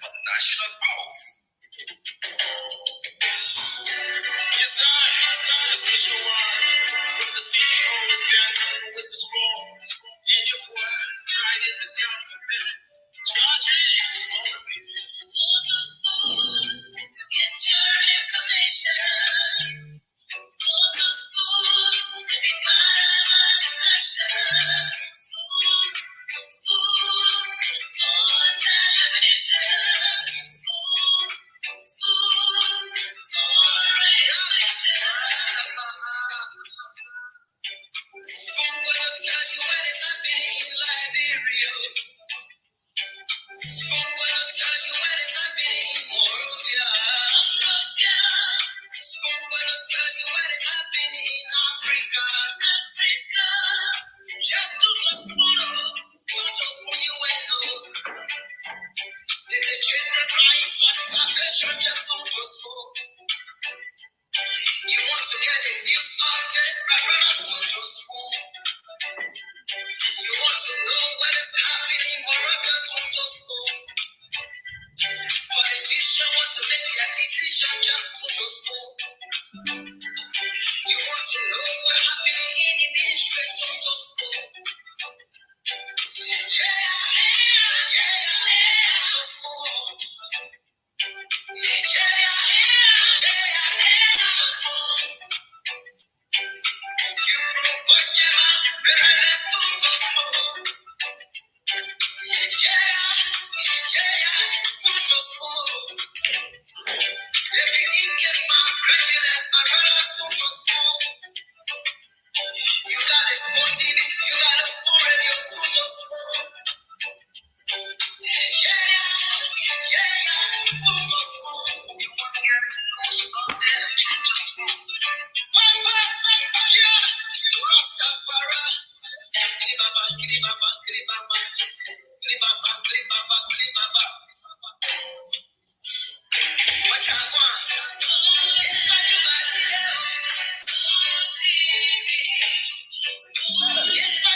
for national growth. Yes, sir. A special one with the CEOs standing with the scrolls. And your boy, right in the south of Bend. Charges on the people. To get your information. For the school to be part of our discussion. School examination. School regulation. School will tell you what is happening in Liberia. School will tell you what is happening in Monrovia. School will tell you what is happening in Africa. Just do the school. Don't just when you went though. Did the children crying for starvation? Just don't go school. You want to get a news update? My brother, don't go school. You want to know what is happening? Moreover, don't go school. Politicians want to make their decision, just go to school. You want to know what happening in the ministry, don't go school.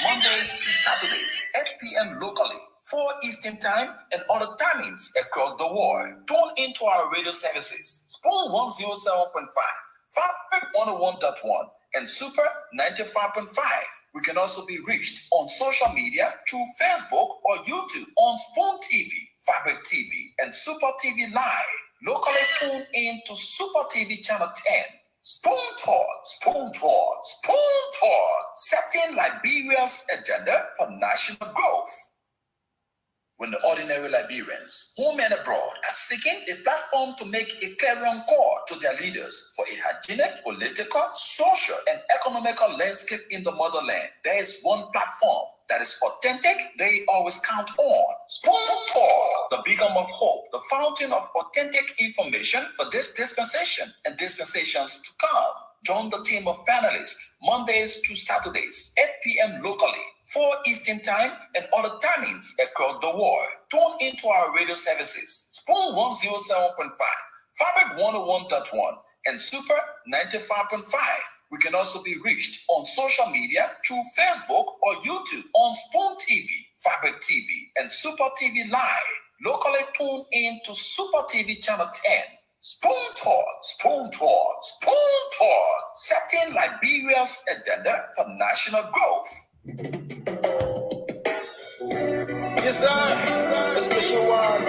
Mondays to Saturdays, 8 p.m. locally, 4 Eastern Time, and other timings across the world. Tune into our radio services, Spoon 107.5, Fabric 101.1, and Super 95.5. We can also be reached on social media through Facebook or YouTube on Spoon TV, Fabric TV, and Super TV Live. Locally, tune in to Super TV Channel 10. Spoon Talk, setting Liberia's agenda for national growth. When the ordinary Liberians, home and abroad, are seeking a platform to make a clarion call to their leaders for a hygienic political, social, and economical landscape in the motherland, there is one platform that is authentic, they always count on. Spoon Talk, the beacon of hope, the fountain of authentic information for this dispensation and dispensations to come. Join the team of panelists Mondays to Saturdays, 8 p.m. locally, 4 Eastern Time, and other timings across the world. Tune into our radio services, Spoon 107.5, Fabric 101.1, and Super 95.5. We can also be reached on social media through Facebook or YouTube on Spoon TV, Fabric TV, and Super TV Live. Locally, tune in to Super TV Channel 10. Spoon Talk, setting Liberia's agenda for national growth. Yes, sir. A special one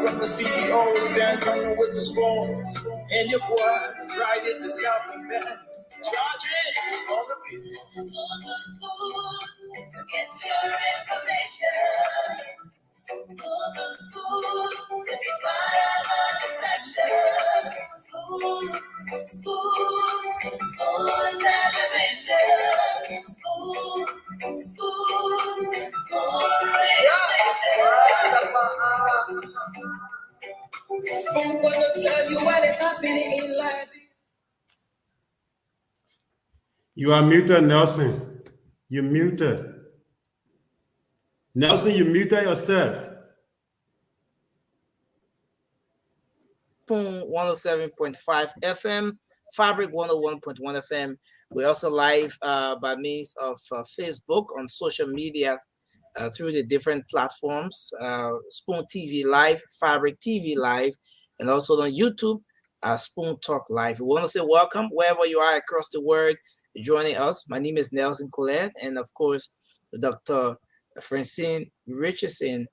from the CEOs standing with the spoons. And your boy, right in the south of Bend. Charges on the people. For the spoon to get your information. For the school to be part of our discussion. School examination. School regulation. Spoon gonna tell you what is happening in life. You are muted, Nelson. You're muted. Nelson, you muted yourself. 107.5 FM, Fabric 101.1 FM. We're also live by means of Facebook on social media through the different platforms, Spoon TV Live, Fabric TV Live, and also on YouTube, Spoon Talk Live. We want to say welcome wherever you are across the world joining us. My name is Nelson Colette, and of course, Dr. Francine Richardson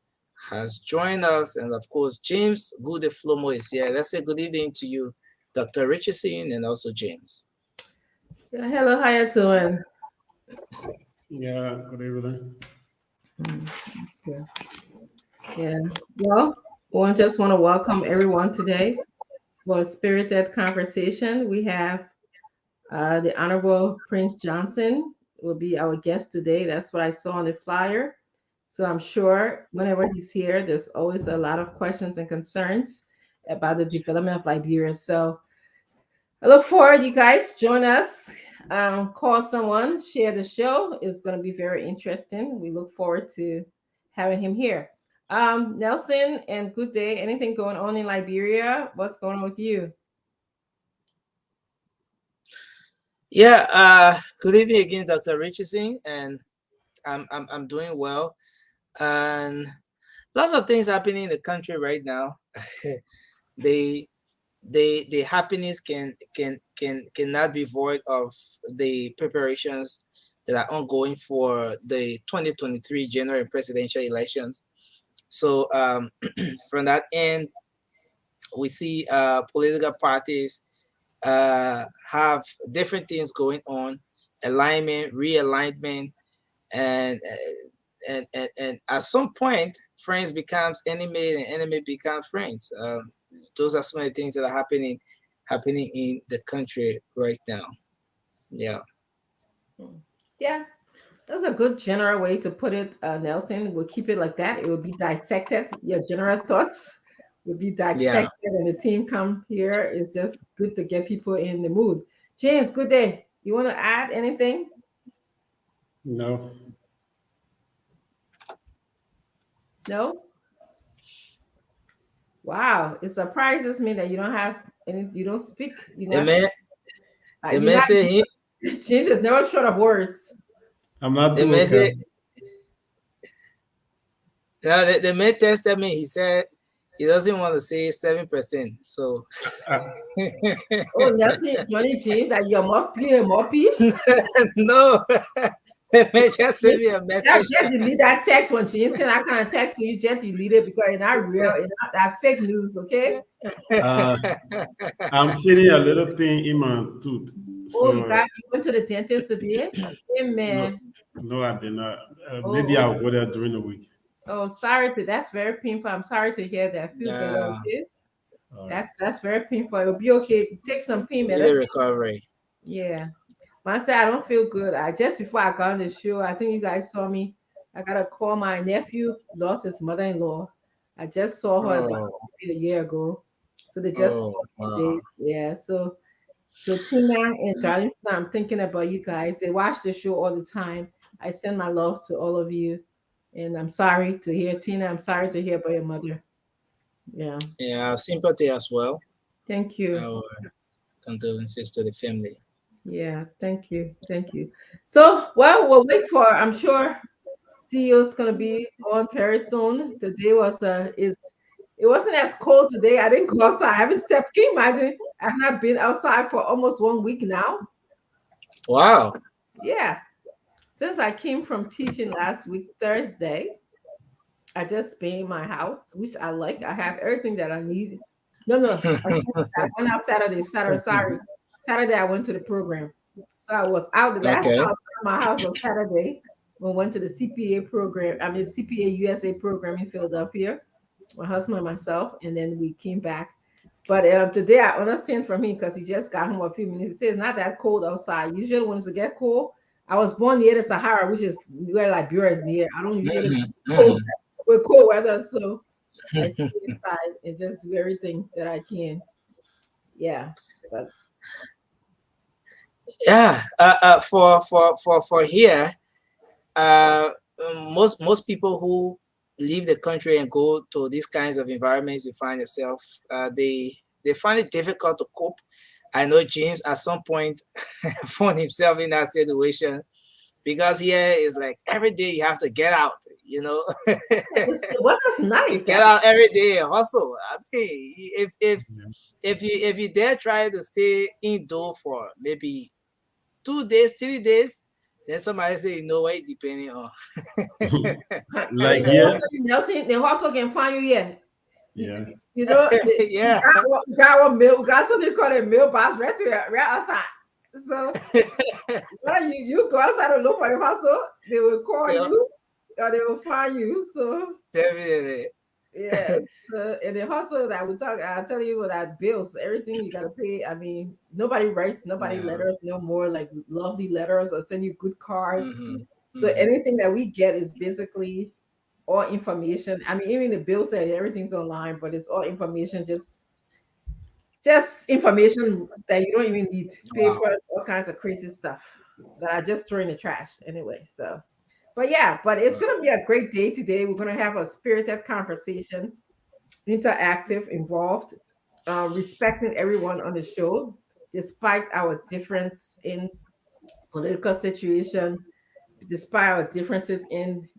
has joined us, and of course, James Gude Flomo is here. Let's say good evening to you, Dr. Richardson, and also James. Yeah, hello, how you doing? Yeah, good evening. Yeah. Well, we just want to welcome everyone today for a spirited conversation. We have the Honorable Prince Johnson will be our guest today. That's what I saw on the flyer. So I'm sure whenever he's here, there's always a lot of questions and concerns about the development of Liberia. So I look forward, you guys join us. Call someone, share the show. It's going to be very interesting. We look forward to having him here. Nelson, and good day. Anything going on in Liberia? What's going on with you? Yeah, good evening again, Dr. Richardson, and I'm doing well, and lots of things happening in the country right now. the the happiness cannot be void of the preparations that are ongoing for the 2023 general presidential elections. So from that end, we see political parties have different things going on, alignment, realignment, and and at some point, friends becomes enemy and enemy becomes friends. Those are some of the things that are happening in the country right now. Yeah. Yeah, that's a good general way to put it, Nelson. We'll keep it like that. It will be dissected. Your general thoughts will be Yeah. dissected, and the team come here. It's just good to get people in the mood. James, good day. You want to add anything? No. No? Wow, it surprises me that you don't have any, you don't speak. The man, the You're man not, said he, James is never short of words. I'm not the too man said, okay. the man texted me. He said he doesn't want to say 7%. So Uh, Oh, Nelson, Johnny James, that you're more clear, more peace. no, the man just sent me a Just message. delete that text when James send that kind of text to you. Just delete it because it's not real. It's not that fake news, okay? uh, I'm feeling a little pain in my tooth. Oh, So, you went to the dentist today? Okay, no, man. no, I did not. Maybe Oh, I'll go there during the week. oh, that's very painful. I'm sorry to hear that. Feel better, Yeah, okay? All right. That's very painful. It'll be okay. Take some pain speedy medicine. recovery. Yeah. When I say I don't feel good, I just before I got on the show, I think you guys saw me. I gotta call my nephew, lost his mother-in-law. I just saw her like Oh, maybe a year ago. So they just oh, called me wow. today. Yeah. So Tina and Darling, I'm thinking about you guys. They watch the show all the time. I send my love to all of you. And I'm sorry to hear Tina. I'm sorry to hear about your mother. Yeah. Yeah, sympathy as well. Thank you. Our condolences to the family. Yeah, thank you. Thank you. So, well, we'll wait for, I'm sure CEO's gonna be on very soon. Today was it wasn't as cold today. I didn't go outside. I haven't stepped. Can you imagine? I've not been outside for almost 1 week now. Wow. Yeah. Since I came from teaching last week, Thursday, I just been in my house, which I like. I have everything that I need. No. I went out Saturday. Sorry. Saturday I went to the program. So I was out. The last time I Okay. was out of my house was Saturday. We went to the CPA program. I mean CPA USA program in Philadelphia. My husband and myself, and then we came back. But today I understand from him because he just got home a few minutes. He says it's not that cold outside. Usually when it's get cold, I was born near the Sahara, which is where Liberia is near. I don't usually Mhm, get cold mhm. with cold weather, so I stay inside and just do everything that I can. Yeah, but Yeah. For here, uh, most people who leave the country and go to these kinds of environments, you find yourself, they find it difficult to cope. I know James at some point found himself in that situation, because here is like every day you have to get out, you know. What is nice? Get out every day, hustle. I mean, Yeah. if you dare try to stay indoor for maybe 2 days, 3 days, then somebody say, you know what, it depending on. Like And here, also, Nelson, they also can find you here. yeah. You know, Yeah. got something called a mailbox right outside. So when you go outside and look for the hustle, they will call Yeah. you or they will find you. So Definitely. yeah. So and the hustle that we talk, I tell you that bills, everything you gotta pay. I mean, nobody writes nobody Yeah. letters no more, like lovely letters or send you good cards. Mhm. So Mhm. anything that we get is basically all information. I mean, even the bill said everything's online, but it's all information, just information that you don't even need. Wow. Papers, all kinds of crazy stuff that I just throw in the trash anyway. So, but yeah, but it's gonna be a great day today. We're gonna have a spirited conversation, interactive, involved, respecting everyone on the show, despite our difference in political situation, despite our differences in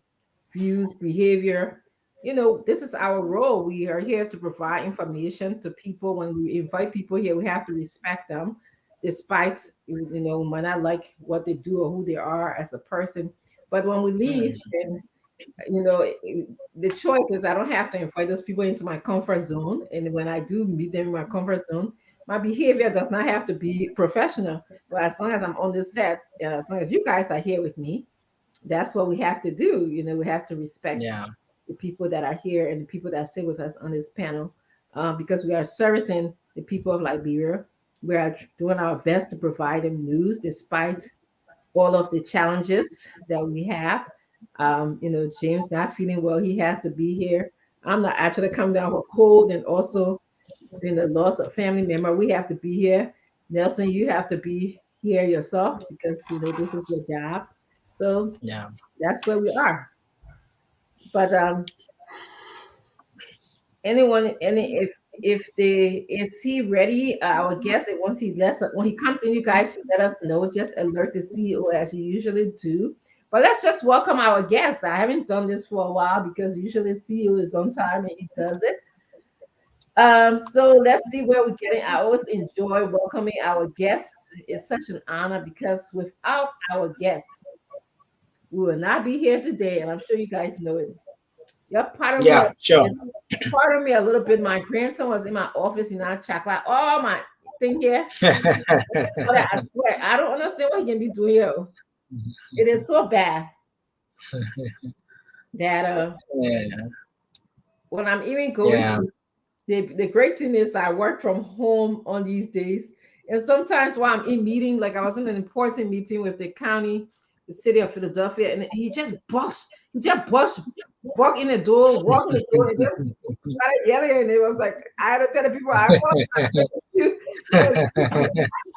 views, behavior. You know, this is our role. We are here to provide information to people. When we invite people here, we have to respect them, despite, we might not like what they do or who they are as a person. But when we leave, Mhm. then, you know, the choice is I don't have to invite those people into my comfort zone. And when I do meet them in my comfort zone, my behavior does not have to be professional. But as long as I'm on this set, and as long as you guys are here with me, that's what we have to do. You know, we have to respect Yeah. the people that are here and the people that sit with us on this panel, because we are servicing the people of Liberia. We are doing our best to provide them news despite all of the challenges that we have. James not feeling well, he has to be here. I'm not actually coming down with cold and also in the loss of family member. We have to be here. Nelson, you have to be here yourself because this is your job. So Yeah. that's where we are. But anyone, if they is he ready? Our guest, once when he comes in, you guys should let us know. Just alert the CEO as you usually do. But let's just welcome our guest. I haven't done this for a while because usually CEO is on time and he does it. So let's see where we're getting. I always enjoy welcoming our guests. It's such an honor because without our guests, we will not be here today, and I'm sure you guys know it. Yep, pardon me. Yeah. Sure. Pardon me a little bit. My grandson was in my office, chocolate. Oh my thing here. But I swear, I don't understand what he can be doing here. It is so bad that Yeah. when I'm even going Yeah. to the great thing is I work from home on these days. And sometimes while I'm in meeting, like I was in an important meeting with the county, the city of Philadelphia, and he just bushed, walk in the door, walk in the door, and just started yelling. And it was like, I had to tell the people, I apologize. Because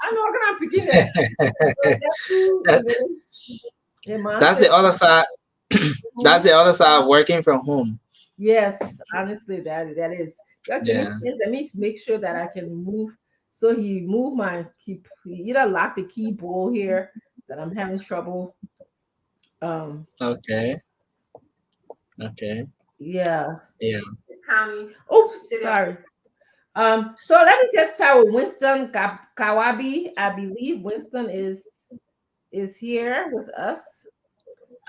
I'm not gonna begin that. So that's who, That's the other side. That's the other side of working from home. Yes, honestly, that is. Yeah, give me Yeah. space. Let me make sure that I can move. So he moved he either locked the keyboard here that I'm having trouble. Um, Okay. Okay. yeah, Yeah. county. Oops, sorry. So let me just start with Winston Kawabi. I believe Winston is here with us.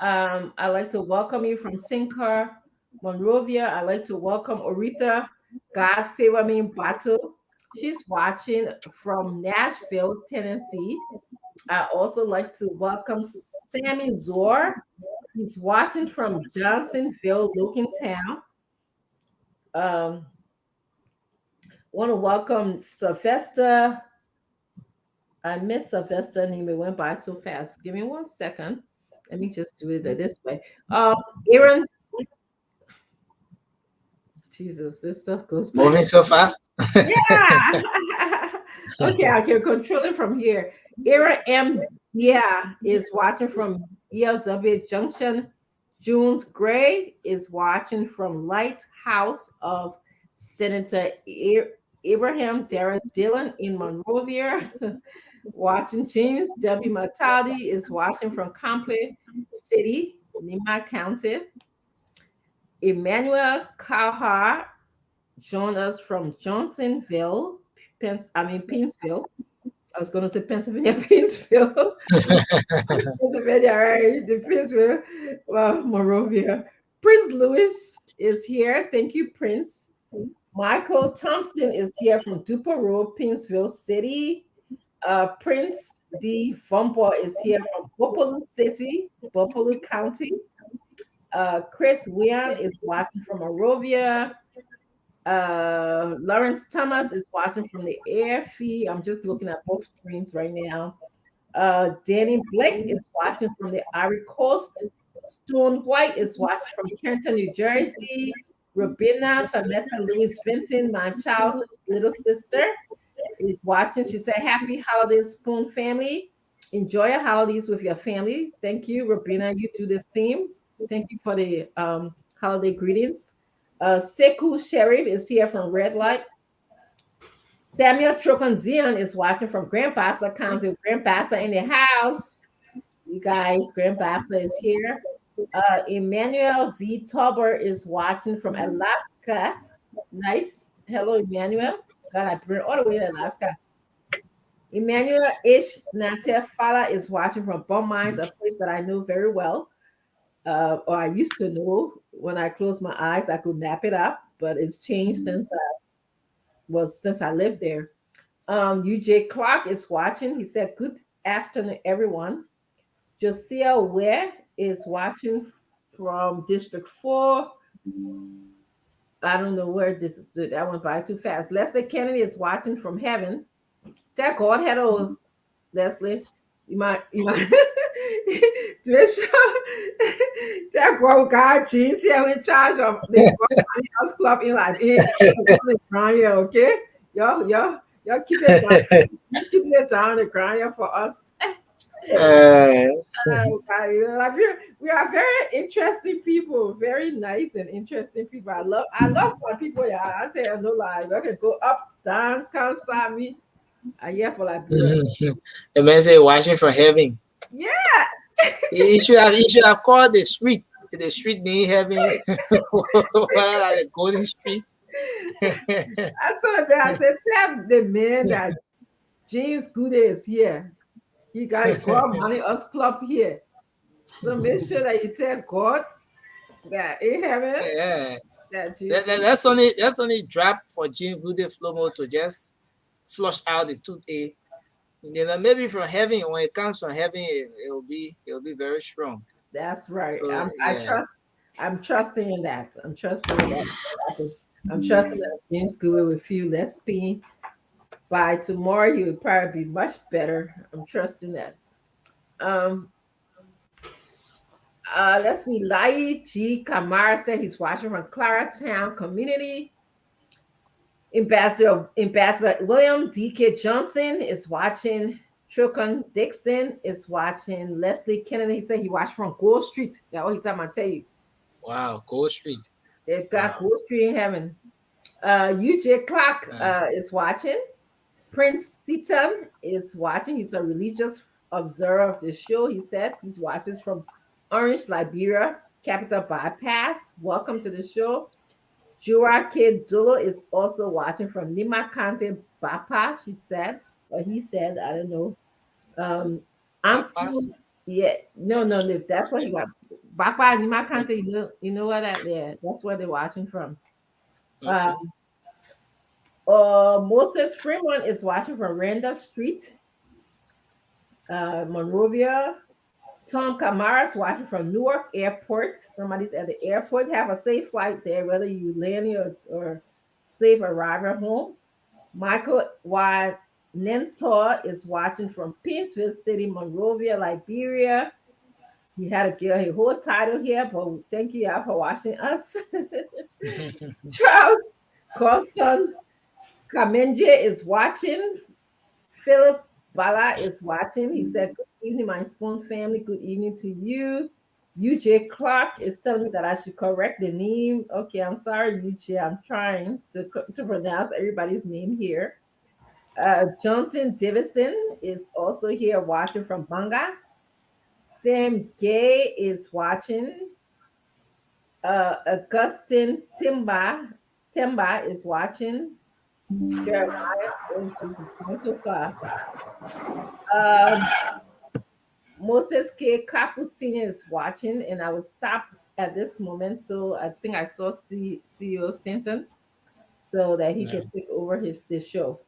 I'd like to welcome you from Sincar, Monrovia. I'd like to welcome Oretha God Favor Me Battle. She's watching from Nashville, Tennessee. I also like to welcome Sammy Zor. He's watching from Johnsonville, Logan Town. Um, want to welcome Sylvester. I miss Sylvester name. It went by so fast. Give me 1 second. Let me just do it this way. Aaron, Jesus, this stuff goes by. Moving so fast. Yeah. Okay, I can control it from here. Era M, yeah, is watching from ELW Junction. Junes Gray is watching from Lighthouse of Senator Abraham Darrell Dillon in Monrovia. watching. James W. Matali is watching from Complete City, Nimba County. Emmanuel Kahar joined us from Johnsonville, Pennsville. I was going to say Pennsylvania, Pennsville. Pennsylvania, right? The Pennsville, well, Morovia. Prince Louis is here. Thank you, Prince. Michael Thompson is here from Duper Road, Pennsville City. Prince D. Vumbo is here from Buffalo City, Buffalo County. Chris Wian is watching from Morovia. Lawrence Thomas is watching from the airfield. I'm just looking at both screens right now. Danny Blake is watching from the Ivory Coast. Stone White is watching from Trenton, New Jersey. Robina Fametta Louis Vincent, my childhood's little sister, is watching. She said, "Happy holidays, Spoon family. Enjoy your holidays with your family." Thank you, Robina. You do the same. Thank you for the holiday greetings. Sekou Sheriff is here from Red Light. Samuel Trokonzian is watching from Grand Bassa County. Grand Bassa in the house. You guys, Grand Bassa is here. Emmanuel V. Tauber is watching from Alaska. Nice. Hello, Emmanuel. God, I bring all the way to Alaska. Emmanuel Ish Natefala is watching from Bum Mines, a place that I know very well. Or I used to know. When I close my eyes, I could map it up, but it's changed since I lived there. UJ Clark is watching. He said, "Good afternoon, everyone." Josiah Ware is watching from District 4. I don't know where this is. That went by too fast. Leslie Kennedy is watching from heaven. That God, hello, Leslie. You might that God James here in charge of the House Club in like okay? Y'all keep it down. Keep it down the ground here for us. We are very interesting people, very nice and interesting people. I love my people. Yeah, I tell you no lie. I can go up, down, come side me. I hear for Liberia. The man say watching from heaven. Yeah. He should have called the street name heaven. The Golden Street. I told him, I said, tell the man that James Good is here. He got a God Money Us Club here. So make sure that you tell God that in heaven. Yeah. That's only drop for James Good Flomo to just flush out the toothache. Maybe from heaven, when it comes from heaven, it will be very strong. That's right. So, I'm trusting in that. I'm trusting that James Good will feel less pain. By tomorrow, he will probably be much better. I'm trusting that. Let's see. Lai G. Kamara said he's watching from Claratown Community. Ambassador William D.K. Johnson is watching. Trocon Dixon is watching. Leslie Kennedy, he said he watched from Gold Street. That's what he time I tell you. Wow, Gold Street. They've got Gold Street in heaven. UJ Clark is watching. Prince Seaton is watching. He's a religious observer of the show. He said he's watching from Orange, Liberia, Capital Bypass. Welcome to the show. Jura K. Dolo is also watching from Nimba County, Bapa, she said. Or he said, I don't know. Ansu, yeah, no, that's what he got. Bapa, Nimba County, you know what that there? That's where they're watching from. Okay. Moses Freeman is watching from Randa Street, Monrovia. Tom Kamara is watching from Newark Airport. Somebody's at the airport. Have a safe flight there, whether you landing or safe arrival home. Michael Y. Nentor is watching from Pennsville City, Monrovia, Liberia. He had to give a whole title here, but thank you all for watching us. Charles Corson Kamenje is watching. Philip Bala is watching. He said, "Good evening, my Spoon family. Good evening to you." UJ Clark is telling me that I should correct the name. Okay, I'm sorry, UJ. I'm trying to pronounce everybody's name here. Johnson Davidson is also here watching from Banga. Sam Gay is watching. Augustine Timba is watching. Jeremiah, oh Jesus, not so far. Moses K. Kapu Sr. is watching, and I will stop at this moment. So I think I saw CEO Stanton so that he can take over this show.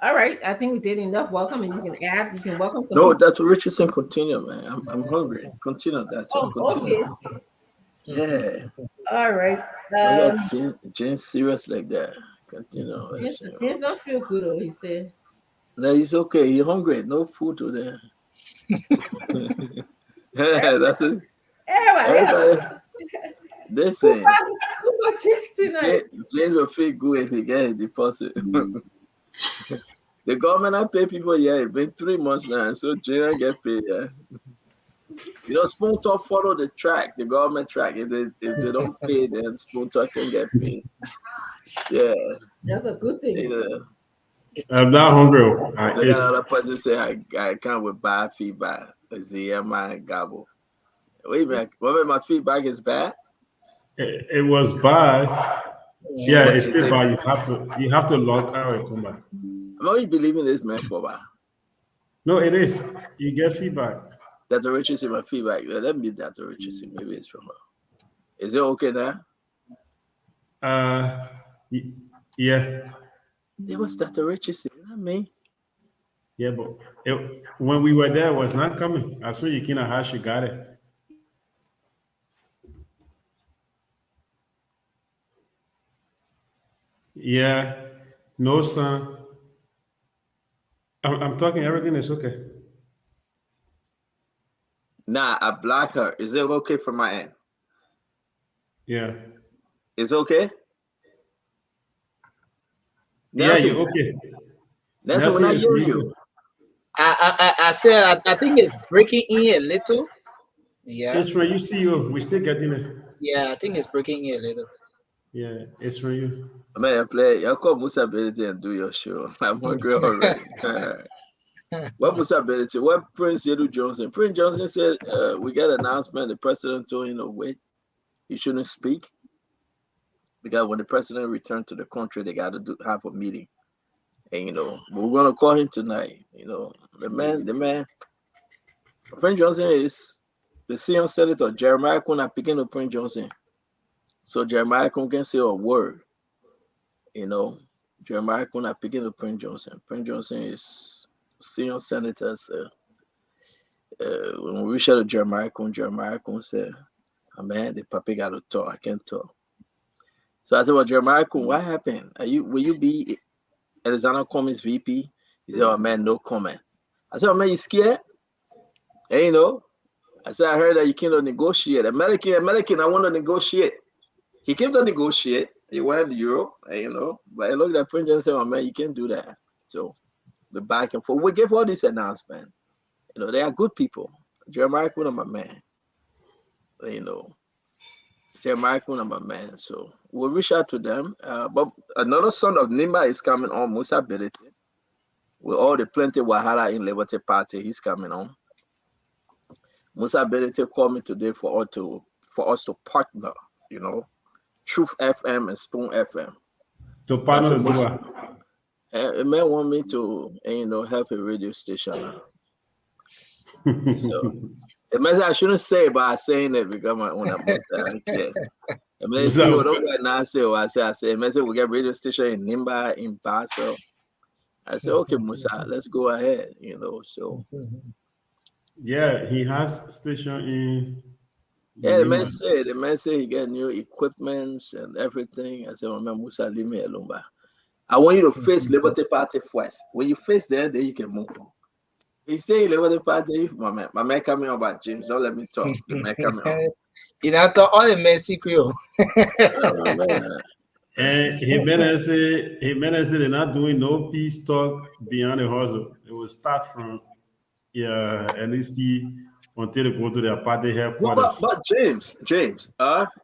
All right, I think we did enough welcome, and you can add, you can welcome some No, people. Dr. Richardson, continue, man. I'm hungry. Continue that. Oh, Continue. okay. Yeah. All right. James serious like that. Continue. James don't feel good, oh, he said. No, he's okay. He's hungry. No food today. Yeah, that's it. Everybody. Listen. James will feel good if he get a deposit. The government I pay people, it's been 3 months now, so James get paid, yeah. You know, Spoon Talk follow the track, the government track. If they don't pay, then Spoon Talk can get paid. Yeah. That's a good thing. Yeah. I'm not hungry. I got another person say I come with bad feedback. It's the my gobble. Wait a minute. What my feedback is bad? It was bad. Yeah, it's still bad. You have to log out and come back. I'm only believing this man for a while. No, it is. You get feedback. Dr. Richardson, my feedback. Let me Dr. Richardson. Maybe it's from her. Is it okay now? Yeah. It was Dr. Richardson, not me. Yeah, but when we were there, it was not coming. As soon as you came how she got it. Yeah. No, son. I'm talking. Everything is okay. Nah, I block her. Is it okay from my end? Yeah. It's okay? Nelson, yeah, you're okay. Nelson, when I hear you. I said I think it's breaking in a little. Yeah. It's from you, CEO. We're still getting it. Yeah, I think it's breaking in a little. Yeah, it's from you. Man, play. You call Musability and do your show. I'm hungry already. What Musability? What Prince Yedu Johnson? Prince Johnson said we got an announcement. The president told him, wait, he shouldn't speak. Because when the president returned to the country, they got to have a meeting. And, we're going to call him tonight. The man, Prince Johnson is the senior senator. Jeremiah Kuna picking up Prince Johnson. So Jeremiah Kuna can say a word. Jeremiah Kuna picking up Prince Johnson. Prince Johnson is senior senator. So, when we reached out to Jeremiah Kuna said, man, the puppy got to talk. I can't talk. So I said, well, Jeremiah, what happened? Will you be Alexander Cummings VP? He said, oh man, no comment. I said, oh man, you scared? Hey, I said, I heard that you cannot negotiate. American, I want to negotiate. He came to negotiate. He went to Europe, but I looked at Prince and said, oh man, you can't do that. So the back and forth. We gave all this announcement. They are good people. Jeremiah Kuna, my man. Jeremiah Kuna, my man. So we'll reach out to them. But another son of Nimba is coming on, Musability. With all the plenty Wahala in Liberty Party, he's coming on. Musability called me today for us to partner, Truth FM and Spoon FM. To partner with a man want me to, help a radio station now. So it means I shouldn't say it, but I'm saying it because my own I can't. I mean, see what don't get now say what I say. We get radio station in Nimba, in Basel. I said, okay, Musa, let's go ahead, So yeah, he has station in. Yeah, the man say he get new equipment and everything. I said, oh, man, Musa, leave me alone. I want you to face Liberty Party first. When you face them, then you can move on. He say Liberty Party, my man coming on about James. Don't let me talk. The man coming on. All the men secret. And he better say they're not doing no peace talk beyond the hustle. It will start from NEC until they go to their party headquarters. But James,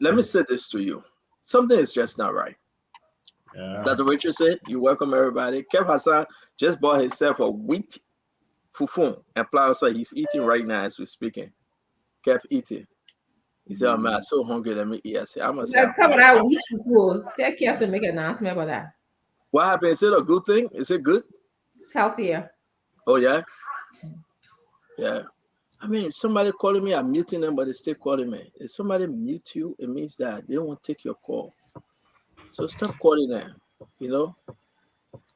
let me say this to you. Something is just not right. Yeah. Dr. Richardson, you welcome everybody. Kev Hassan just bought himself a wheat fufu and plow, so he's eating right now as we're speaking. Kev eating. He said, "Oh man, I'm so hungry. Let me eat." I said, "I must say, Tell me that week before. Take care to make an announcement about that. what happened? Is it a good thing? Is it good? It's healthier. Oh yeah, yeah. I mean, somebody calling me, I'm muting them, but they still calling me. If somebody mute you, it means that they don't want to take your call. So stop calling them, you know.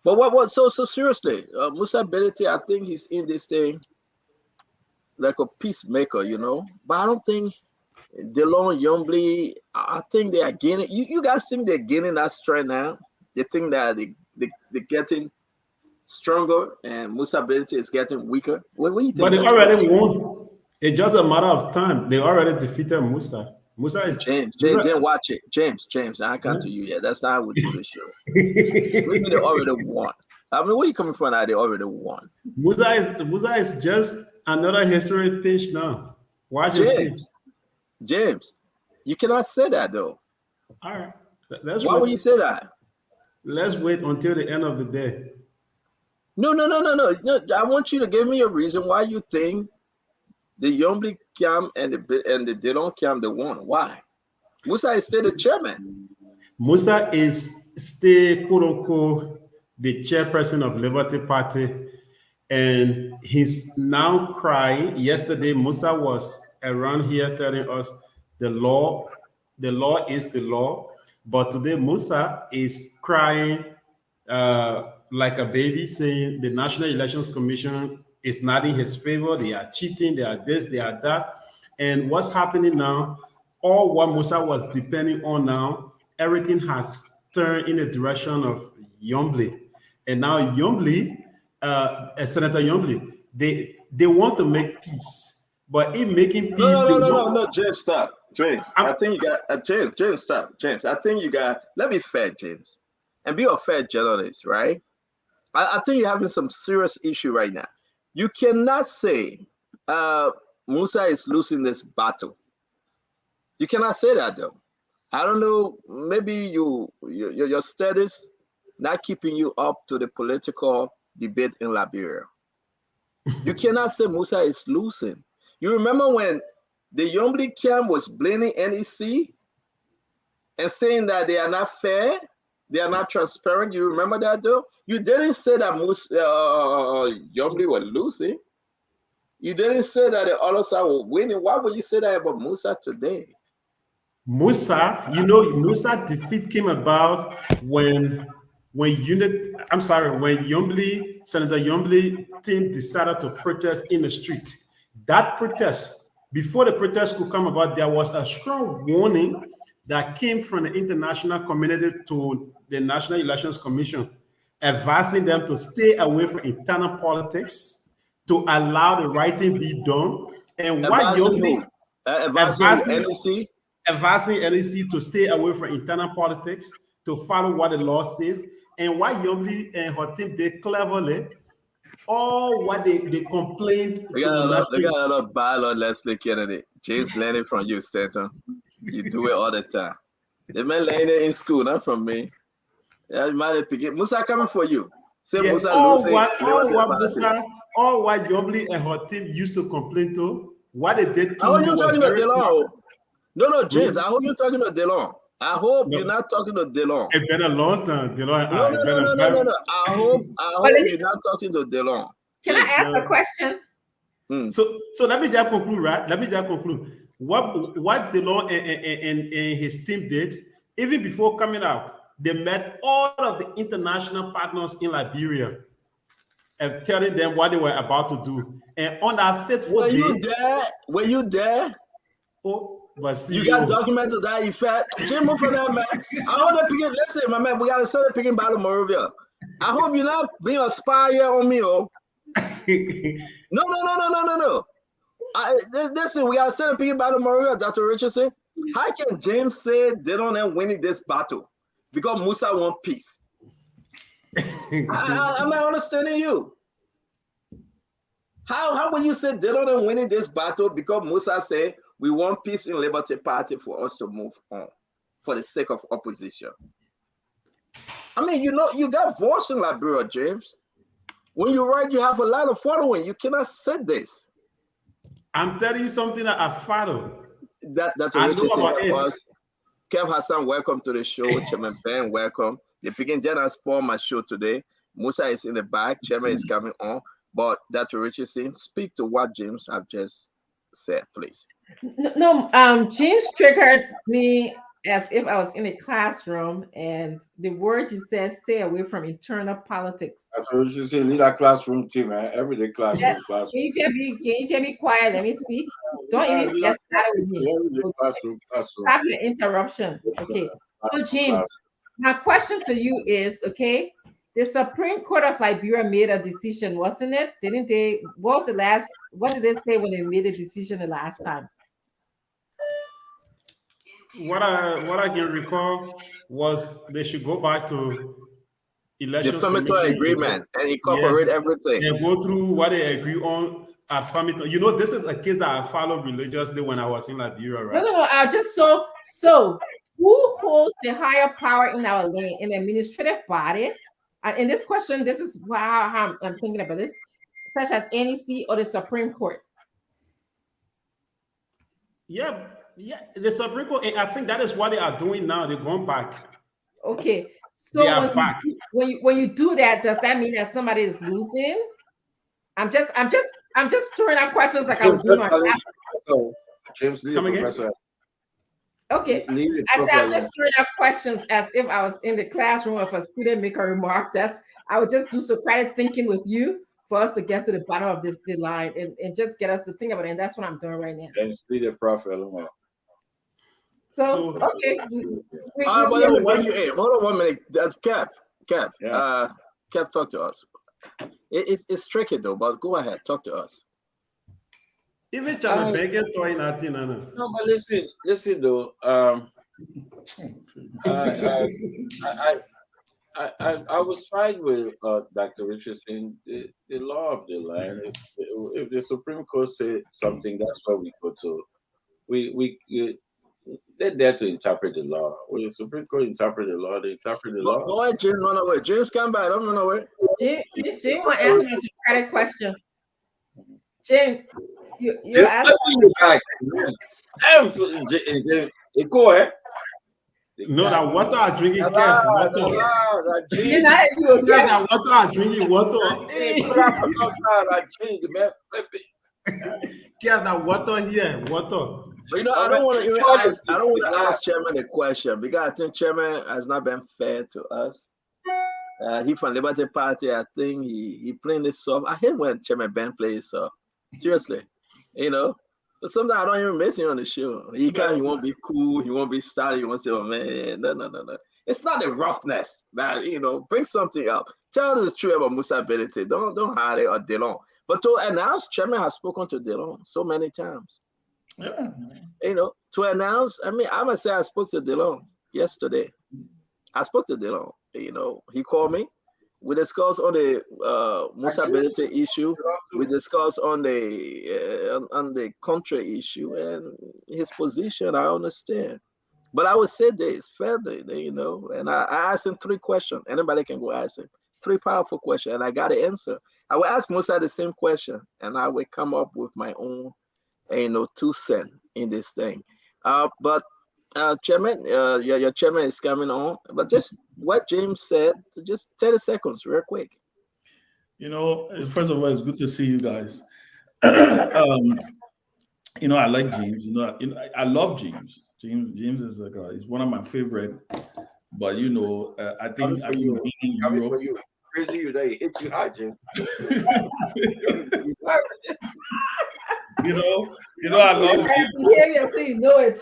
But what? So seriously, Musa Belete, I think he's in this thing like a peacemaker, you know. But I don't think DeLon Yombly, I think they are gaining. You guys think they're gaining that strength now? They think that they're getting stronger and Musa Belete is getting weaker? What do you think? But they already won. It's just a matter of time. They already defeated Musa. Musa is James, watch it. James, I come to you. Yeah, that's not how we do the show. Maybe they already won. I mean, where you coming from now? They already won. Musa is just another history page now. Watch and see. James, you cannot say that though. All right. Why would you say that? Let's wait until the end of the day. No. I want you to give me a reason why you think the Yombly Cam and the Delon Cam they won. Why? Musa is still the chairman. Musa is still, quote unquote, the chairperson of Liberty Party, and he's now crying. Yesterday, Musa was around here telling us the law is the law, but today Musa is crying like a baby, saying the National Elections Commission is not in his favor. They are cheating. They are this. They are that. And what's happening now? All what Musa was depending on now, everything has turned in the direction of Yombly. And now Yombly, Senator Yombly, they want to make peace. But in making peace, no, James, stop. James, I think you got James, stop. James, I think you got. Let me fair, James, and be a fair journalist, right? I think you're having some serious issue right now. You cannot say Musa is losing this battle. You cannot say that though. I don't know. Maybe your status not keeping you up to the political debate in Liberia. You cannot say Musa is losing. You remember when the Yombly camp was blaming NEC and saying that they are not fair, they are not transparent. You remember that though? You didn't say that Yombly was losing. You didn't say that the other side was winning. Why would you say that about Musa today? Musa defeat came about when Yombly, Senator Yombly team decided to protest in the street. That protest, before the protest could come about, there was a strong warning that came from the international community to the National Elections Commission, advising them to stay away from internal politics, to allow the right thing be done. And why Yombly advising NEC to stay away from internal politics, to follow what the law says, and why Yombly and her team did cleverly all what they complained. They got a lot of bylaw, Leslie Kennedy. James learning from you, Stanton. You do it all the time. The man learning in school, not from me. Musa coming for you. Say Yeah, Musa all losing. what Yombly and her team used to complain to, what they did to you talking about DeLon? No, James. Hmm? I hope you're talking to DeLon. I hope you're not talking to DeLon. It's been a long time. DeLon, No. I hope you're not talking to DeLon. Can I ask a question? So let me just conclude, right? What DeLon and his team did, even before coming out, they met all of the international partners in Liberia and telling them what they were about to do. And on that fateful day, Were you there? Oh, but you got document to that effect. Jim, move for that, man. I hope they're picking. Listen, my man, we got to start picking Battle Moravia. I hope you're not being a spy here on me, oh. No. Listen, we got to start picking Battle Moravia, Dr. Richardson. How can James say they don't end winning this battle? Because Musa want peace. I'm not understanding you. How will you say they don't end winning this battle because Musa said we want peace in Liberty Party for us to move on for the sake of opposition? I mean, you got voice in Liberia, James. When you write, you have a lot of following. You cannot say this. I'm telling you something that I follow. That's I what know Richard said about it. us. Kev Hassan, welcome to the show. Chairman Ben, welcome. The Picking General spoiled my show today. Musa is in the back. Chairman is coming on. But Dr. Richardson, speak to what James have just said, please. No, James triggered me as if I was in a classroom, and the word you said, stay away from internal politics. That's what you say, lead that classroom team, man. Everyday classroom. Can you just be quiet? Let me speak. Don't even get started with me. Classroom. Have your interruption. Okay. So, James, my question to you is, okay, the Supreme Court of Liberia made a decision, wasn't it? Didn't they? What did they say when they made a decision the last time? What I can recall was they should go back to elections Defamatory agreement and incorporate everything. And go through what they agree on. You know, this is a case that I followed religiously when I was in Liberia, right? No. I just so who holds the higher power in our land, in the administrative body? And in this question, this is how I'm thinking about this, such as NEC or the Supreme Court. Yeah, the Supreme Court. I think that is what they are doing now. They're going back. Okay, so when you do that, does that mean that somebody is losing? I'm just throwing out questions like I was doing on James, lead the professor. Okay, I'm just throwing out questions as if I was in the classroom. If a student make a remark, I would just do Socratic thinking with you for us to get to the bottom of this line and just get us to think about it. And that's what I'm doing right now. James, lead the prophet. So okay. Hold on 1 minute. Kev, Kev, talk to us. It's tricky though, but go ahead, talk to us. Even trying to make it toy nothing. No, but listen though. I would side with Dr. Richardson. The law of the land is, if the Supreme Court say something, that's where we go to. They're there to interpret the law. When the Supreme Court interpret the law, they interpret the law. Go ahead, James, run away. James, come back. Don't run away. James want to answer my Socratic question. James, you're asking. Go ahead. No, that water are drinking, Kev. Water. That water are drinking, water. Kev, that water here, water. But you know, I don't want to ask Chairman a question because I think Chairman has not been fair to us. He from Liberty Party, I think he playing this soft. I hate when Chairman Ben plays soft. Seriously, you know. But sometimes I don't even miss him on the show. He won't be cool. He won't be style. He won't say, "Oh man, no." It's not the roughness that bring something up. Tell us the truth about Musability. Don't hide it or Delon. But to announce, Chairman has spoken to Delon so many times. Yeah. To announce. I mean, I must say I spoke to Delon yesterday. I spoke to Delon. He called me. We discussed on the Musability issue. We discussed on the country issue and his position. I understand, but I would say this fairly, And I asked him 3 questions. Anybody can go ask him 3 powerful questions, and I got an answer. I will ask Musa the same question, and I will come up with my own, 2 cents in this thing. But Chairman, your chairman is coming on. But just what James said, just 30 seconds, real quick. First of all, it's good to see you guys. I like James. I love James. James is he's one of my favorite. But I think being in Europe. Crazy you that he hits you hard, James. I love James. So you know it.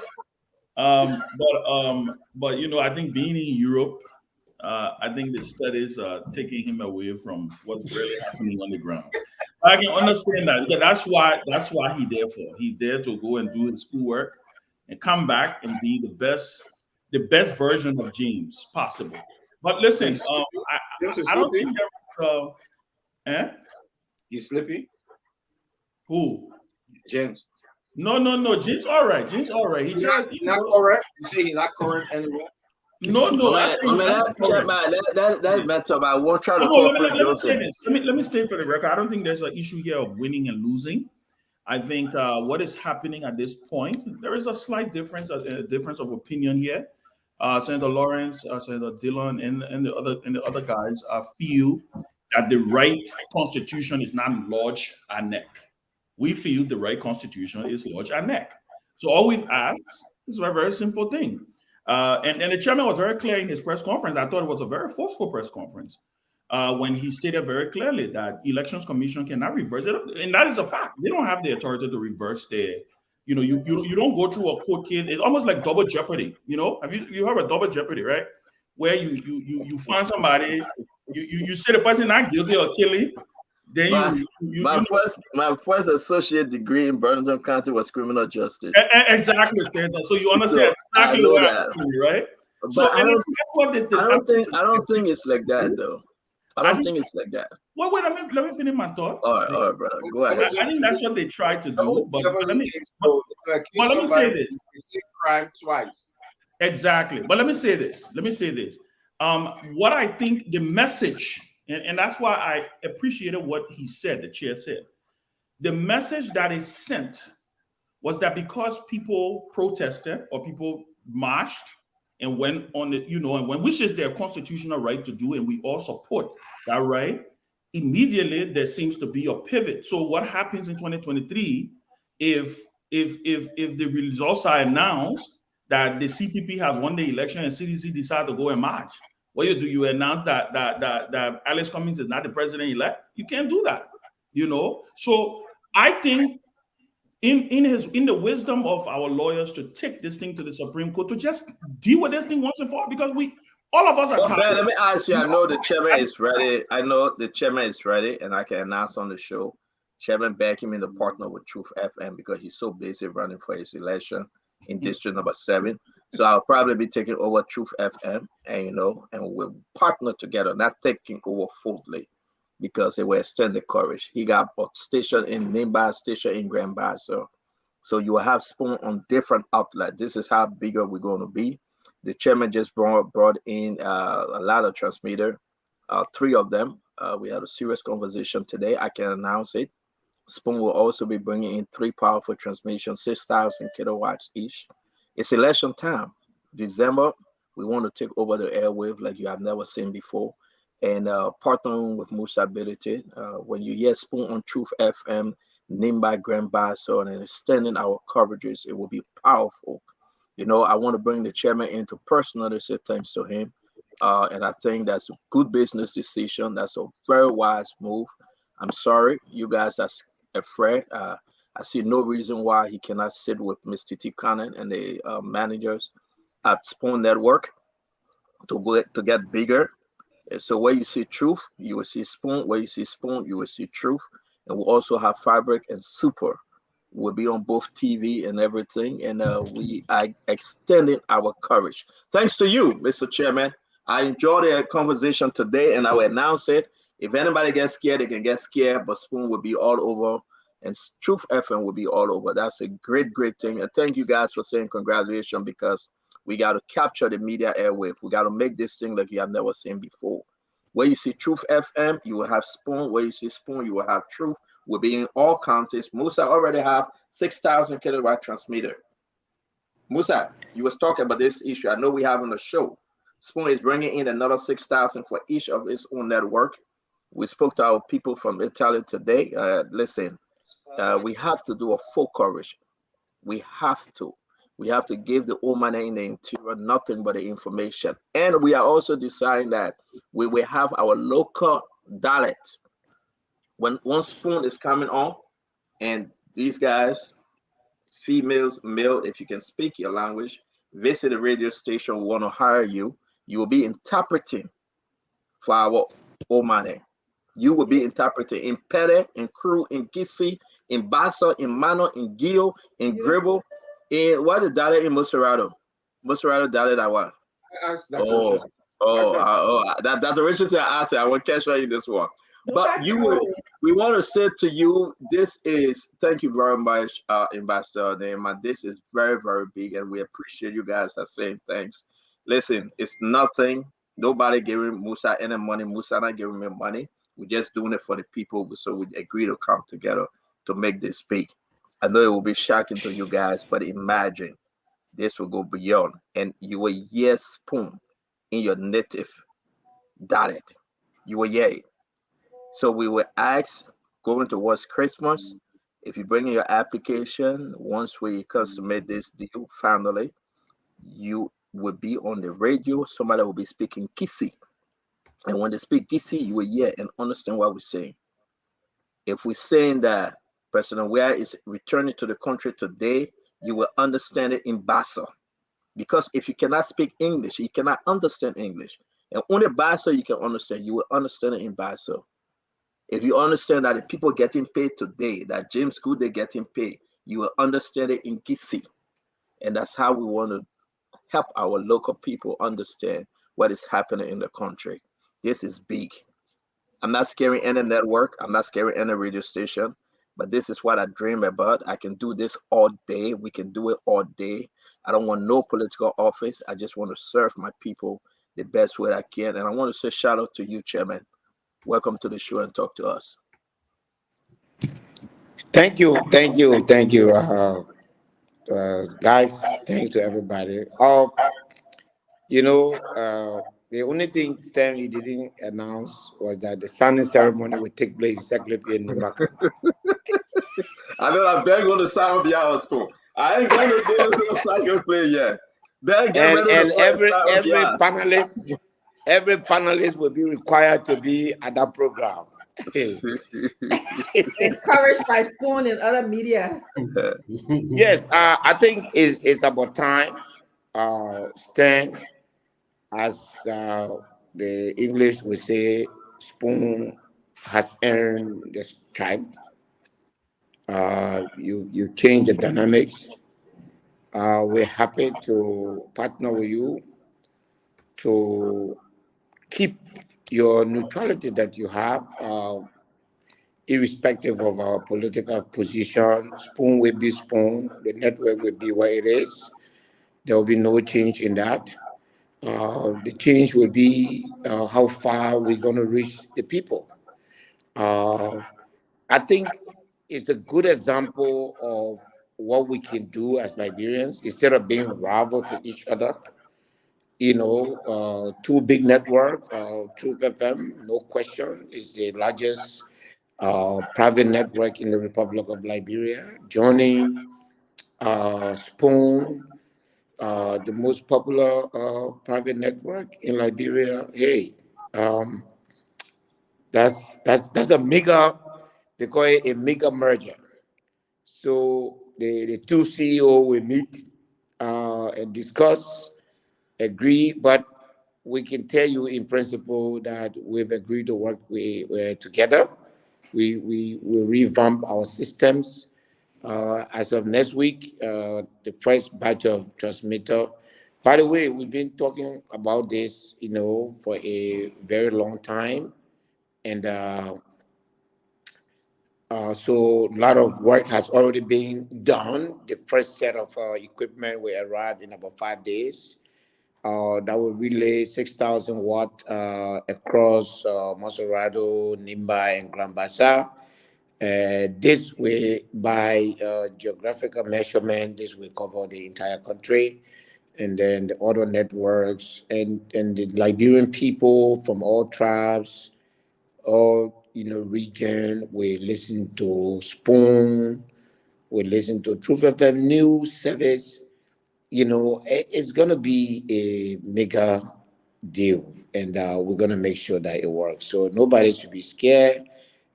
But I think being in Europe, I think the studies are taking him away from what's really happening on the ground. I can understand that. That's why he's there for. He's there to go and do his schoolwork and come back and be the best version of James possible. But listen, I don't think You slippy? Who? James. No. James all right. He's all right. He's not correct. You see, he's not current anywhere. No, no. That matter about I won't try to No, call let Prince me say Johnson. this. Let me state for the record. I don't think there's an issue here of winning and losing. I think what is happening at this point, there is a slight difference, a difference of opinion here. Senator Lawrence, Senator Dillon, and the other guys feel that the right constitution is not lodged our neck. We feel the right constitution is lodged our neck. So all we've asked is a very simple thing. And the chairman was very clear in his press conference. I thought it was a very forceful press conference when he stated very clearly that Elections Commission cannot reverse it. And that is a fact. They don't have the authority to reverse their, you don't go through a court case. It's almost like double jeopardy. Have you heard of double jeopardy, right? Where you find somebody, you say the person not guilty or killing. Then my first associate degree in Burlington County was criminal justice. Exactly, so you understand exactly what I'm doing, right? But I don't think it's like that though. I don't think it's like that. Wait, let me finish my thought. All right, brother. Go ahead. I think that's what they tried to do. But let me say this. Crime twice. Exactly. But let me say this. What I think the message, and that's why I appreciated what he said, the chair said. The message that is sent was that because people protested or people marched and went on which is their constitutional right to do, and we all support that right, immediately there seems to be a pivot. So what happens in 2023 if the results are announced that the CPP has won the election and CDC decide to go and march? What do? You announce that Alex Cummings is not the president-elect? You can't do that, So I think in the wisdom of our lawyers to take this thing to the Supreme Court to just deal with this thing once and for all, because all of us are tired. Let me ask you. I know the chairman is ready. And I can announce on the show. Chairman back him in the partner with Truth FM because he's so busy running for his election in district number 7. So I'll probably be taking over Truth FM, and we'll partner together, not taking over fully, because they will extend the coverage. He got a station in Nimba, station in Grand Bassa. So you will have Spoon on different outlets. This is how bigger we're going to be. The chairman just brought in a lot of transmitter, 3 of them. We had a serious conversation today. I can announce it. Spoon will also be bringing in 3 powerful transmissions, 6,000 kilowatts each. It's election time. December, we want to take over the airwave like you have never seen before. And partnering with Procedural. When you hear Spoon on Truth FM, Nimba, Grand Bassa, and extending our coverages, it will be powerful. I want to bring the chairman in to personally say thanks to him. And I think that's a good business decision. That's a very wise move. I'm sorry, you guys are afraid. I see no reason why he cannot sit with Mr. T. Cannon and the managers at Spoon Network to get bigger. So where you see Truth, you will see Spoon. Where you see Spoon, you will see Truth. And we'll also have Fabric and Super. We'll be on both TV and everything. And we are extending our coverage. Thanks to you, Mr. Chairman. I enjoyed the conversation today, and I will announce it. If anybody gets scared, they can get scared, but Spoon will be all over, and Truth FM will be all over. That's a great, great thing. And thank you guys for saying congratulations, because we got to capture the media airwave. We got to make this thing like you have never seen before. Where you see Truth FM, you will have Spoon. Where you see Spoon, you will have Truth. We'll be in all counties. Musa already have 6,000 kilowatt transmitter. Musa, you was talking about this issue. I know we have on the show. Spoon is bringing in another 6,000 for each of his own network. We spoke to our people from Italy today. Listen, we have to do a full coverage. We have to give the old man in the interior nothing but the information. And we are also deciding that we will have our local dialect. When one Spoon is coming on, and these guys, females, male, if you can speak your language, visit the radio station, we want to hire you. You will be interpreting for our old man. You will be interpreting in Pere, in Crew, in Gisi, in Bassa, in Mano, in Gio, in Gribble, in what is that in Monserrato? Monserrato that one. Dr. Richardson asked it. I will catch you in this one. But we want to say to you, thank you very much, Ambassador Nimba. This is very, very big, and we appreciate you guys are saying thanks. Listen, it's nothing. Nobody giving Musa any money. Musa not giving me money. We're just doing it for the people. So we agree to come together to make this big. I know it will be shocking to you guys, but imagine this will go beyond. And you will hear spoon in your native dialect. You will hear it. So we will ask going towards Christmas. If you bring in your application, once we consummate this deal finally, you will be on the radio. Somebody will be speaking Kisi. And when they speak Kisi, you will hear and understand what we're saying. If we're saying that President Weah is returning to the country today, you will understand it in Bassa. Because if you cannot speak English, you cannot understand English. And only Bassa you can understand. You will understand it in Bassa. If you understand that the people getting paid today, that James Good they getting paid, you will understand it in Kisi. And that's how we want to help our local people understand what is happening in the country. This is big. I'm not scaring any network. I'm not scaring any radio station. But this is what I dream about. I can do this all day. We can do it all day. I don't want no political office. I just want to serve my people the best way I can. And I want to say shout out to you, Chairman. Welcome to the show and talk to us. Thank you, thank you, thank you, guys. Thanks to everybody. The only thing Stanley didn't announce was that the signing ceremony would take place exactly in Nimba County. I know I'm better going to sign up your spoon. I ain't going to do this cycle play yet. Better get ready And to play every panelist will be required to be at that program. Encouraged by Spoon and other media. Yes, I think it's about time. Stan, as the English would say, Spoon has earned the stripe. You change the dynamics. We're happy to partner with you to keep your neutrality that you have, irrespective of our political position. Spoon will be Spoon. The network will be what it is. There will be no change in that. The change will be how far we're going to reach the people. I think it's a good example of what we can do as Liberians instead of being rival to each other. Two big network, Truth FM, no question, is the largest private network in the Republic of Liberia, joining Spoon, the most popular private network in Liberia. Hey, that's a mega. They call it a mega merger. So the two CEO will meet and discuss, agree, but we can tell you in principle that we've agreed to work together. We will revamp our systems. As of next week, the first batch of transmitter. By the way, we've been talking about this, for a very long time, and so a lot of work has already been done. The first set of equipment will arrive in about 5 days. That will relay 6,000 watt across Monserrado, Nimba, and Grand Bassam. This way, by geographical measurement, this will cover the entire country, and then the other networks and the Liberian people from all tribes, all region. We listen to Spoon, we listen to Truth FM News Service. It's gonna be a mega deal, and we're gonna make sure that it works. So nobody should be scared.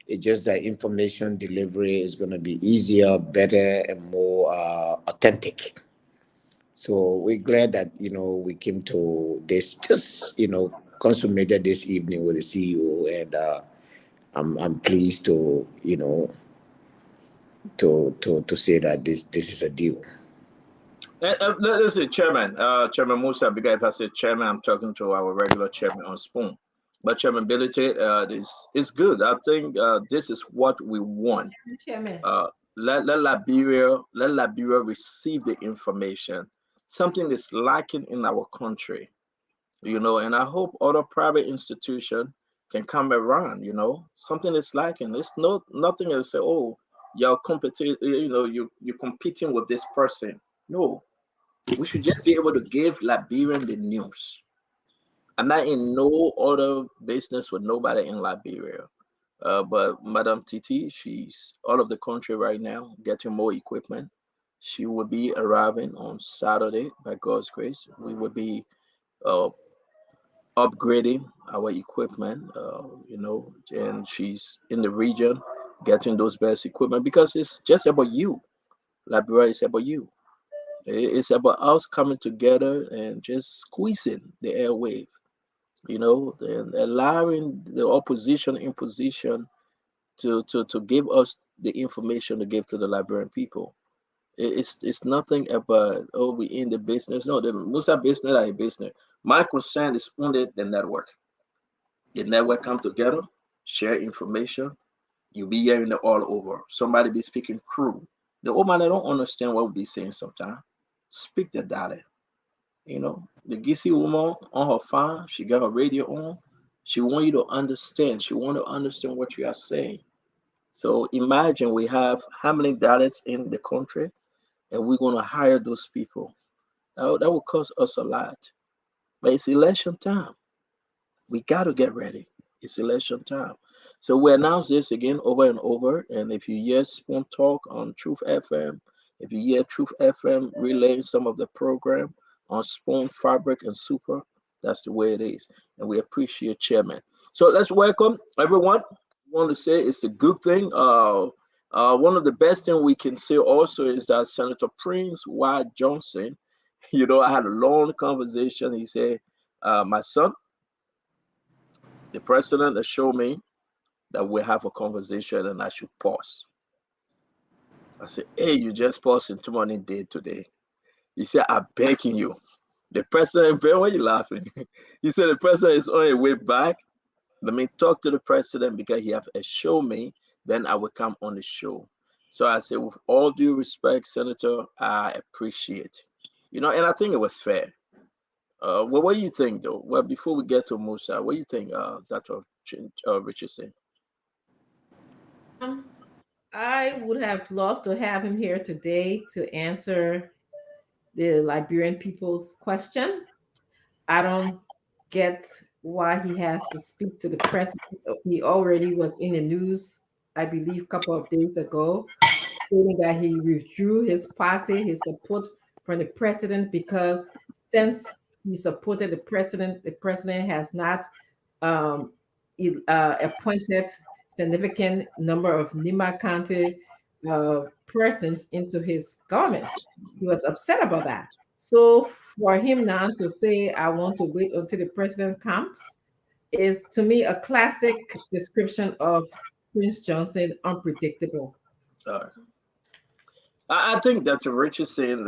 It's just that information delivery is gonna be easier, better, and more authentic. So we're glad that we came to this, just consummated this evening with the CEO, and I'm pleased to to say that this is a deal. Listen, Chairman Musa, because if I say Chairman, I'm talking to our regular Chairman on Spoon. But Chairman Billy Tate, is good. I think this is what we want. Chairman. Let Liberia receive the information. Something is lacking in our country. And I hope other private institution can come around. Something is lacking. It's nothing else. Say, oh, you're competing. You're competing with this person. No, we should just be able to give Liberian the news. I'm not in no other business with nobody in Liberia. But Madam Titi, she's out of the country right now, getting more equipment. She will be arriving on Saturday by God's grace. We will be uh, upgrading our equipment, and she's in the region getting those best equipment because it's just about you. Liberia is about you. It's about us coming together and just squeezing the airwave, and allowing the opposition in position to give us the information to give to the Liberian people. It's nothing about, oh, we in the business. No, the Musa business are a business. My concern is only the network. The network come together, share information. You be hearing it all over. Somebody be speaking crew. The old man, I don't understand what we be saying sometimes. Speak the data. The Gisi woman on her phone, she got her radio on. She want you to understand. She want to understand what you are saying. So imagine we have how many dialects in the country, and we're going to hire those people. That will cost us a lot. But it's election time. We got to get ready. It's election time. So we announce this again over and over. And if you hear Spoon Talk on Truth FM, if you hear Truth FM relaying some of the program on Spoon, Fabric, and Super, that's the way it is. And we appreciate Chairman. So let's welcome everyone. I want to say it's a good thing. One of the best thing we can say also is that Senator Prince Y. Johnson, I had a long conversation. He said, my son, the president has shown me that we have a conversation and I should pause. I said, hey, you just paused in too many days today. He said, I'm begging you. The president, Ben, why are you laughing? He said, the president is on his way back. Let me talk to the president because he have assured me, then I will come on the show. So I said, with all due respect, Senator, I appreciate. And I think it was fair. Well, what do you think, though? Well, before we get to Musa, what do you think, Dr. Richardson? I would have loved to have him here today to answer the Liberian people's question. I don't get why he has to speak to the press. He already was in the news, I believe, a couple of days ago, stating that he withdrew his party, his support from the president, because since he supported the president has not appointed significant number of Nimba County persons into his government. He was upset about that. So for him now to say, I want to wait until the president comes, is to me a classic description of Prince Johnson, unpredictable. I think that the richest saying,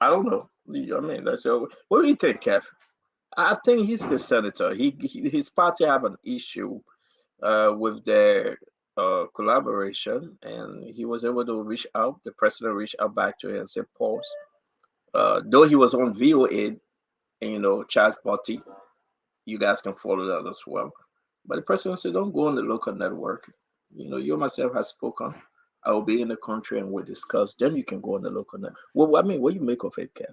I don't know. That's what do you think, Kev? I think he's the senator. His party have an issue with their collaboration, and he was able to reach out. The president reached out back to him and said, pause. Though he was on VOA, and Charles Botti, you guys can follow that as well. But the president said, don't go on the local network. You myself have spoken. I will be in the country and we'll discuss. Then you can go on the local network. Well, what do you make of it, Kev?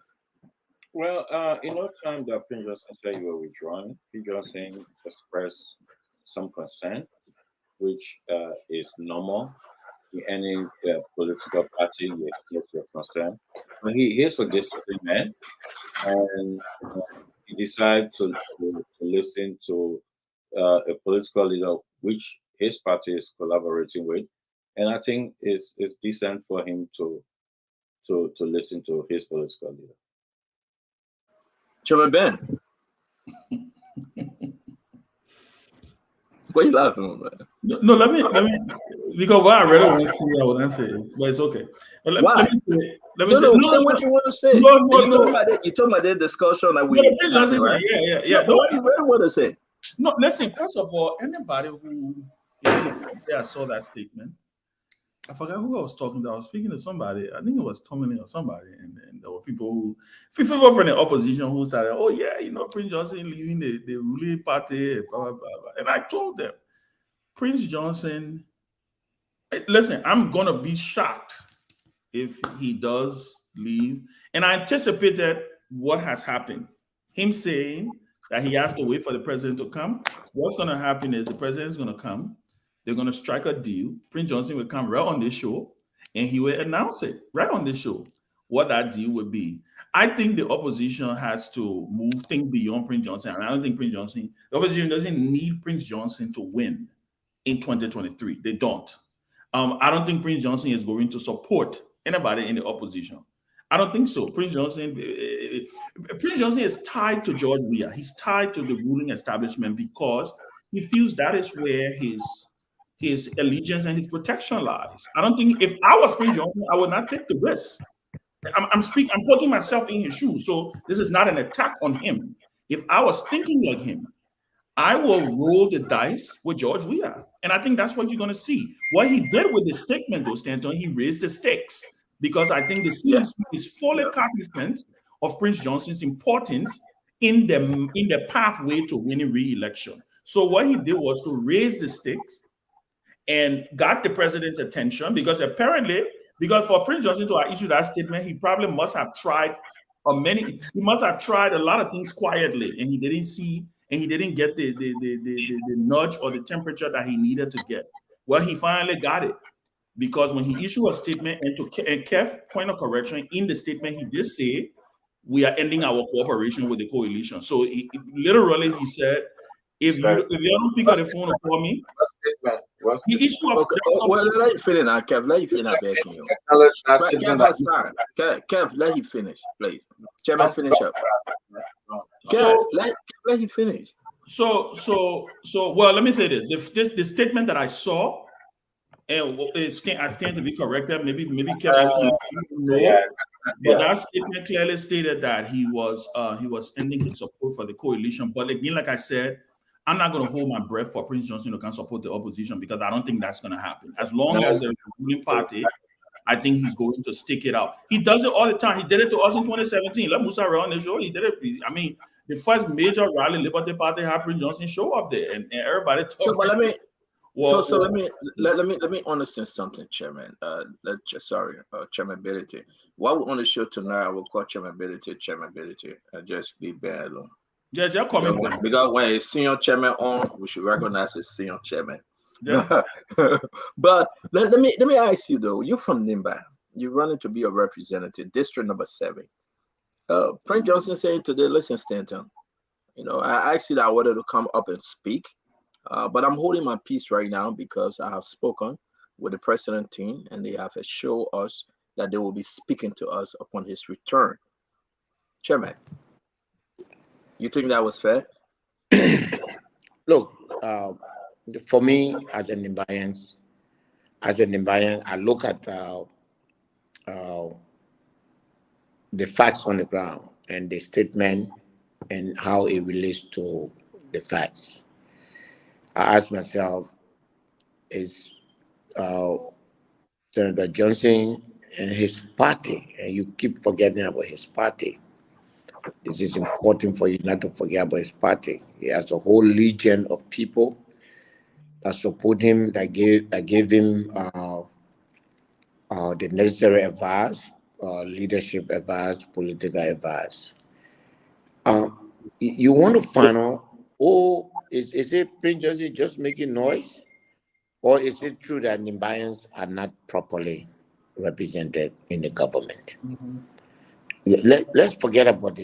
Well, in no time that Prince Johnson said you were withdrawing, Prince Johnson expressed some concern, which is normal in any political party. You express your concern. But he's a disciplined man, and he decided to listen to a political leader which his party is collaborating with, and I think it's decent for him to listen to his political leader. Chairman Ben, what are you laughing at? No, let me because what I really want to say, I would answer it, but it's okay. But Why? let me say say what you want to say. No. You talking about the discussion that we right? Yeah. No, what do you really want to say? No, listen. First of all, anybody who I saw that statement, I forgot who I was talking to. I was speaking to somebody. I think it was Tommy or somebody, and there were people from the opposition who started, "Oh yeah, Prince Johnson leaving the ruling party, blah, blah, blah, blah." And I told them, Prince Johnson, listen, I'm gonna be shocked if he does leave. And I anticipated what has happened. Him saying that he has to wait for the president to come. What's gonna happen is the president's gonna come. They're going to strike a deal. Prince Johnson will come right on this show and he will announce it right on this show what that deal would be. I think the opposition has to think beyond Prince Johnson. And I don't think the opposition doesn't need Prince Johnson to win in 2023. They don't. I don't think Prince Johnson is going to support anybody in the opposition. I don't think so. Prince Johnson is tied to George Weah. He's tied to the ruling establishment because he feels that is where his allegiance and his protection lies. I don't think if I was Prince Johnson, I would not take the risk. I'm putting myself in his shoes. So this is not an attack on him. If I was thinking like him, I will roll the dice with George Weah. And I think that's what you're going to see. What he did with the statement, though, Stanton, he raised the stakes because I think the CDC is fully cognizant of Prince Johnson's importance in the pathway to winning re-election. So what he did was to raise the stakes and got the president's attention because for Prince Johnson to have issued that statement, he probably must have tried a lot of things quietly, and he didn't get the nudge or the temperature that he needed to get. Well, he finally got it because when he issued a statement, and Kev, point of correction, in the statement he did say we are ending our cooperation with the coalition. So literally he said, if you don't pick up the phone and call me, he issued a well, let you finish now, Kev. Let you finish. Kev, let you finish, please. Chairman, finish up. Kev, let you finish. So, well, let me say this. The statement that I saw, and I stand to be corrected. Maybe Kev know, but that statement clearly stated that he was ending his support for the coalition. But again, like I said, I'm not going to hold my breath for Prince Johnson to support the opposition because I don't think that's going to happen. As long as there's a ruling party, I think he's going to stick it out. He does it all the time. He did it to us in 2017. Let Musa run the show. He did it. I mean, the first major rally Liberty Party had Prince Johnson show up there, and everybody talked. So, but let me understand something, Chairman. Chairmanability. What we on the show tonight, I will call chairmanability, and just leave that alone. Yeah, just coming because when a senior chairman on, we should recognize a senior chairman. Yeah. But let me ask you though. You're from Nimba. You're running to be a representative, district number 7. Prince Johnson said today, listen, Stanton. I asked you that I wanted to come up and speak, but I'm holding my peace right now because I have spoken with the president team, and they have assured us that they will be speaking to us upon his return. Chairman. You think that was fair? Look, for me, as a Nimbayan, I look at the facts on the ground and the statement and how it relates to the facts. I ask myself, is Senator Johnson and his party, and you keep forgetting about his party. This is important for you not to forget about his party. He has a whole legion of people that support him, that gave him the necessary advice, leadership advice, political advice. You want to find out, is it Prince Johnson just making noise? Or is it true that Nimbayans are not properly represented in the government? Mm-hmm. Let's forget about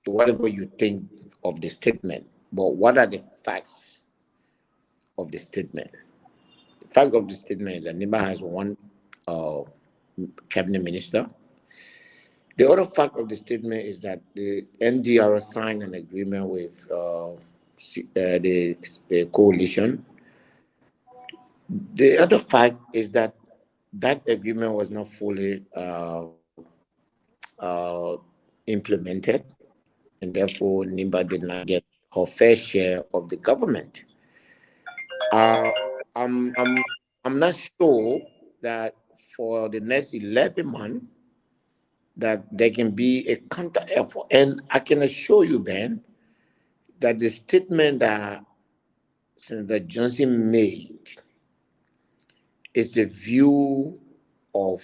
whatever you think of the statement, but what are the facts of the statement? The fact of the statement is that Nimba has one cabinet minister. The other fact of the statement is that the NDR signed an agreement with the coalition. The other fact is that agreement was not fully implemented, and therefore Nimba did not get her fair share of the government. I'm I'm not sure that for the next 11 months that there can be a counter effort. And I can assure you, Ben, that the statement that Senator Johnson made is the view of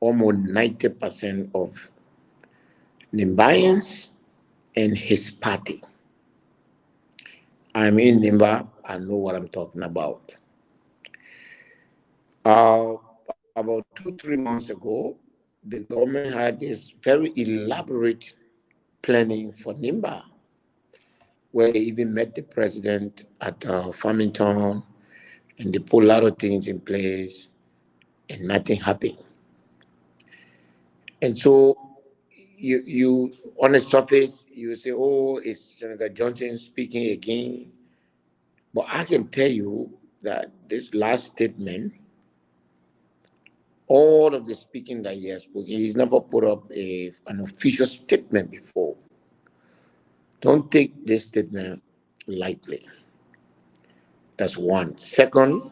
almost 90% of Nimbayans and his party. I'm in Nimba, I know what I'm talking about. About 2-3 months ago, the government had this very elaborate planning for Nimba, where they even met the president at Farmington, and they put a lot of things in place, and nothing happened. And so you on the surface, you say, oh, it's Senator Johnson speaking again. But I can tell you that this last statement, all of the speaking that he has spoken, he's never put up an official statement before. Don't take this statement lightly. That's one. Second,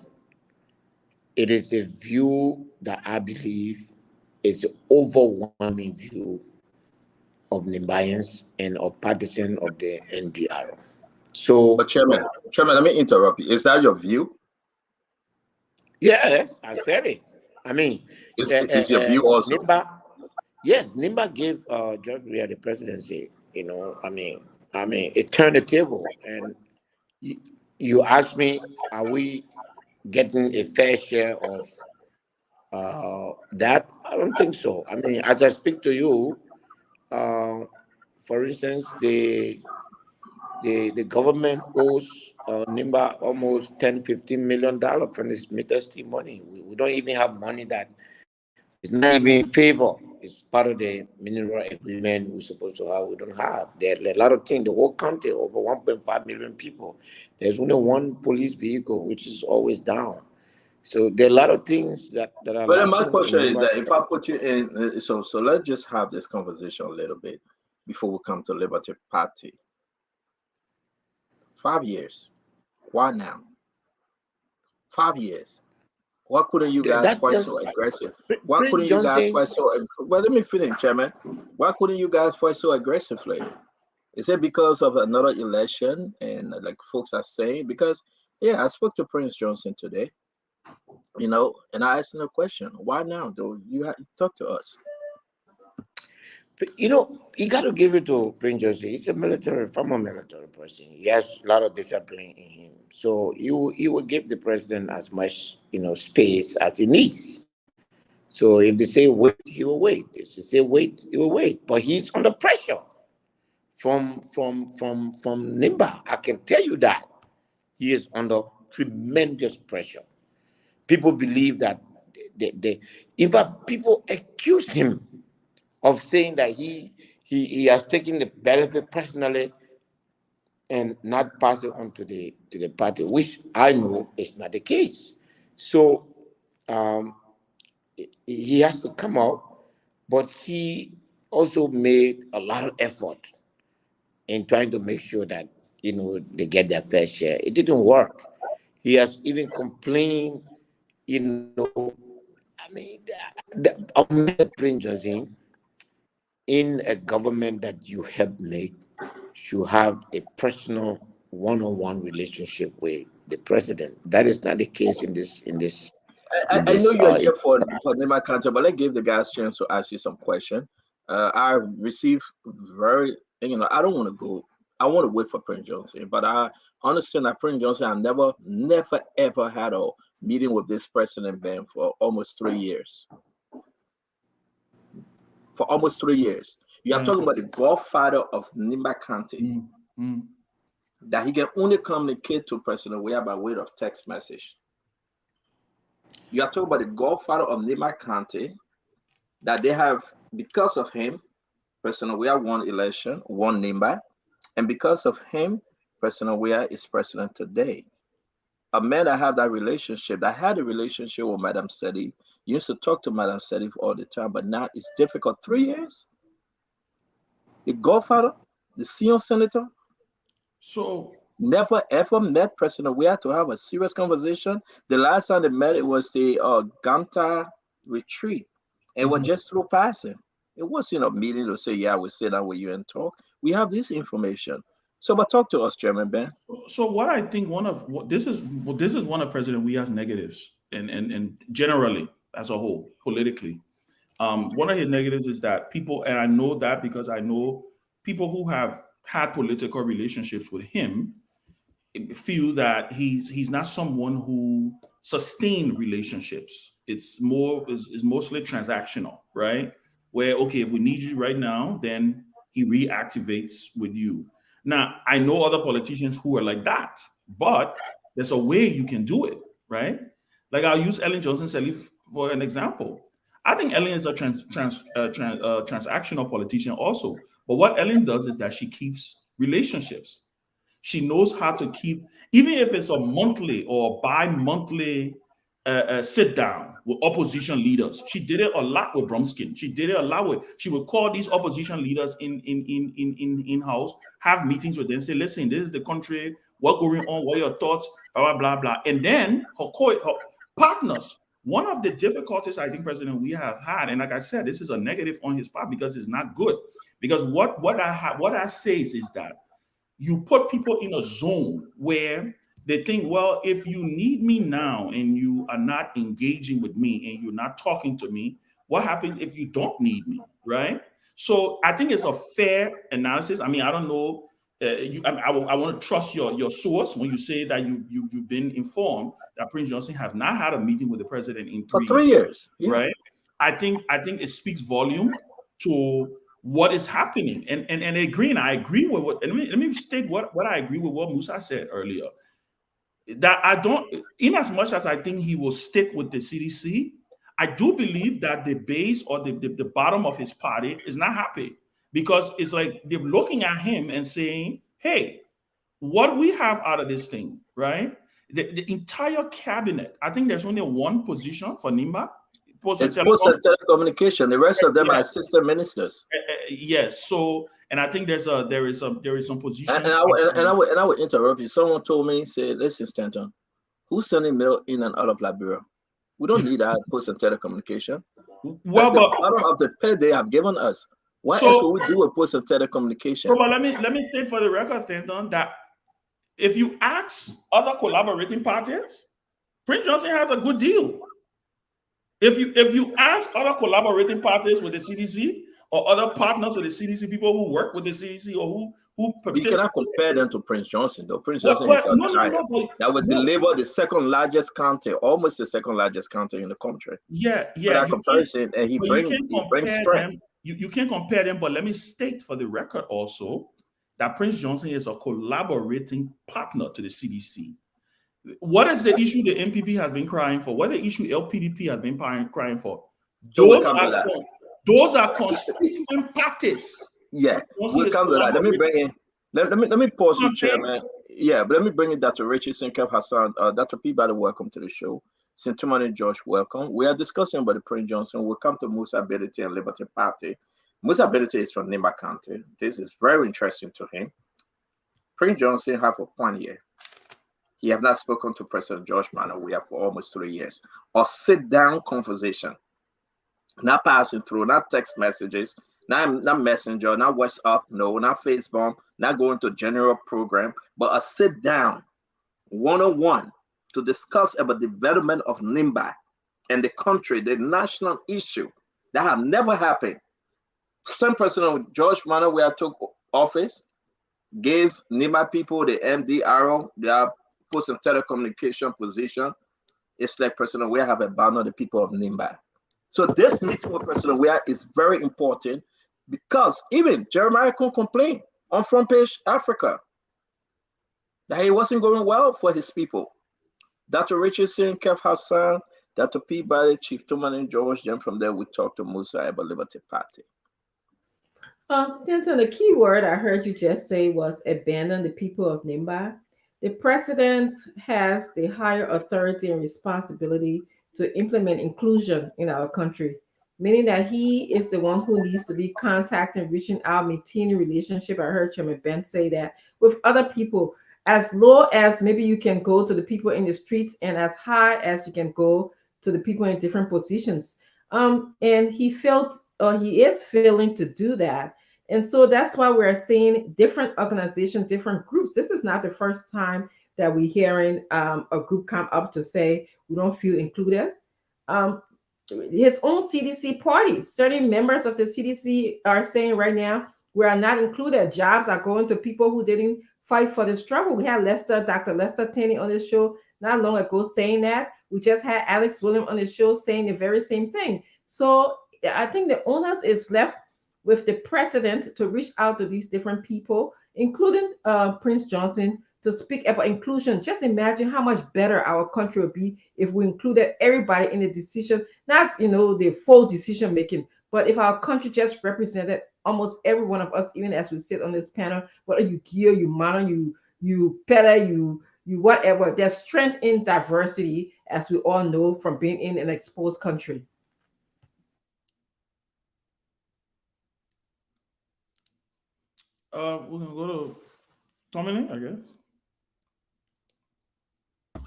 it is a view that I believe is the overwhelming view of Nimbayans and of partisans of the NDR. So, But Chairman, let me interrupt you. Is that your view? yes, I said it. I mean, Is your view also? Nimba gave George Weah the presidency. You know, I mean, it turned the table. And you asked me, are we getting a fair share of that? I don't think so. I mean, as I speak to you, for instance, the government owes Nimba almost $10-15 million from this Midwestern money. We don't even have money that is not even in favor. It's part of the mineral agreement we're supposed to have. We don't have. There are a lot of things. The whole country, over 1.5 million people. There's only one police vehicle, which is always down. So there are a lot of things that are. But my question is that if I put you in, so let's just have this conversation a little bit before we come to Liberty Party. 5 years. Why now? 5 years. Why couldn't you guys fight so aggressive? Why couldn't you guys fight so? Well, let me finish, Chairman. Why couldn't you guys fight so aggressively? Is it because of another election and like folks are saying? Because yeah, I spoke to Prince Johnson today, you know, and I asked him a question. Why now? Do you talk to us? You know, you got to give it to Prince Joseph. He's a former military person. He has a lot of discipline in him. So he will give the president as much, space as he needs. So if they say wait, he will wait. If they say wait, he will wait. But he's under pressure from Nimba. I can tell you that. He is under tremendous pressure. People believe that in fact, people accuse him of saying that he has taken the benefit personally and not passed it on to the party, which I know is not the case. So he has to come out, but he also made a lot of effort in trying to make sure that they get their fair share. It didn't work. He has even complained, I mean, the Prince Johnson, in a government that you help make, should have a personal one-on-one relationship with the president. That is not the case in this. I know you're here for Nimba County, but let's give the guys a chance to ask you some question. I received very, I don't want to go. I want to wait for Prince Johnson, but I understand that Prince Johnson, I've never, ever had a meeting with this president, Ben, for almost 3 years. For almost 3 years. You are talking about the godfather of Nimba County, that he can only communicate to President Weah by way of text message. You are talking about the godfather of Nimba County, that they have, because of him, President Weah won election, won Nimba, and because of him, President Weah is president today. A man that had that relationship, that had a relationship with Madam Seti, used to talk to Madam Seti all the time, but now it's difficult. 3 years? The godfather, the senior senator. So never ever met President Weah to have a serious conversation. The last time they met, it was the Ganta retreat. It was just through passing. It wasn't a meeting to say, yeah, we'll sit down with you and talk. We have this information. So, but talk to us, Chairman Ben. So what I think this is one of President Weah's negatives, and generally as a whole politically, one of his negatives is that people, and I know that because I know people who have had political relationships with him, feel that he's not someone who sustained relationships. It's mostly transactional, right? Where, okay, if we need you right now, then he reactivates with you. Now, I know other politicians who are like that, but there's a way you can do it, right? Like I'll use Ellen Johnson Sirleaf for an example. I think Ellen is a transactional politician also. But what Ellen does is that she keeps relationships. She knows how to keep, even if it's a monthly or bi-monthly sit down with opposition leaders. She did it a lot with Bromskin. She did it a lot with, she would call these opposition leaders in-house, have meetings with them, say, listen, this is the country, what's going on, what are your thoughts, blah, blah, blah. And then her partners, one of the difficulties I think President Weah has had, and like I said, this is a negative on his part because it's not good. Because what I say is that you put people in a zone where they think, well, if you need me now and you are not engaging with me and you're not talking to me, what happens if you don't need me, right? So I think it's a fair analysis. I mean, I don't know. I want to trust your source when you say that you've been informed that Prince Johnson have not had a meeting with the president in for 3 years, yeah. Right? I think it speaks volume to what is happening, and agreeing. I agree with what. And let me state what I agree with what Musa said earlier. That I don't, in as much as I think he will stick with the CDC, I do believe that the base or the bottom of his party is not happy, because it's like they're looking at him and saying, hey, what we have out of this thing, right? The entire cabinet, I think there's only one position for Nimba. It's post and telecommunication. The rest of them are assistant ministers. Yes. So, and I think there is some positions. And I would interrupt you. Someone told me, say, listen, Stanton, who's sending mail in and out of Liberia? We don't need that post and telecommunication. Well, that's the bottom of the pay they have given us. What else will we do with post and telecommunication? So, but let me state for the record, Stanton, that if you ask other collaborating parties, Prince Johnson has a good deal. If you ask other collaborating parties with the CDC or other partners with the CDC, people who work with the CDC or who you cannot compare them to Prince Johnson, though. Prince Johnson is a giant that would deliver the second largest county, almost the second largest county in the country. Yeah. For that comparison, and he brings strength. You can't compare them, but let me state for the record also that Prince Johnson is a collaborating partner to the CDC. What is the issue the MPP has been crying for? What the issue LPDP has been crying for? Those are constituent parties. Yeah, we'll come to that. Let me bring in. Let me pause you, Chairman. Yeah, but let me bring in Dr. Richardson, Kev Hassan, Dr. Peabody. Welcome to the show. Sintumani Josh, welcome. We are discussing about the Prince Johnson. We'll come to Musa Ability and Liberty Party. Musa Ability is from Nimba County. This is very interesting to him. Prince Johnson have a point here. He have not spoken to President George Manneh Weah for almost 3 years. Or sit-down conversation. Not passing through, not text messages, not messenger, not WhatsApp, no, not Facebook, not going to general program, but a sit-down, one-on-one to discuss about the development of Nimba and the country, the national issue that have never happened. Some President George Manneh Weah took office, gave Nimba people the MDRO, their post and telecommunication position. It's like President Weah have abandoned the people of Nimba. So this meeting with President Weah is very important because even Jeremiah Kun complained on Front Page Africa that it wasn't going well for his people. Dr. Richardson, Kev Hassan, Dr. Peabody, Chief Tuman and George. Then from there we talked to Musa about Liberty Party. Stanton, the key word I heard you just say was abandon the people of Nimba. The president has the higher authority and responsibility to implement inclusion in our country, meaning that he is the one who needs to be contacting, reaching out, maintaining relationship. I heard Chairman Ben say that with other people. as low as maybe you can go to the people in the streets, and as high as you can go to the people in different positions. And he felt, or he is failing to do that. And so that's why we're seeing different organizations, different groups. This is not the first time that we're hearing a group come up to say we don't feel included. Um, his own CDC party, certain members of the CDC are saying right now we are not included. Jobs are going to people who didn't fight for the struggle. We had Dr. Lester Tenney on the show not long ago saying that. We just had Alex Williams on the show saying the very same thing. So I think the onus is left with the president to reach out to these different people, including Prince Johnson, to speak about inclusion. Just imagine how much better our country would be if we included everybody in the decision, not the full decision making, but if our country just represented almost every one of us, even as we sit on this panel, whether you gear, you manner, you pele, you whatever, there's strength in diversity, as we all know from being in an exposed country. We're gonna go to Dominic, I guess.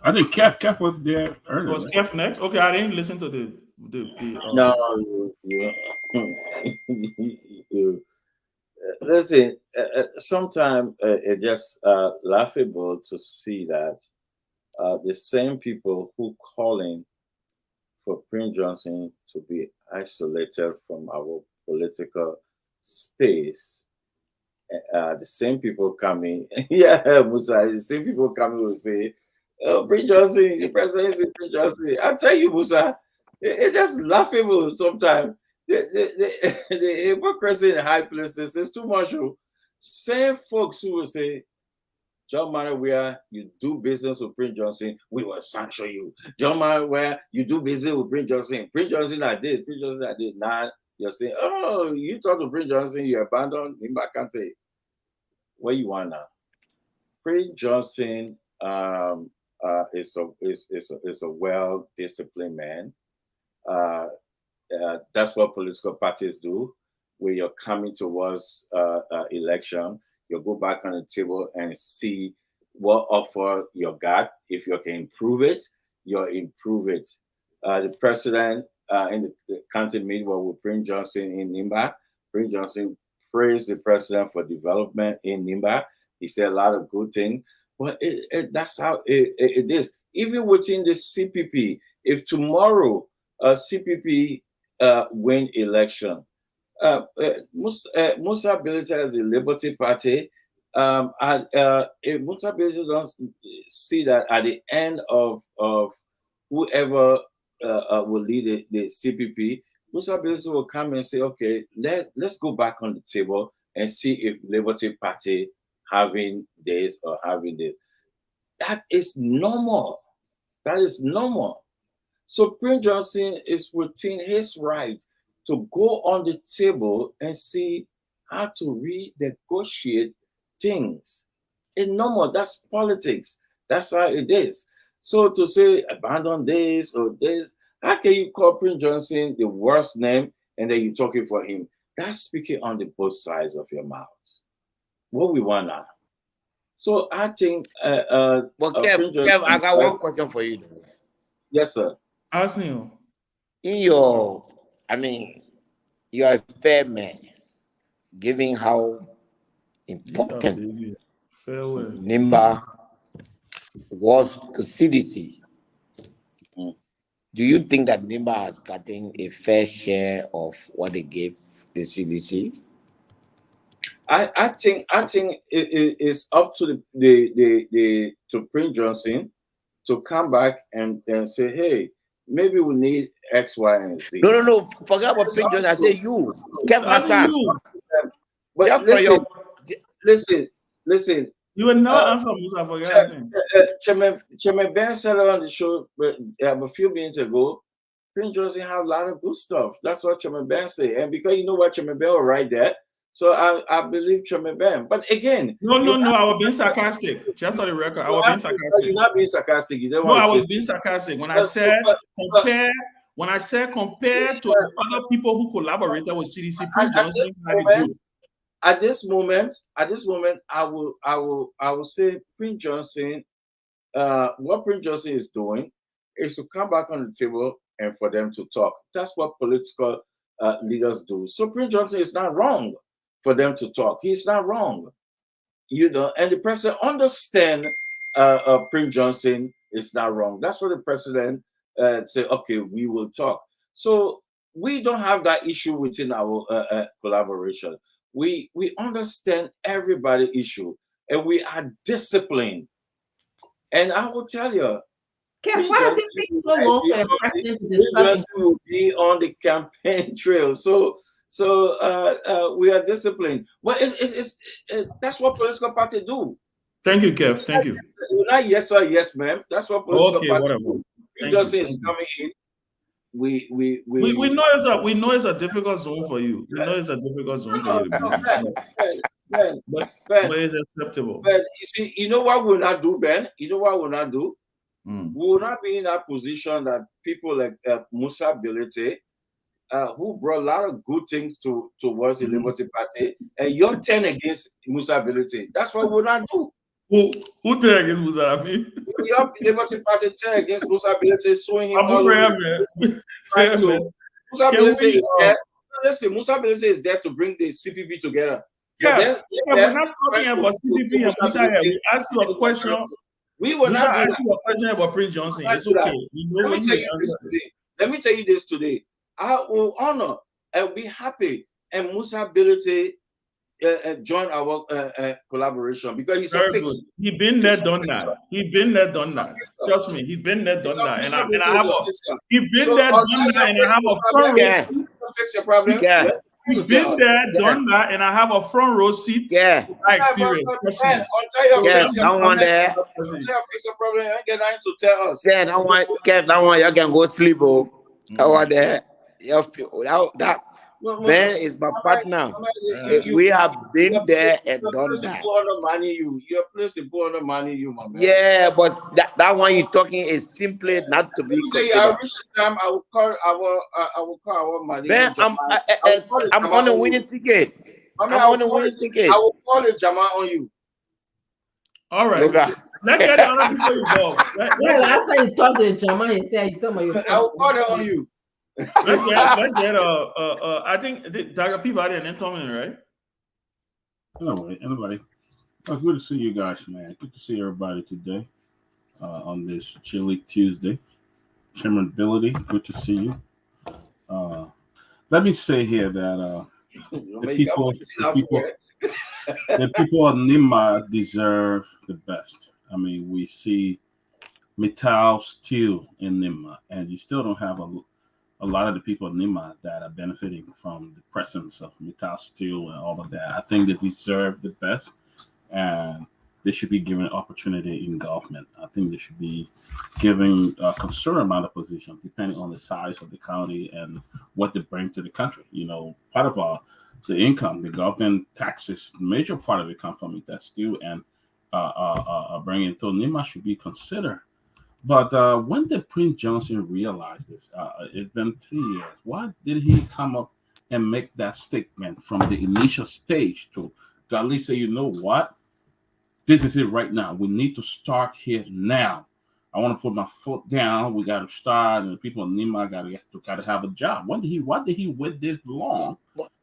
I think Kev was there earlier. Was Kev next? Okay, I didn't listen to the No, listen. Sometimes it's just laughable to see that the same people who calling for Prince Johnson to be isolated from our political space. The same people coming, Musa, the same people coming will say, "Oh, Prince Johnson, the president is Prince Johnson." I tell you, Musa, it's just laughable sometimes. The hypocrisy in high places is too much. Same folks who will say, "John Mara, where you do business with Prince Johnson, we will sanction you." John Mara, where you do business with Prince Johnson, I did. Prince Johnson, I did. Now you're saying, "Oh, you talk to Prince Johnson, you abandoned Nimba Kante." What you want now? Prince Johnson is a well-disciplined man. That's what political parties do. When you're coming towards election, you go back on the table and see what offer you got. If you can improve it, you'll improve it. The president in the country meeting with Prince Johnson in Nimba. Prince Johnson praised the president for development in Nimba. He said a lot of good things, but that's how it is. Even within the CPP, if tomorrow CPP win election, Musa Ability as the Liberty Party, if Musa Ability don't see that at the end of whoever will lead the CPP, Musa Ability will come and say, "Okay, let's go back on the table and see if Liberty Party having this or having this." That is normal. That is normal. So Prince Johnson is within his right to go on the table and see how to renegotiate things. It's normal. That's politics. That's how it is. So to say abandon this or this, how can you call Prince Johnson the worst name and then you're talking for him? That's speaking on the both sides of your mouth. What we want now. So I think Kev, I got one question for you. Yes, sir. Ask me. You're a fair man, given how important Nimba was to CDC. Do you think that Nimba has gotten a fair share of what they gave the CDC? I think it is up to to Prince Johnson to come back and say, "Hey, maybe we need X, Y, and Z." No. Forget about Prince Johnson. I say you. Kev you. But listen. You will not answer Musa for Chairman Ben said on the show a few minutes ago, Prince Johnson have a lot of good stuff. That's what Chairman Ben said. And because you know what Chairman Ben will write there, so I believe Chairman Ben. But again, no, I was being sarcastic. Just on the record, I was being sarcastic. You're not being sarcastic. You don't no, I was being sarcastic when I said compare to other people who collaborated with CDC. Prince Johnson had a group. at this moment, I will say Prince Johnson. What Prince Johnson is doing is to come back on the table and for them to talk. That's what political leaders do. So Prince Johnson is not wrong for them to talk. He's not wrong, and the president understand Prince Johnson is not wrong. That's what the president said. Okay, we will talk. So we don't have that issue within our collaboration. We understand everybody issue, and we are disciplined. And I will tell you, Kev, why does it take so long for a president to discuss? Will be on the campaign trail. So we are disciplined. Well, that's what political parties do. Thank you, Kev. Thank you. Not yes sir, yes ma'am. That's what political parties do. Thank you. Is coming in. We know it's a difficult zone for you. We know it's a difficult zone for you. But it's acceptable. But you see, you know what we'll not do, Ben? You know what we'll not do? We will not be in that position that people like Musa Bilete, who brought a lot of good things towards the Liberty Party, and you're 10 against Musa Bilete. That's what we'll not do. Who 10 against Musa? I mean, your Liberty Party 10 against Musa Bilete, suing him. Musa Bilete is there. Listen, Musa Bilete is there to bring the CPP together. Yeah, we're not talking about CPP and Musa here. We asked you a question. We will not ask you a question about Prince Johnson. It's okay. Let me tell you this today. I will honor and be happy and Musa Bilete join our collaboration because he's a fixer. He's been there, done that. He's been there, done that. Trust me, he's been there, done that. And I have he's been there, done that, and I have a front row seat. Fix your problem. Yeah. He's been there, done that, and I have a front row seat. Yeah. I experience. Yeah, don't want that. Fix your problem. I get nothing to tell us. Yeah, don't want. Kev, don't want. You can go sleep. Oh, I want that. That Ben is my partner. We have been there and done that. Your place is put on the money, you, my man. Yeah, but that one you're talking is simply not to be considered. I reach the time I will call our money. Ben, I'm on a winning ticket. I'm on a winning ticket. I will call the Jama on you. All right. Okay. Let's get other people involved. Last time you talked to the Jama, he said you told me you. I will call it on you. let's get I think Dr. Peabody and Anthony, right? Anybody. Well, good to see you guys, man. Good to see everybody today on this chilly Tuesday. Chairman Ability, good to see you. Let me say here that the people of Nimba deserve the best. I mean, we see Mittal still in Nimba, and you still don't have a lot of the people in Nimba that are benefiting from the presence of Mittal Steel and all of that. I think they deserve the best, and they should be given opportunity in government. I think they should be given a considerable amount of positions, depending on the size of the county and what they bring to the country. You know, part of the income, the government taxes, major part of it comes from Mittal Steel, and bringing to Nimba should be considered. But when did Prince Johnson realize this? It's been 3 years. Why did he come up and make that statement from the initial stage to at least say, you know what? This is it right now. We need to start here now. I want to put my foot down. We got to start, and the people in Nimba got to have a job. Why did he wait this long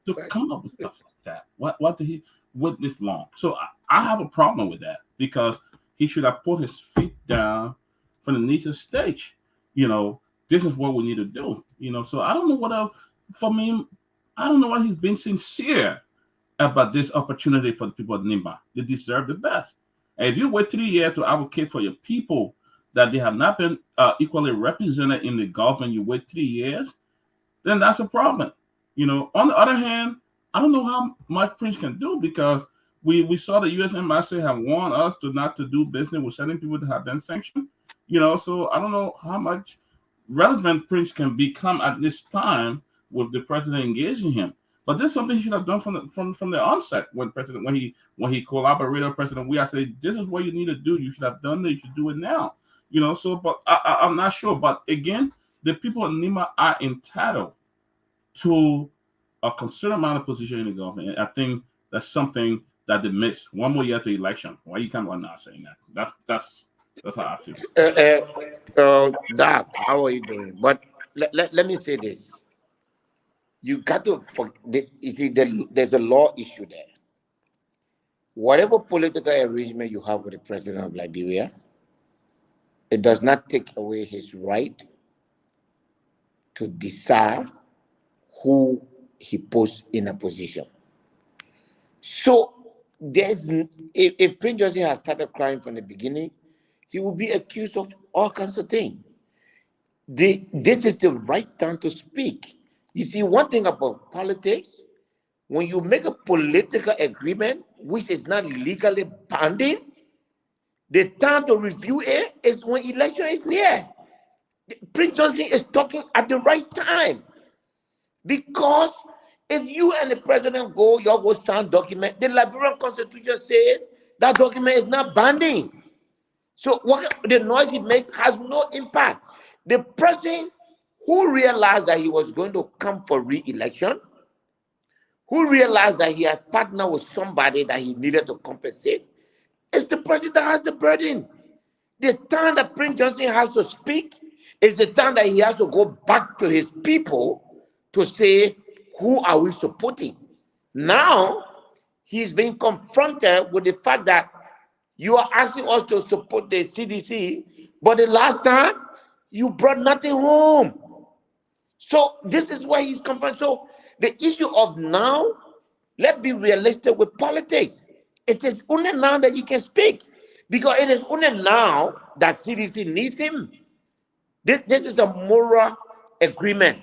to come up with stuff like that? What did he wait this long? So I have a problem with that because he should have put his feet down from the initial stage. You know, this is what we need to do. You know, so I don't know what else. For me, I don't know why he's been sincere about this opportunity for the people of Nimba. They deserve the best. And if you wait 3 years to advocate for your people that they have not been equally represented in the government, you wait 3 years, then that's a problem. You know, on the other hand, I don't know how much Prince can do because we saw the U.S. Embassy have warned us not to do business with certain people that have been sanctioned. You know, so I don't know how much relevant Prince can become at this time with the president engaging him. But this is something he should have done from the onset when he collaborated with President Weah. I said, this is what you need to do. You should have done it. You should do it now. You know, so but I'm not sure. But again, the people in Nimba are entitled to a considerable amount of position in the government. And I think That's something that they missed. One more year to election. Why you can't run now saying that? That's how I feel. Doc, how are you doing? But let me say this. You got to you see, there's a law issue there. Whatever political arrangement you have with the president of Liberia, it does not take away his right to decide who he puts in a position. So if Prince Joseph has started crying from the beginning, he will be accused of all kinds of things. This is the right time to speak. You see, one thing about politics, when you make a political agreement which is not legally binding, the time to review it is when election is near. Prince Johnson is talking at the right time. Because if you and the president go, you go sign document, the Liberian Constitution says that document is not binding. So what the noise he makes has no impact. The person who realized that he was going to come for re-election, who realized that he has partnered with somebody that he needed to compensate, is the person that has the burden. The time that Prince Johnson has to speak is the time that he has to go back to his people to say, who are we supporting? Now, he's being confronted with the fact that you are asking us to support the CDC, but the last time, you brought nothing home. So this is why he's confronted. So the issue of now, let's be realistic with politics. It is only now that you can speak, because it is only now that CDC needs him. This is a moral agreement.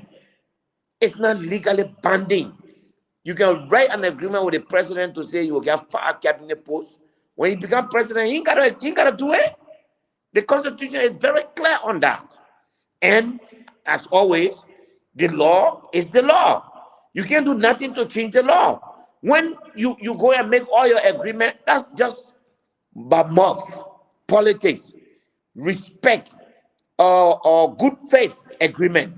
It's not legally binding. You can write an agreement with the president to say you will get 5 cabinet posts. When he becomes president, he ain't gotta do it. The Constitution is very clear on that. And as always, the law is the law. You can't do nothing to change the law. When you go and make all your agreement, that's just muff, politics, respect, or good faith agreement.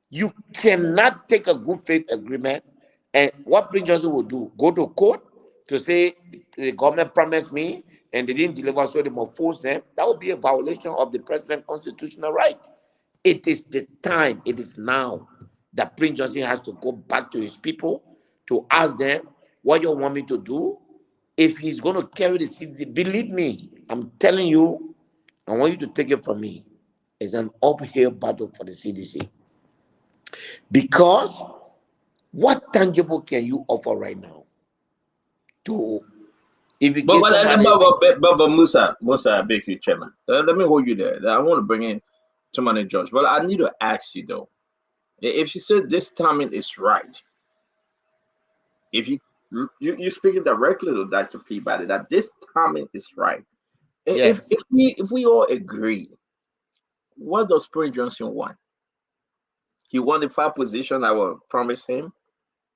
You cannot take a good faith agreement, and what Prince Johnson will do, go to court to say the government promised me and they didn't deliver, so they must force them. That would be a violation of the president's constitutional right. It is the time, it is now that Prince Johnson has to go back to his people to ask them, what you want me to do? If he's going to carry the city, believe me, I'm telling you, I want you to take it from me. It's an uphill battle for the CDC. Because what tangible can you offer right now? If you But, give somebody... but Musa, I beg you, Chairman. Let me hold you there. I want to bring in somebody, Judge. But I need to ask you, though. If you said this timing is right, if you're speaking directly to Dr. Peabody, that this timing is right. Yes. If we all agree, what does Prince Johnson want? He want the 5 position I will promise him,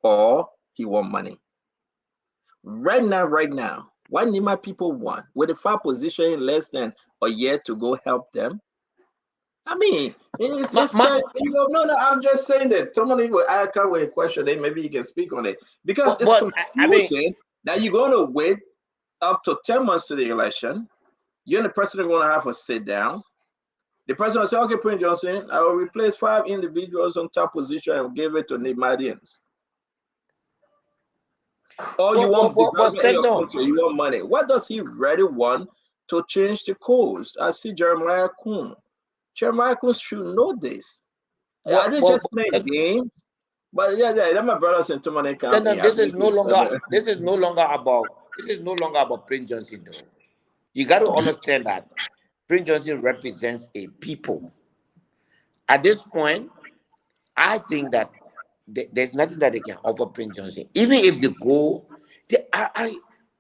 or he want money? Right now, what Nimba people want, with the 5 position in less than a year to go help them? I mean, it's no, I'm just saying that somebody will ask a question, then maybe you can speak on it. Because it's confusing that you're going to wait up to 10 months to the election. You and the president are going to have a sit down. The president will say, okay, Prince Johnson, I will replace 5 individuals on top position and give it to Nimadians. Or you want development in your country, you want money. What does he really want to change the course? I see Jeremiah Kuhn. Jeremiah Kuhn should know this. I didn't just play games. But yeah, my brothers and Tomane County. This is no longer about Prince Johnson, though. You got to understand that Prince Johnson represents a people. At this point, I think that there's nothing that they can offer Prince Johnson. Even if they go,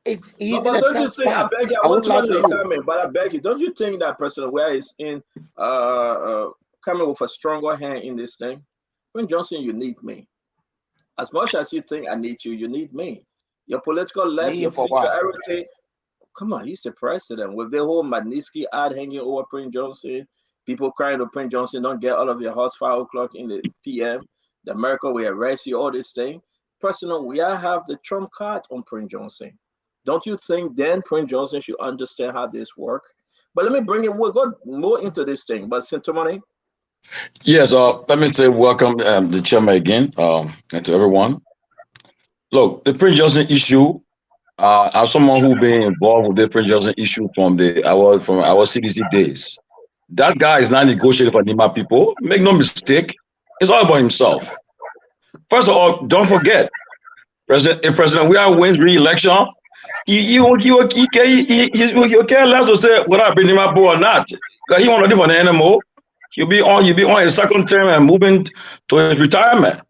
he's in a tough spot. I want to comment, but I beg you, don't you think that President Ware is in coming with a stronger hand in this thing? Prince Johnson, you need me. As much as you think I need you, you need me. Your political left, your future, everything. Come on, he's the president. With the whole Magnitsky ad hanging over Prince Johnson, people crying to Prince Johnson, don't get all of your house 5 o'clock in the PM. The America will arrest you, all this thing. President, we have the trump card on Prince Johnson. Don't you think then Prince Johnson should understand how this works? But let me bring it, we'll go more into this thing. But Sintomani? Yes, let me say welcome the chairman again, and to everyone. Look, the Prince Johnson issue, as someone who been involved with the Prince Johnson issue from our CDC days, that guy is not negotiating for Nimba people. Make no mistake, it's all about himself. First of all, don't forget, if President Weah wins re-election, he care less to say whether I bring Nimba or not, because he want to live on the animal. He'll be on his second term and moving to his retirement.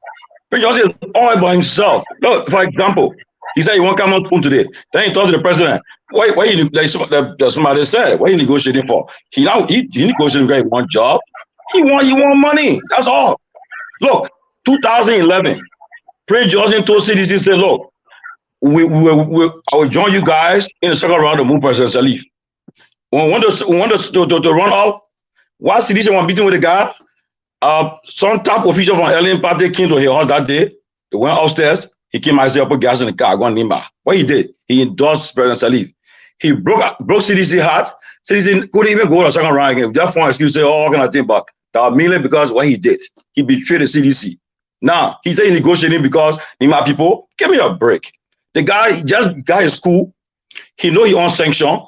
Prince Johnson is all about himself. Look, for example, he said he won't come on spoon today. Then he told the president, somebody said, what are you negotiating for? He negotiating because he want job. He want money. That's all. Look, 2011, Prince Johnson told CDC, said, look, I will join you guys in the second round to move President Salif. When we want to run off, while CDC was meeting with the guy, some top official from Alien Party came to his house that day. They went upstairs. He came and said, put gas in the car, go on Nimba. What he did, he endorsed President Salif. He broke CDC heart. CDC couldn't even go to the second round again. Just for an excuse, say, all kind of thing, but that was mainly because what he did. He betrayed the CDC. Now, he said he negotiating because Nimba people, give me a break. The guy just got his school. He knows he on sanction.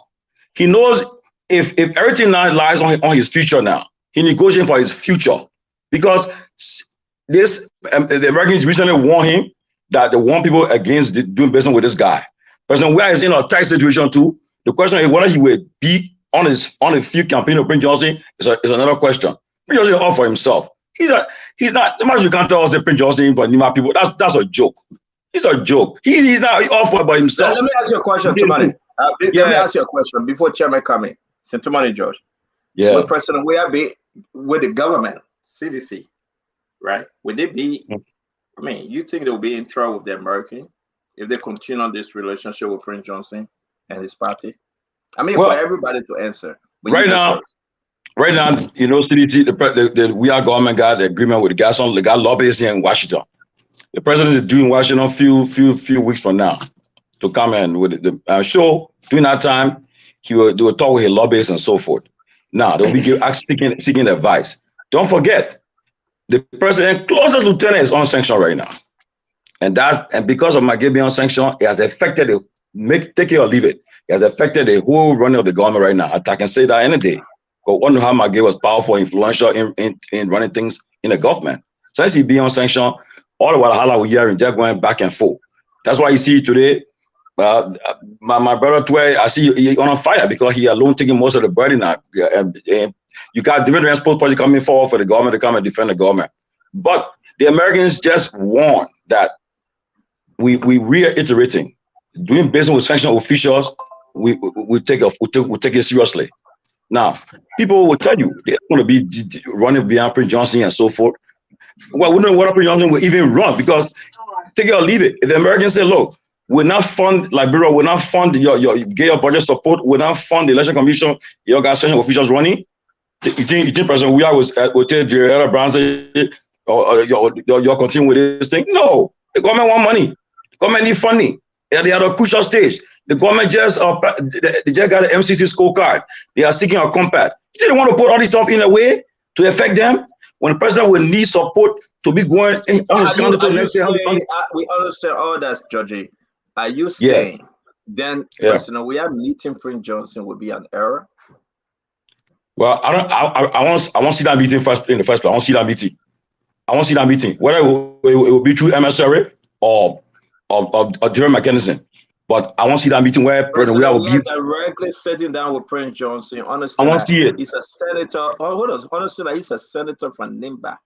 He knows if everything now lies on his future now, he negotiating for his future. Because the Americans recently warned him that they warn people against doing business with this guy. President Weah is in a tight situation too. The question is whether he will be on the field campaign of Prince Johnson is another question. Prince Johnson is all for himself. He's not. The much you can't tell us that Prince Johnson for Nimba people. That's a joke. It's a joke. He's not all for by himself. Let me ask you a question, Tumani. Let me ask you a question before Chairman come in. Tumani George. Yeah. Will President Weah be with the government, CDC, right? Would they be? I mean, you think they'll be in trouble with the American if they continue on this relationship with Prince Johnson and his party? I mean, for everybody to answer. Right now, CDC, the We Are government got the agreement with the guys on the guy lobbyists here in Washington. The president is due in Washington few weeks from now to come in with the. I'm sure during that time they will talk with his lobbyists and so forth. Now they'll be seeking advice. Don't forget, the president's closest lieutenant is on sanction right now, and because of McGee being on sanction, it has affected take it or leave it. It has affected the whole running of the government right now. I can say that any day. But wonder how McGee was powerful, influential in running things in the government. Since he being on sanction, all the while we hearing they're going back and forth. That's why you see today, my brother Tway, I see he on fire because he alone taking most of the burden now. And you got different transport party coming forward for the government to come and defend the government. But the Americans just warn that we reiterating, doing business with sanctioned officials, we take it seriously. Now, people will tell you they're going to be running behind Prince Johnson and so forth. Well, we don't know what Prince Johnson will even run because take it or leave it. If the Americans say, look, we'll not fund Liberia, we'll not fund get your budget support, we'll not fund the election commission, your guys sanctioned officials running. You think President Weah will tell the other brands you'll continue with this thing? No, the government want money. The government need funding. They are at a crucial stage. The government just got the MCC scorecard. They are seeking a compact. You don't want to put all this stuff in a way to affect them when the president will need support to be going on his country to next year. We understand all that, Georgie. Are you saying then President we are meeting Prince Johnson would be an error? Well, I want to see that meeting first in the first place. I want to see that meeting. I want to see that meeting. Whether it will be through MSRA or different mechanism. But I want to see that meeting where President Weah will give directly sitting down with Prince Johnson. Honestly, I want to see it. He's a senator. Honestly, he's a senator from Nimba.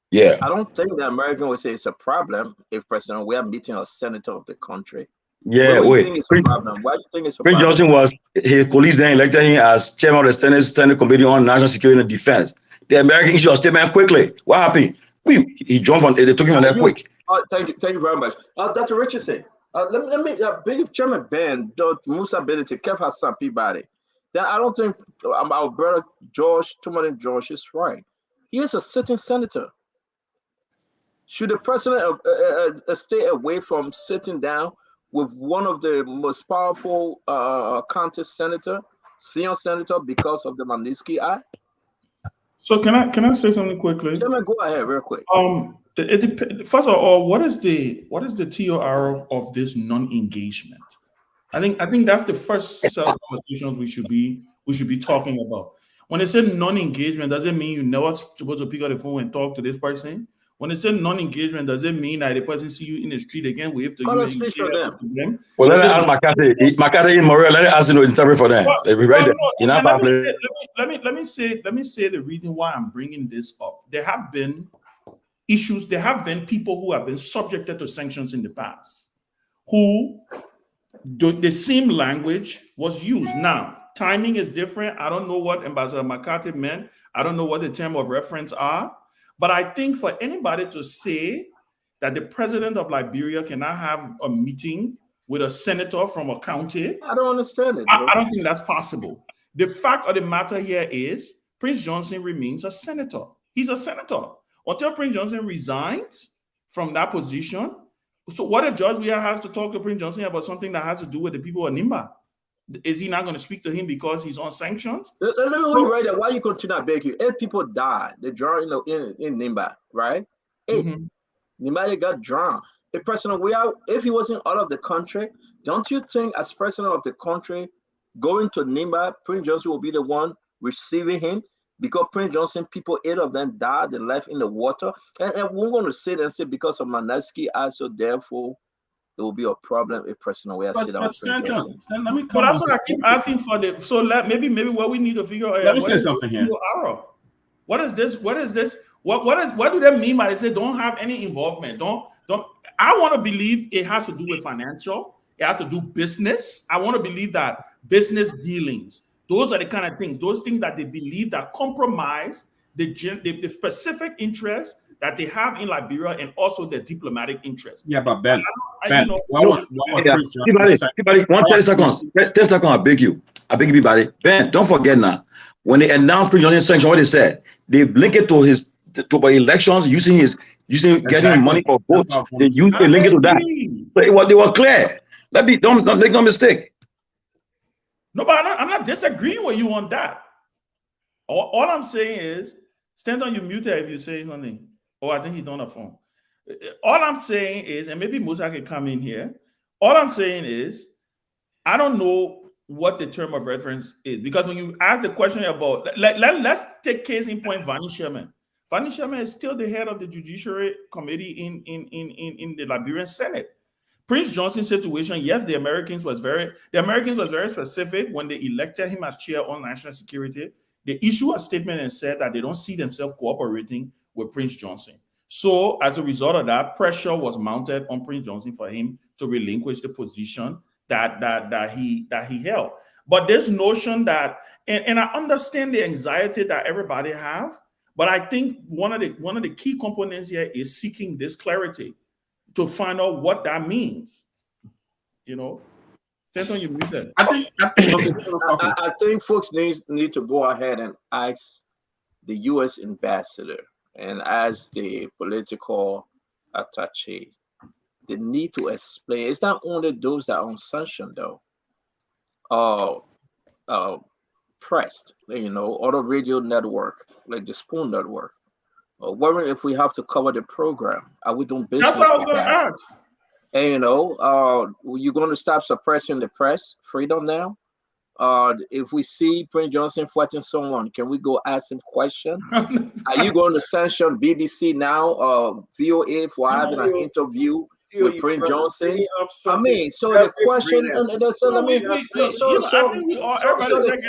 Yeah. I don't think the American would say it's a problem if President Weah meeting a senator of the country. Yeah, wait. Think it's a problem? Why do you think it's a Prince problem? Johnson was his colleagues then elected him as chairman of the Senate Committee on National Security and Defense. The American issued a statement quickly. What happened? He jumped on. They took him on that quick. Thank you very much, Dr. Richardson. Let me big Chairman Ben, Musa Ability, Kev Hassan Peabody. Then I don't think our brother George, Tumani George is right. He is a sitting senator. Should the president stay away from sitting down with one of the most powerful county senator, senior senator, because of the Magnitsky Act? So can I say something quickly? Chairman, go ahead real quick. First of all, what is the TOR of this non-engagement? I think that's the first set of conversations we should be talking about. When they say non-engagement, does it mean you're never supposed to pick up the phone and talk to this person? When they say non-engagement, does it mean that the person see you in the street again, wave to you and you say to them? Well, let me ask McCarthy in Morel. Let me ask you to interpret for them. Let me say the reason why I'm bringing this up. There have been issues. There have been people who have been subjected to sanctions in the past, who the same language was used. Now, timing is different. I don't know what Ambassador McCarthy meant. I don't know what the term of reference are. But I think for anybody to say that the president of Liberia cannot have a meeting with a senator from a county, I don't understand it. I don't think that's possible. The fact of the matter here is Prince Johnson remains a senator. He's a senator. Until Prince Johnson resigns from that position, so what if George Weah has to talk to Prince Johnson about something that has to do with the people of Nimba? Is he not going to speak to him because he's on sanctions? Let me hold right there. Why you continue to beg you? 8 people died. They drowned in Nimba, right? 8. Nimba got drowned. The president, if he wasn't out of the country, don't you think as president of the country, going to Nimba, Prince Johnson will be the one receiving him? Because Prince Johnson, people, 8 of them died, they left in the water. And we're going to sit and say because of Magnitsky Act, so therefore, it will be a problem if President Weah sit down with Prince Johnson. But that's what I keep asking for. Maybe what we need to figure out. Let me say something here. What is this? What do they mean by they say don't have any involvement? Don't. I want to believe it has to do with financial. It has to do business. I want to believe that business dealings. Those are the kind of things. Those things that they believe that compromise the specific interests that they have in Liberia and also their diplomatic interests. Yeah, but Ben, Everybody, 10 seconds. 10 seconds, I beg you, everybody. Ben, don't forget now, when they announced Prince Johnson sanction, what they said, they link it to his elections, using getting money for votes. They link it to that. So they were clear. Don't make no mistake. No, but I'm not disagreeing with you on that. All I'm saying is, stand on your mute if you say something. Oh, I think he's on the phone. All I'm saying is, and maybe Musa can come in here. All I'm saying is, I don't know what the term of reference is, because when you ask the question about, let's take case in point, Vani Sherman. Vani Sherman is still the head of the Judiciary Committee in the Liberian Senate. Prince Johnson's situation, yes, the Americans was very specific when they elected him as chair on national security. They issued a statement and said that they don't see themselves cooperating with Prince Johnson. So as a result of that, pressure was mounted on Prince Johnson for him to relinquish the position that he held. But this notion that, and I understand the anxiety that everybody have, but I think one of the key components here is seeking this clarity to find out what that means. You know, Stanton, you muted. I think folks need to go ahead and ask the U.S. ambassador and ask the political attaché. They need to explain. It's not only those that are on sanction though. Pressed, other radio network like the Spoon Network. Wondering if we have to cover the program. Are we doing business? That's what I was going to ask. And you're going to stop suppressing the press freedom now? If we see Prince Johnson fighting someone, can we go ask him questions? Are you going to sanction BBC now, VOA for having an interview with Prince Johnson? I mean, so the question, the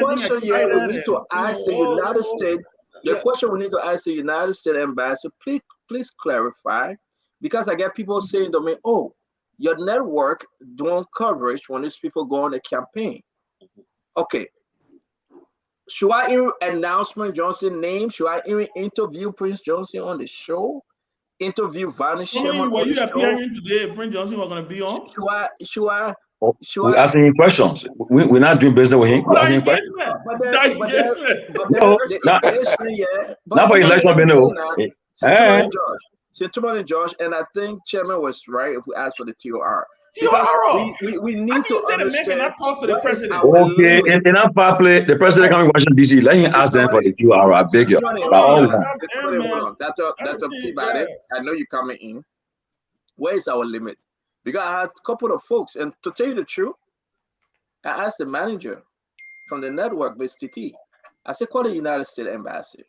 question here we need to ask the United States. The question we need to ask the United States ambassador, please clarify, because I get people saying to me, "Oh, your network doing coverage when these people go on a campaign." Okay, should I even announce Prince Johnson's name? Should I even interview Prince Johnson on the show? Interview Vani Sherman on the show? Appearing today if Prince Johnson was going to be on? We're asking him questions. We're not doing business with him. We're asking him questions. Not for election, Tomorrow, Josh, and I think Chairman was right if we ask for the TOR. Because we need to understand I talk to the president. Okay, in that public, the president coming to Washington D.C. Let him ask them for the QR. I beg you. By all hold on. That's a Peabody. I know you're coming in. Where is our limit? Because I had a couple of folks, and to tell you the truth, I asked the manager from the network, Ms. Titi. I said, call the United States Embassy.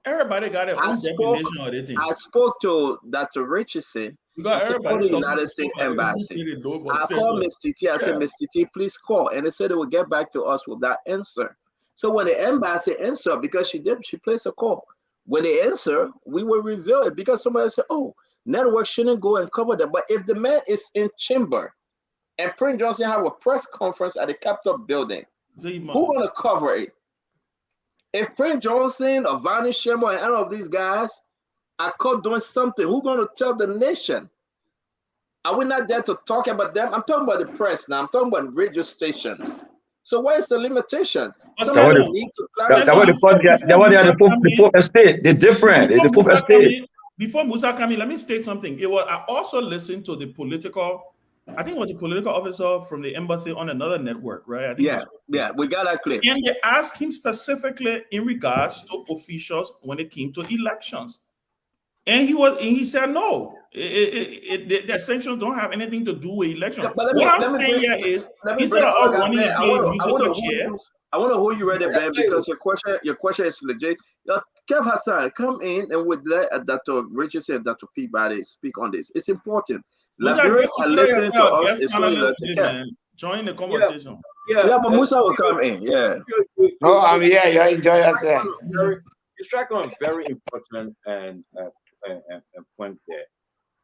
Everybody got their own definition of the thing. I spoke to Dr. Richardson. I said, call the United States Embassy. I called Ms. Titi. I said, Ms. Titi, please call. And they said they would get back to us with that answer. So when the embassy answered, because she placed a call. When they answer, we will reveal it because somebody said, oh, network shouldn't go and cover that. But if the man is in chamber and Prince Johnson have a press conference at the Capitol building, who's going to cover it? If Prince Johnson or Vani Shemo and any of these guys are caught doing something, who's going to tell the nation? Are we not there to talk about them? I'm talking about the press now. I'm talking about radio stations. So where is the limitation? That's what the fourth estate. They're different. The fourth estate. Before Musa came in, let me state something. I also listened to the political, I think it was a political officer from the embassy on another network, right? Yeah, we got that clip. And they asked him specifically in regards to officials when it came to elections. And he said no. The sanctions don't have anything to do with elections. Yeah, what I'm saying here is instead of all running and playing musical chairs. I want to hold you right there, Ben, because your question is legit. Kev Hassan, come in and would let Dr. Richardson and Dr. Peabody speak on this. It's important. Liberians are listening to us. It's really important. Join the conversation. Yeah, but Musa will come in. Yeah. No, I'm here. You enjoy yourself. You strike on a very important and point there.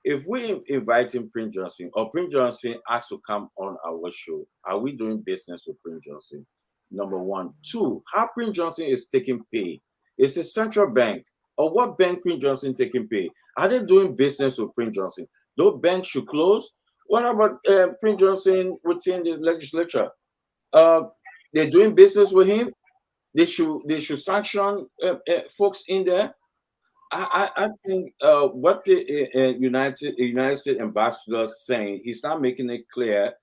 If we invite in Prince Johnson or Prince Johnson asks to come on our show, are we doing business with Prince Johnson? Number one. Two, how Prince Johnson is taking pay. It's a central bank. Or what bank Prince Johnson taking pay? Are they doing business with Prince Johnson? Those banks should close. What about Prince Johnson within the legislature? They're doing business with him. They should sanction folks in there. I think what the United States ambassador is saying, he's not making it clear.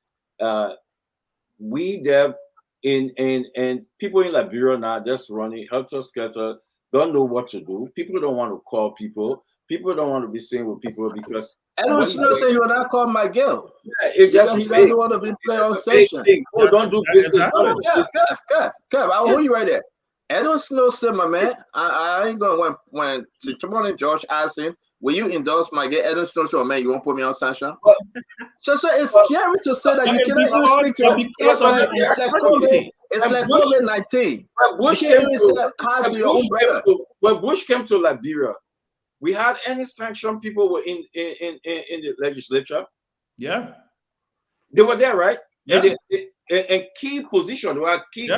We there and people in Liberia now just running helter-skelter, don't know what to do. People don't want to call people. People don't want to be seen with people because I don't say you will not call my girl. Yeah, he doesn't want to be played on station. Oh, don't do business. Kev, I'll hold you right there. Edwin Snow said, my man, I ain't going when tomorrow George asked him, will you endorse my girl? Edwin Snow said, man, you won't put me on sunshine? So it's scary to say that you cannot even speak it's like COVID-19. When Bush came to Liberia, we had any sanction people were in the legislature. Yeah. They were there, right? Yeah. And key position, they were key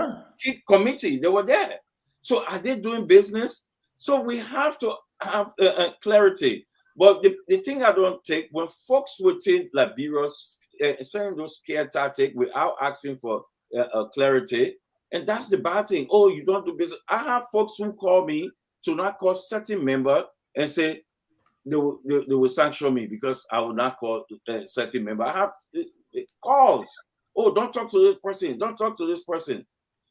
committee, they were there. So are they doing business? So we have to have clarity. But the thing I don't take, when folks within Liberia saying those scare tactics without asking for clarity, and that's the bad thing. Oh, you don't do business. I have folks who call me to not call certain member and say they will sanction me because I will not call a certain member. I have calls. Oh, don't talk to this person. Don't talk to this person.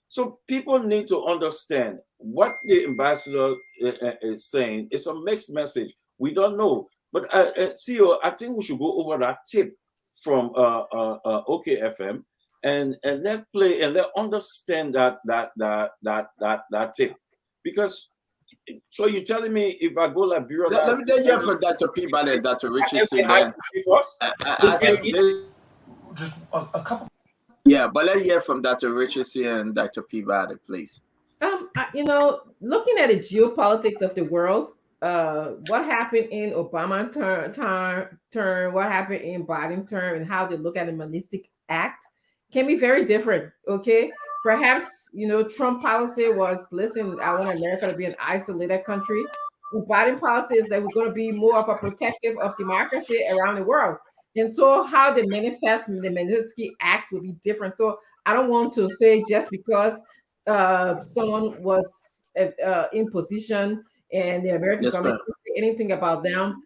So people need to understand what the ambassador is saying. It's a mixed message. We don't know. But CEO, I think we should go over that tip from OKFM and let play and let understand that tip. Because so you're telling me if I go Liberia, let me get you for Dr. Peabody and Dr. Richardson. Just a couple. Yeah, but let's hear from Dr. Richardson and Dr. Peabody, please. Looking at the geopolitics of the world, what happened in Obama term, what happened in Biden term, and how they look at the Manistic Act can be very different. Okay, perhaps Trump policy was, listen, I want America to be an isolated country. The Biden policy is that we're going to be more of a protective of democracy around the world. And so how they manifest the Magnitsky Act will be different. So I don't want to say just because someone was in position and the American government didn't say anything about them,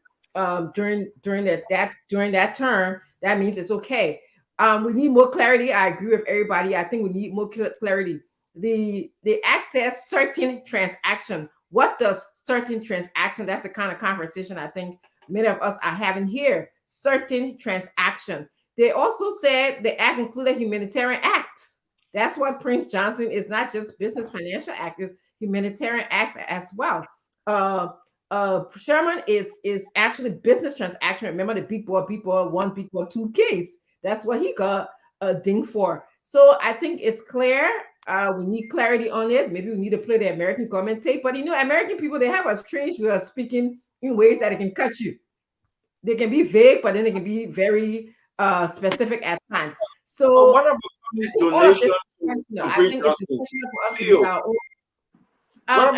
during that term, that means it's okay. We need more clarity. I agree with everybody. I think we need more clarity. The access certain transaction. What does certain transaction? That's the kind of conversation I think many of us are having here. Certain transaction. They also said the act included humanitarian acts. That's what Prince Johnson is, not just business financial act, is humanitarian acts as well. Sherman is actually business transaction. Remember the big boy 1, big boy 2 case. That's what he got dinged for. So I think it's clear. We need clarity on it. Maybe we need to play the American government tape. But American people, they have a strange way of speaking in ways that it can cut you. They can be vague, but then they can be very specific at times. So what about this donation? I think it's essential for us to be our own. But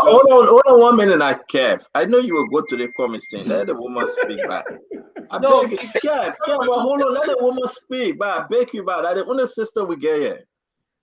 hold on 1 minute, Kev. I know you will go to the comments thing. Let the woman speak back. Beg you, Kev, but hold on, let the woman speak. But I beg you, but I the only sister we get here.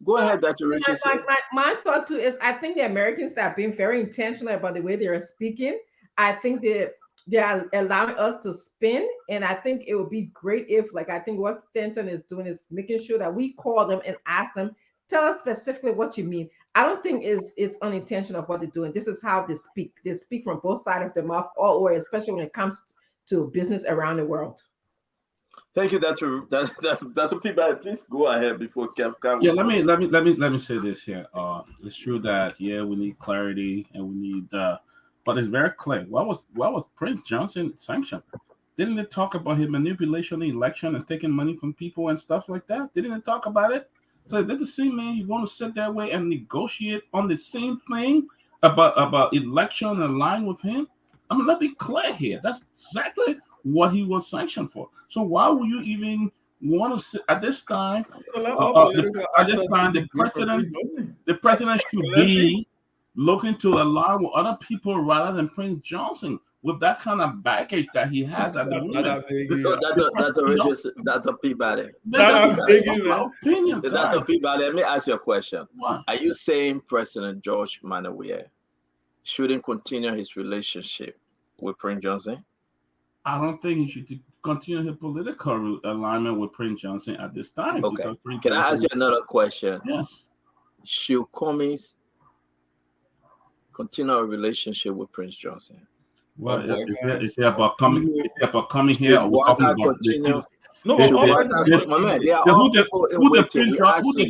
Go ahead, Dr. Richardson. My thought too is I think the Americans have been very intentional about the way they are speaking. I think they are allowing us to spin, and I think it would be great if, I think what Stanton is doing is making sure that we call them and ask them, tell us specifically what you mean. I don't think it's unintentional of what they're doing. This is how they speak. They speak from both sides of the mouth, all way, especially when it comes to business around the world. Thank you, Dr. Peabody. Please go ahead before Kev. Yeah, let me say this here. It's true that we need clarity and we need, but it's very clear. What was Prince Johnson sanctioned? Didn't they talk about his manipulation of the election and taking money from people and stuff like that? Didn't they talk about it? So that's the same man you want to sit that way and negotiate on the same thing about election and align with him? I mean, let's be clear here. That's exactly what he was sanctioned for. So why would you even want to sit at this time? The president should be looking to align with other people rather than Prince Johnson with that kind of baggage that he has at the moment. Dr. Peabody. Dr. Peabody, let me ask you a question. What? Are you saying President George Manawier shouldn't continue his relationship with Prince Johnson? I don't think he should continue his political alignment with Prince Johnson at this time. Okay. Can I ask you another question? Yes. Should Cummings continue a relationship with Prince Johnson? Well, is it about coming here? Or continue? No, who the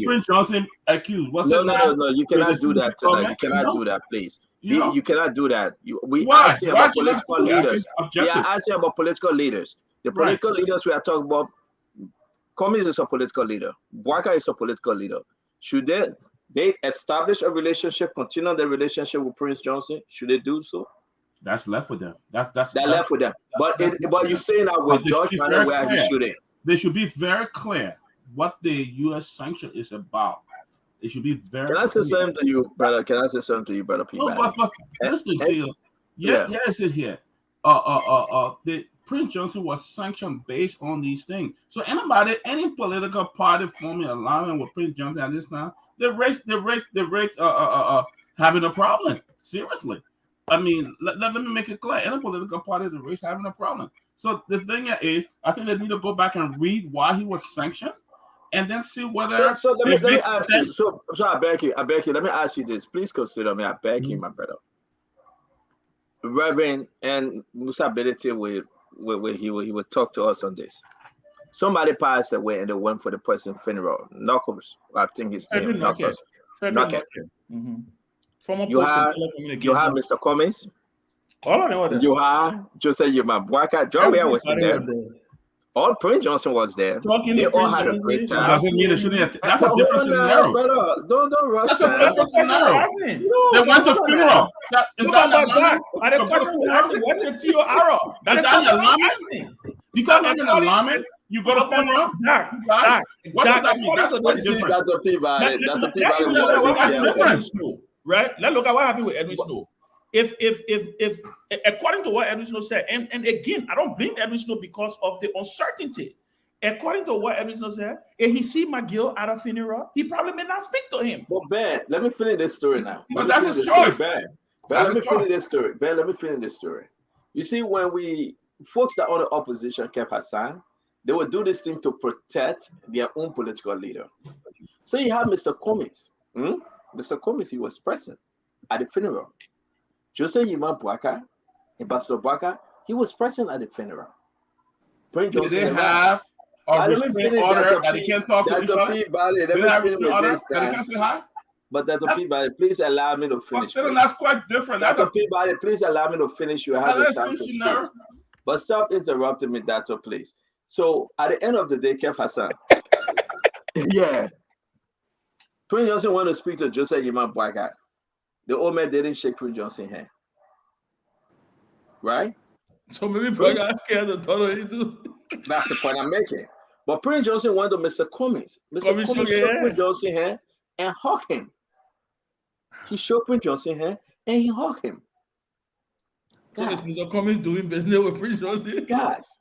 Prince Johnson accused? No, you cannot do that tonight. You cannot do that, please. You cannot do that. We are asking about political leaders. We are asking about political leaders. The political leaders we are talking about, Cummings is a political leader. Bwaka is a political leader. Should they establish a relationship, continue the relationship with Prince Johnson? Should they do so? That's left with them. That's left with them. But you're saying that with George Manning, where he shouldn't. They should be very clear what the U.S. sanction is about. It should be very. Can I say something to you, brother? Can I say something to you, brother? No, but listen, here's it here. The Prince Johnson was sanctioned based on these things. So any political party forming alignment with Prince Johnson at this time, the rates having a problem. Seriously. I mean, let me make it clear. Any political party, the race having a problem. So the thing is, I think they need to go back and read why he was sanctioned, and then see whether. So let me ask you. So I beg you. Let me ask you this. Please consider me. I beg you, my brother. Reverend and Musa Bedete he would talk to us on this. Somebody passed away and they went for the person's funeral. Knuckles, I think his name. Knuckles. You have Mr. Cummings. You have Joseph Yumabwaka. John Weah was there. All Prince Johnson was there. They all had a great time. That's a different scenario. Don't rush. That's a different scenario. They went to funeral. And the question was asking, what's the T.O.R.O.? That's an alignment. You can't make an alignment. You go to funeral. What does that mean? That's different. That's a Peabody. Right? Let's look at what happened with Edwin Snow. If according to what Edwin Snow said, and again, I don't blame Edwin Snow because of the uncertainty. According to what Edwin Snow said, if he see McGill at a funeral, he probably may not speak to him. But Ben, let me finish this story now. But that's his choice. Ben, let me finish this story. Ben, let me finish this story. You see, when we folks that are on the opposition kept Hassan, they would do this thing to protect their own political leader. So you have Mr. Combs. Mr. Combs, he was present at the funeral. Jose Yima Bwaka, Ambassador Bwaka, he was present at the funeral. Prince Did they have a restraining order that they can't talk to each other? Let me finish with this. That they can't say hi? But Dr. Peabody, please allow me to finish. But that's quite different. Dr. Peabody, please allow me to finish. You have the time to speak. Now. But stop interrupting me, Dr. Please. So at the end of the day, Kev Hassan, yeah, Prince Johnson wanted to speak to Joseph Yima Bwaga. The old man didn't shake Prince Johnson's hand. Right? So maybe Bwaga scared to tell what he do. That's the point I'm making. But Prince Johnson went to Mr. Cummings. Mr. Cummings shook Prince Johnson's hand and hugged him. He shook Prince Johnson's hand and he hugged him. So is Mr. Cummings doing business with Prince Johnson? Guys,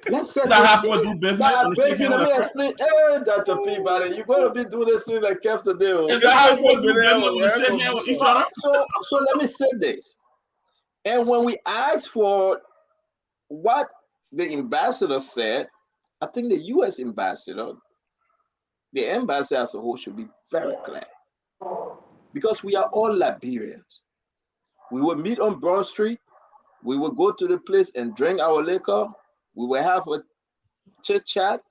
let's set that have to do business. Let me explain. Hey, Dr. Peabody, you're going to be doing this thing like Kev today. So let me say this. And when we asked for what the ambassador said, I think the U.S. ambassador, the ambassador as a whole should be very clear. Because we are all Liberians. We will meet on Broad Street. We will go to the place and drink our liquor. We will have a chit chat.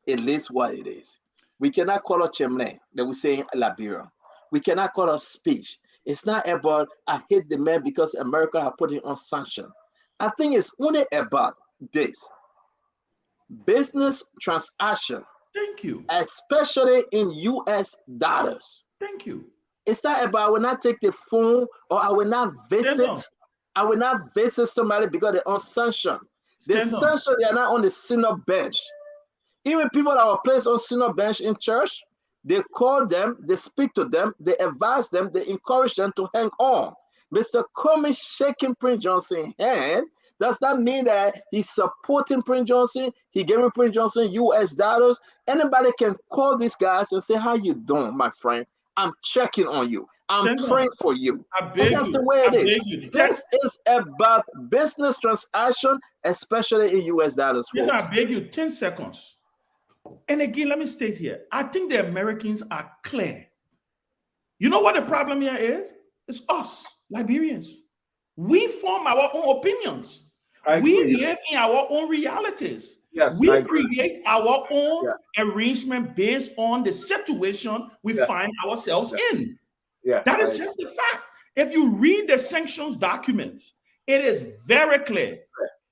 It is what it is. We cannot call it chemle that we say in Liberia. We cannot call it speech. It's not about I hate the man because America have put him on sanction. I think it's only about this business transaction. Thank you. Especially in US dollars. Thank you. It's not about I will not take the phone or I will not visit. I will not visit somebody because they're on sanction. They sanction, they are not on the synod bench. Even people that were placed on synod bench in church, they call them, they speak to them, they advise them, they encourage them to hang on. Mr. Cummings shaking Prince Johnson's hand does not mean that he's supporting Prince Johnson. He giving Prince Johnson US dollars. Anybody can call these guys and say, how you doing, my friend? I'm checking on you. I'm praying for you. And that's the way it is. This is about business transaction, especially in US dollars. I beg you, 10 seconds. And again, let me state here, I think the Americans are clear. You know what the problem here is? It's us, Liberians. We form our own opinions. We live in our own realities. Yes, we create our own arrangement based on the situation we find ourselves in. That is just the fact. If you read the sanctions documents, it is very clear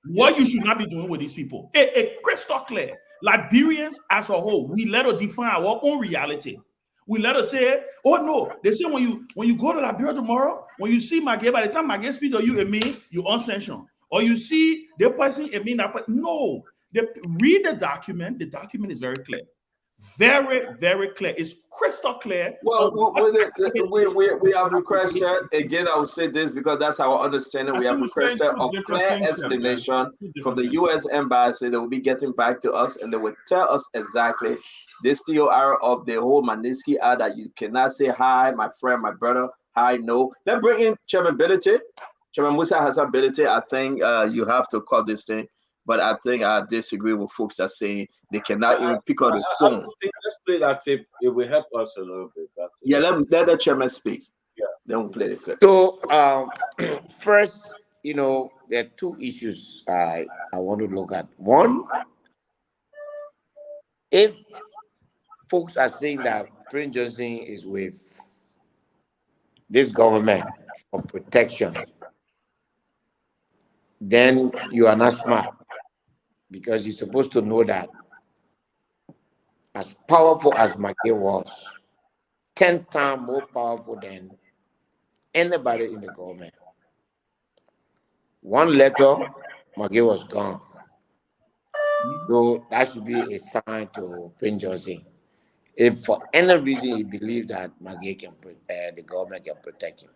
what you should not be doing with these people. It's crystal clear. Liberians as a whole, we let us define our own reality. We let us say, oh no, they say when you go to Liberia tomorrow, when you see Maggie, by the time Maggie speaks to you and me, you unsanctioned. Or you see the person and me, no. Read the document is very clear. Very, very clear. It's crystal clear. Well, we have requested, again, I will say this because that's our understanding. We have requested a clear explanation from the U.S. Embassy. They will be getting back to us and they will tell us exactly this TOR of the whole Manisky are that you cannot say hi, my friend, my brother, hi, no. Then bring in Chairman Ability. Chairman Musa has ability. I think you have to call this thing. But I think I disagree with folks that say they cannot even pick up the phone. Let's play that tape. It will help us a little bit. Let the chairman speak. Yeah, then we'll play the clip. So first, there are two issues I want to look at. One, if folks are saying that Prince Johnson is with this government for protection, then you are not smart. Because you're supposed to know that as powerful as Maggie was, 10 times more powerful than anybody in the government. One letter, Maggie was gone. So that should be a sign to Prince Johnson. If for any reason he believes that Maggie can, the government can protect him.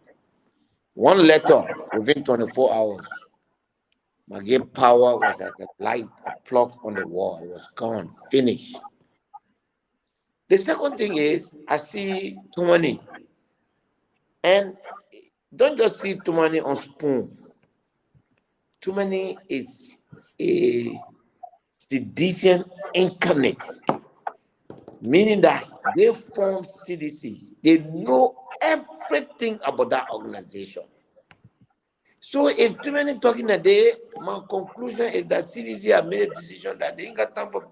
One letter within 24 hours, Maggie power was like a light, a plug on the wall. It was gone, finished. The second thing is, I see too many. And don't just see too many on spoon. Too many is a sedition incarnate, meaning that they form CDC. They know everything about that organization. So if too many talking a day, my conclusion is that CDC have made a decision that they ain't got time for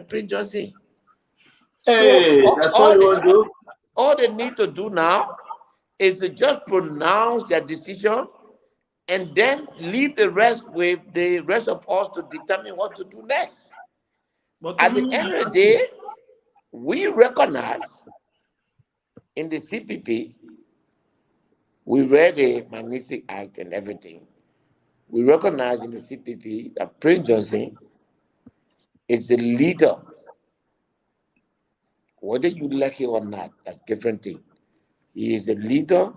Prince Johnson. Hey, So that's all you want to do? all they need to do now is to just pronounce their decision and then leave the rest with the rest of us to determine what to do next. But At the end of the day, we recognize in the CPP, we read the Magnetic Act and everything. We recognize in the CPP that Prince Johnson is the leader. Whether you like it or not, that's different thing. He is the leader,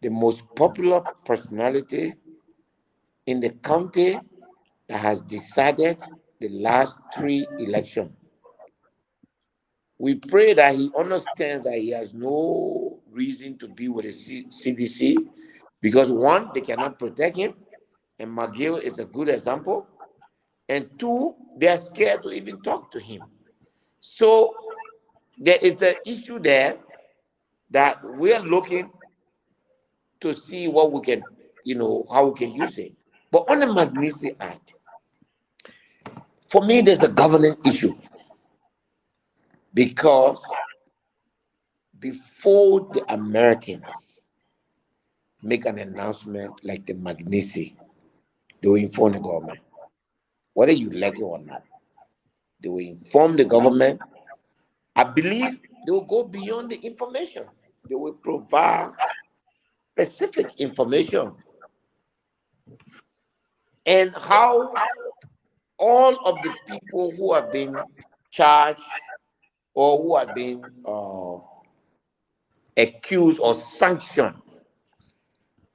the most popular personality in the county that has decided the last 3 elections. We pray that he understands that he has no reason to be with the CDC because 1, they cannot protect him, and McGill is a good example, and 2, they are scared to even talk to him. So there is an issue there that we are looking to see what we can, how we can use it. But on the Magnetic Act, for me, there's a governance issue because before the Americans make an announcement like the Magnetic, they will inform the government, whether you like it or not. They will inform the government. I believe they will go beyond the information. They will provide specific information and how all of the people who have been charged or who have been accused or sanctioned,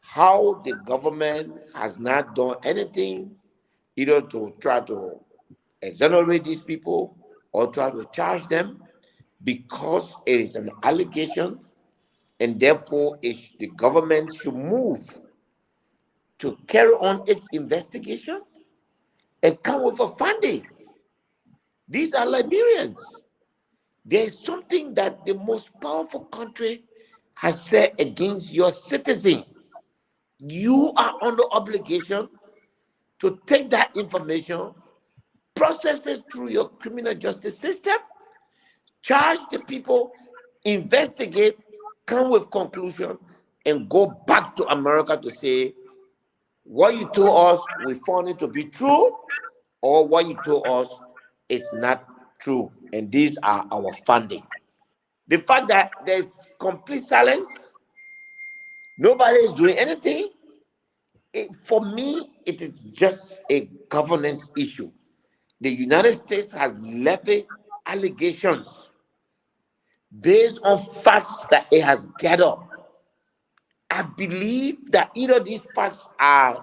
how the government has not done anything either to try to exonerate these people or try to charge them because it is an allegation, and therefore the government should move to carry on its investigation and come with a funding. These are Liberians. There is something that the most powerful country has said against your citizen. You are under obligation to take that information, process it through your criminal justice system, charge the people, investigate, come with conclusion, and go back to America to say, what you told us, we found it to be true, or what you told us is not true, and these are our funding. The fact that there's complete silence, nobody is doing anything, for me, it is just a governance issue. The United States has levied allegations based on facts that it has gathered. I believe that either these facts are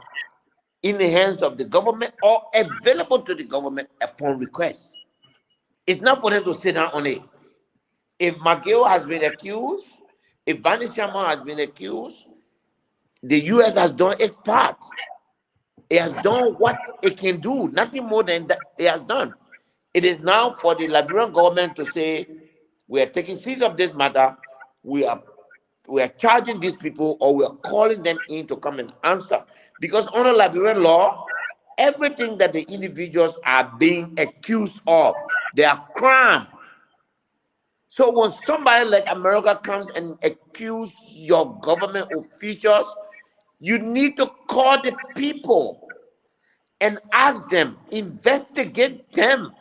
in the hands of the government or available to the government upon request. It's not for them to sit down on it. If McGill has been accused, if Vani Sharma has been accused, the U.S. has done its part. It has done what it can do, nothing more than that it has done. It is now for the Liberian government to say, we are taking seize of this matter, we are charging these people, or we are calling them in to come and answer. Because under Liberian law, everything that the individuals are being accused of, they are crime. So when somebody like America comes and accuses your government officials, you need to call the people and ask them, investigate them,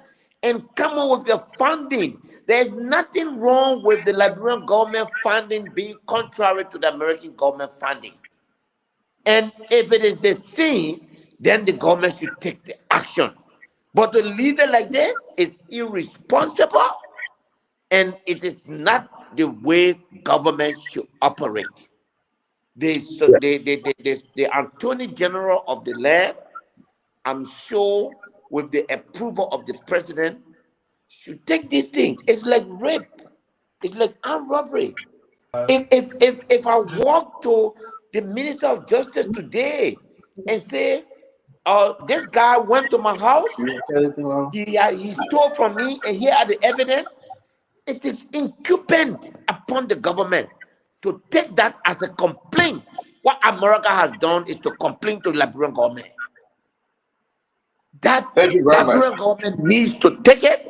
and come up with your funding. There's nothing wrong with the Liberian government funding being contrary to the American government funding. And if it is the same, then the government should take the action. But to leave it like this is irresponsible, and it is not the way government should operate. The Attorney General of the land, I'm sure with the approval of the president, should take these things. It's like rape. It's like armed robbery. If I walk to the Minister of Justice today and say, this guy went to my house. He stole from me, and here are the evidence. It is incumbent upon the government to take that as a complaint. What America has done is to complain to the Liberian government. That Liberian government needs to take it.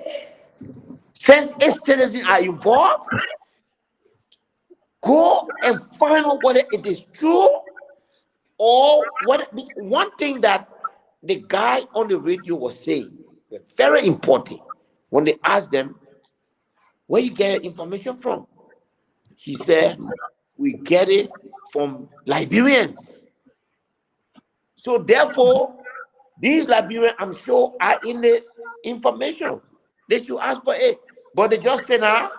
Since its citizens are involved, go and find out whether it is true or what. One thing that the guy on the radio was saying, very important, when they asked them, where you get information from? He said, we get it from Liberians. So therefore, these Liberians, I'm sure, are in the information. They should ask for it. But they just say now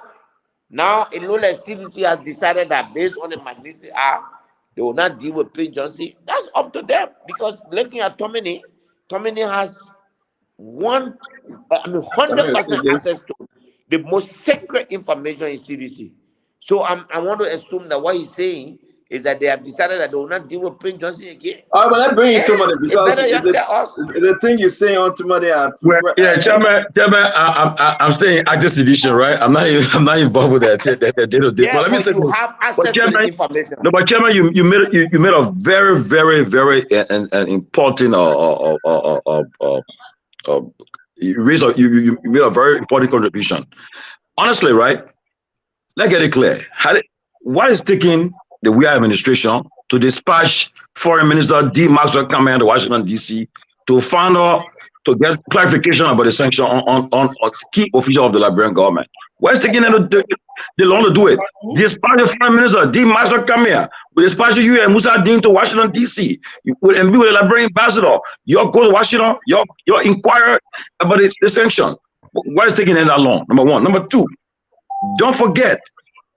in Lola CDC has decided that based on the Magnitsky Act, they will not deal with Prince Johnson. That's up to them. Because looking at Tomini has 100% access to the most secret information in CDC. So I want to assume that what he's saying is that they have decided that they will not deal with Prince Johnson again. Oh, but let's bring it to money because the thing you're saying on to money. Yeah, Chairman, I'm staying active sedition, right? I'm not involved with that. Yeah, but let me say, you have access to the information. No, but Chairman, you made a very, very, very important you made a very important contribution. Honestly, right? Let's get it clear. What is taking the Weah administration to dispatch Foreign Minister D. Maxwell coming to Washington, D.C. to find out, to get clarification about the sanction on key officials of the Liberian government? What is taking them to long to do it? Dispatch the Foreign Minister D. Maxwell come here. We dispatch you and Musa Dean to Washington, D.C. You will be with the Liberian ambassador. You go to Washington, you inquire about the sanction. What is taking them that long? Number one. Number two, don't forget,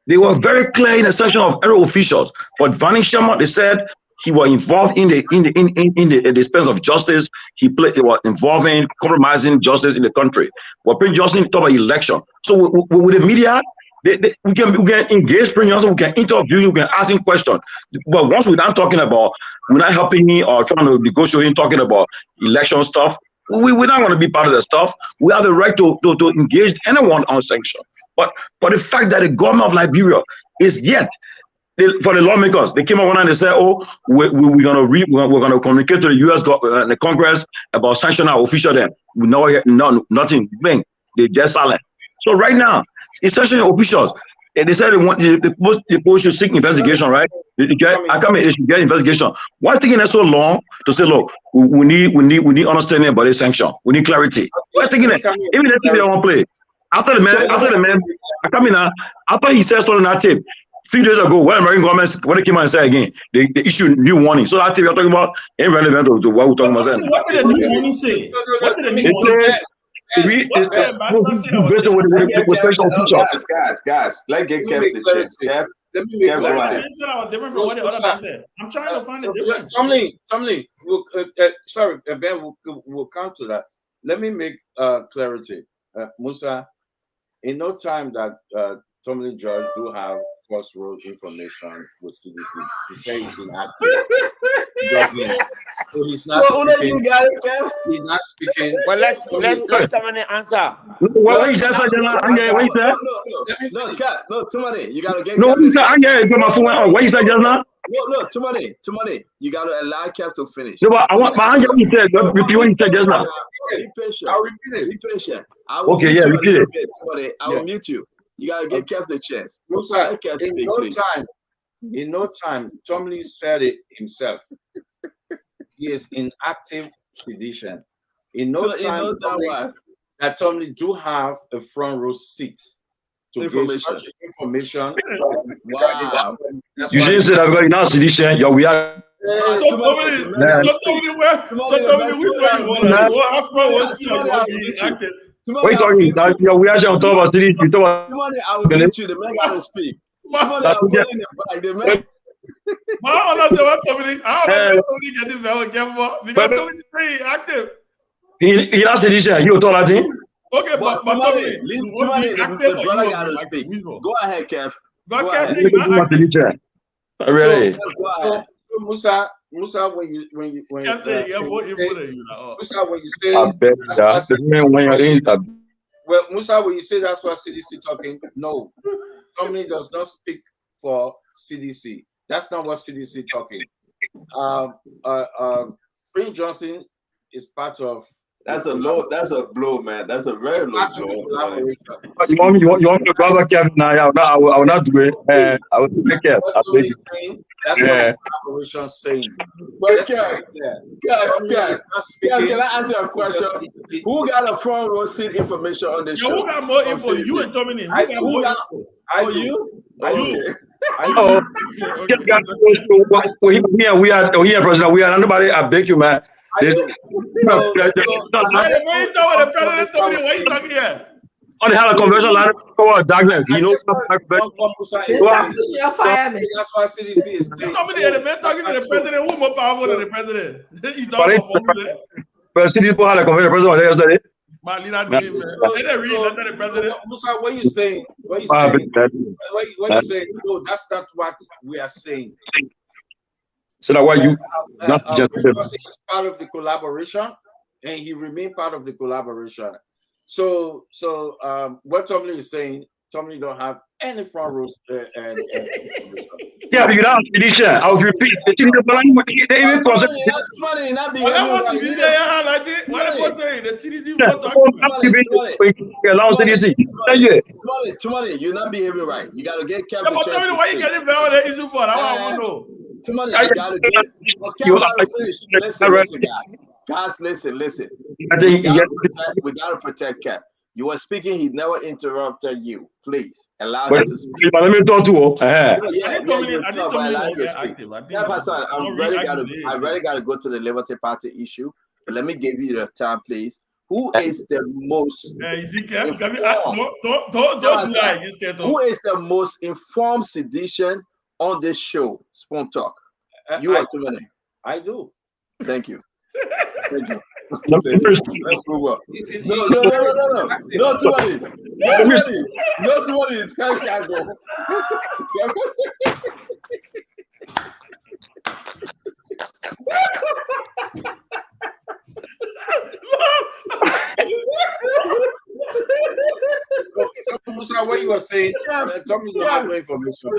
they were very clear in the section of error officials. For Vanning Sherman, they said he was involved in the dispense of justice. He was involved in compromising justice in the country. But Prince Johnson talked about election. So with the media, we can engage Prince Johnson, we can interview him, we can ask him questions. But once we're not talking about, we're not helping him or trying to negotiate him, talking about election stuff, we're not going to be part of the stuff. We have the right to engage anyone on sanction. But the fact that the government of Liberia is yet, for the lawmakers, they came up one and they said, "Oh, we're gonna communicate to the U.S. The Congress about sanctioning our official." Then we know nothing. Bang, they just silent. So right now, it's sanctioning officials. And they said they want the post should seek investigation, right? They should get investigation. Why taking it so long to say, look, we need understanding about this sanction. We need clarity. Why taking it? Even the TV don't play. After the man, I come in after he said something on that tape. A few days ago, when American government, when they came out and said again, they issued new warning. So that tape you're talking about ain't relevant to what we're talking about. What did the new warning say? What did the new warning say? Guys, let's get Kev the chance. Let me make clarity. Different from what the other man said. I'm trying to find a difference. Something. Sorry, Ben. We'll come to that. Let me make clarity, Musa. In no time that Tomlin George do have first road information with CDC. He says he's inactive. So he's not speaking. He's not speaking. Well, let's Tomlin answer. What you just said, what you said? No, Tomlin, you gotta get. No, what you said? What you said just now? No, Tomlin, you gotta allow Kev to finish. No, but I want my answer. What you said? Repeat what you said just now. Be patient. I'll repeat it. Be patient. Okay, yeah, repeat it. Tomlin, I will mute you. You gotta give Kev the chance. Musa, in no time, Tomlin said it himself. He is in active sedition. In no time, that Tomlin do have a front row seat to give such information. Wow. You didn't say that because now sedition. Yeah, we are. What are you talking about? We are on top of city. I will get you. The man gotta speak. I don't know what Tomlin. I don't know what Tomlin getting very careful because Tomlin is very active. He has sedition. He will talk that thing. Okay, but Tomlin, the brother gotta speak. Go ahead, Kev. Really. So, Musa, Musa, when you say, I bet that the man when you're in that. well, Musa, when you say that's what CDC talking, no, Tomlin does not speak for CDC. That's not what CDC talking. Prince Johnson is part of. That's a blow, man. That's a very low blow. You want to grab a cab now? I will not do it. I will take care. That's what the collaboration saying. But can I ask you a question? Who got a front row seat information on this show? Who got more info? You and Dominic. Who got more info? You? We are president. We are nobody. I beg you, man. The president told me what you talking here. On the hell convention line of darkness, you know. That's what CDC is saying. The man talking to the president. Who more powerful than the president? He talking about but CDC had a convention president yesterday. Musa, what are you saying? What are you saying? No, that's not what we are saying. So that why you not just is part of the collaboration, and he remained part of the collaboration. So what Tomlin is saying, Tomlin don't have any front rows. Yeah, you don't Judicial. I will repeat. Tomorrow, you're not behaving right. You gotta get careful. Why you getting valid issue for? I want to know. Tomorrow, you gotta get. Listen, guys. Listen. We gotta protect Cap. You were speaking, he never interrupted you. Please allow him to speak. Let me talk to you. I really gotta go to the Liberty Party issue. But let me give you the time, please. Who is the most who is the most informed sedition on this show? Spawn Talk. You are too many. I do. Thank you. Thank you. Let's move on. No, too many. No, too many. Can't go. Musa, what you were saying? Tell me the hard information.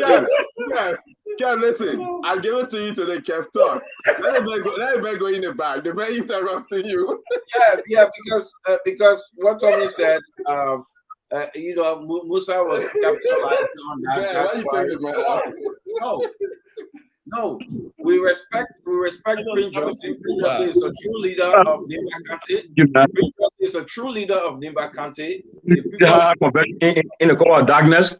Kev, listen, I give it to you today, Kev. Talk. Let him go in the back. The man interrupting you. Yeah, because what Tommy said, Musa was capitalizing on that. No, we respect Prince Johnson. Prince Johnson is a true leader of Nimba County. Prince Johnson is a true leader of Nimba County. In the cover of darkness,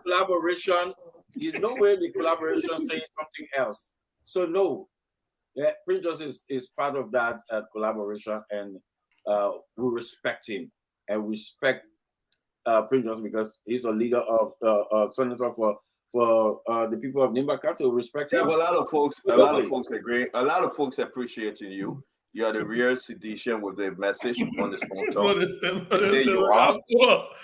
collaboration. There's no way the collaboration saying something else. So no, Prince Johnson is part of that collaboration, and we respect him and we respect Prince Johnson because he's a leader of senator for the people of Nimba County. We respect him. Well, a lot of folks agree. A lot of folks appreciating you. You are the real sedition with the message on this phone talk. They say you're wrong.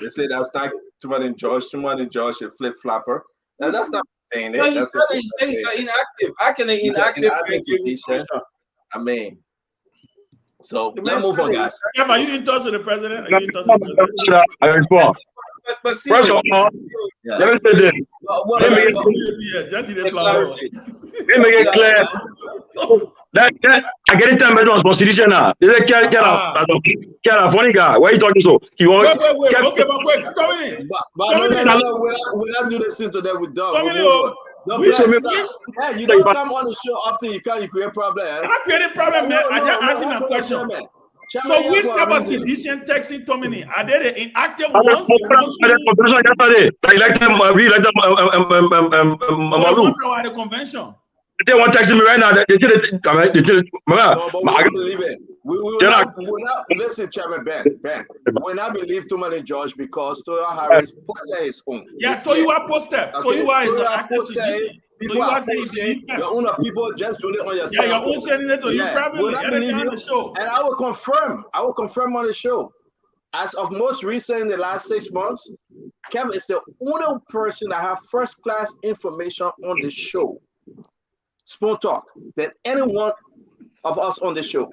They say that's not too much in George. Too much in George, a flip flapper. Now that's not saying it. No, he's saying he's inactive. How can they inactive? I mean. So let's move on, guys. Are you in touch with the president? Are you in touch with the president? But see, let me say this. Let me make it clear. I get it time on constitution now. Funny guy. Why are you talking so? He won't. Wait. Okay, but wait. We're not doing this to them with dog. Hey, you don't come on the show after you can't create a problem. I create a problem, man. I just asking a question. So which type of sedition texting Tomini? Are they the inactive ones? The convention. They want texting me right now. Listen, Chairman Ben. When I believe too many George because Toya Harris posted his own. Yeah, so you are posted. So you are the active sedition. People are posting, your own people just doing it on yourself. Yeah, you're all sending it to you privately. And I will confirm on the show. As of most recent in the last 6 months, Kev is the only person that have first-class information on the show, Spoon Talk, than anyone of us on the show.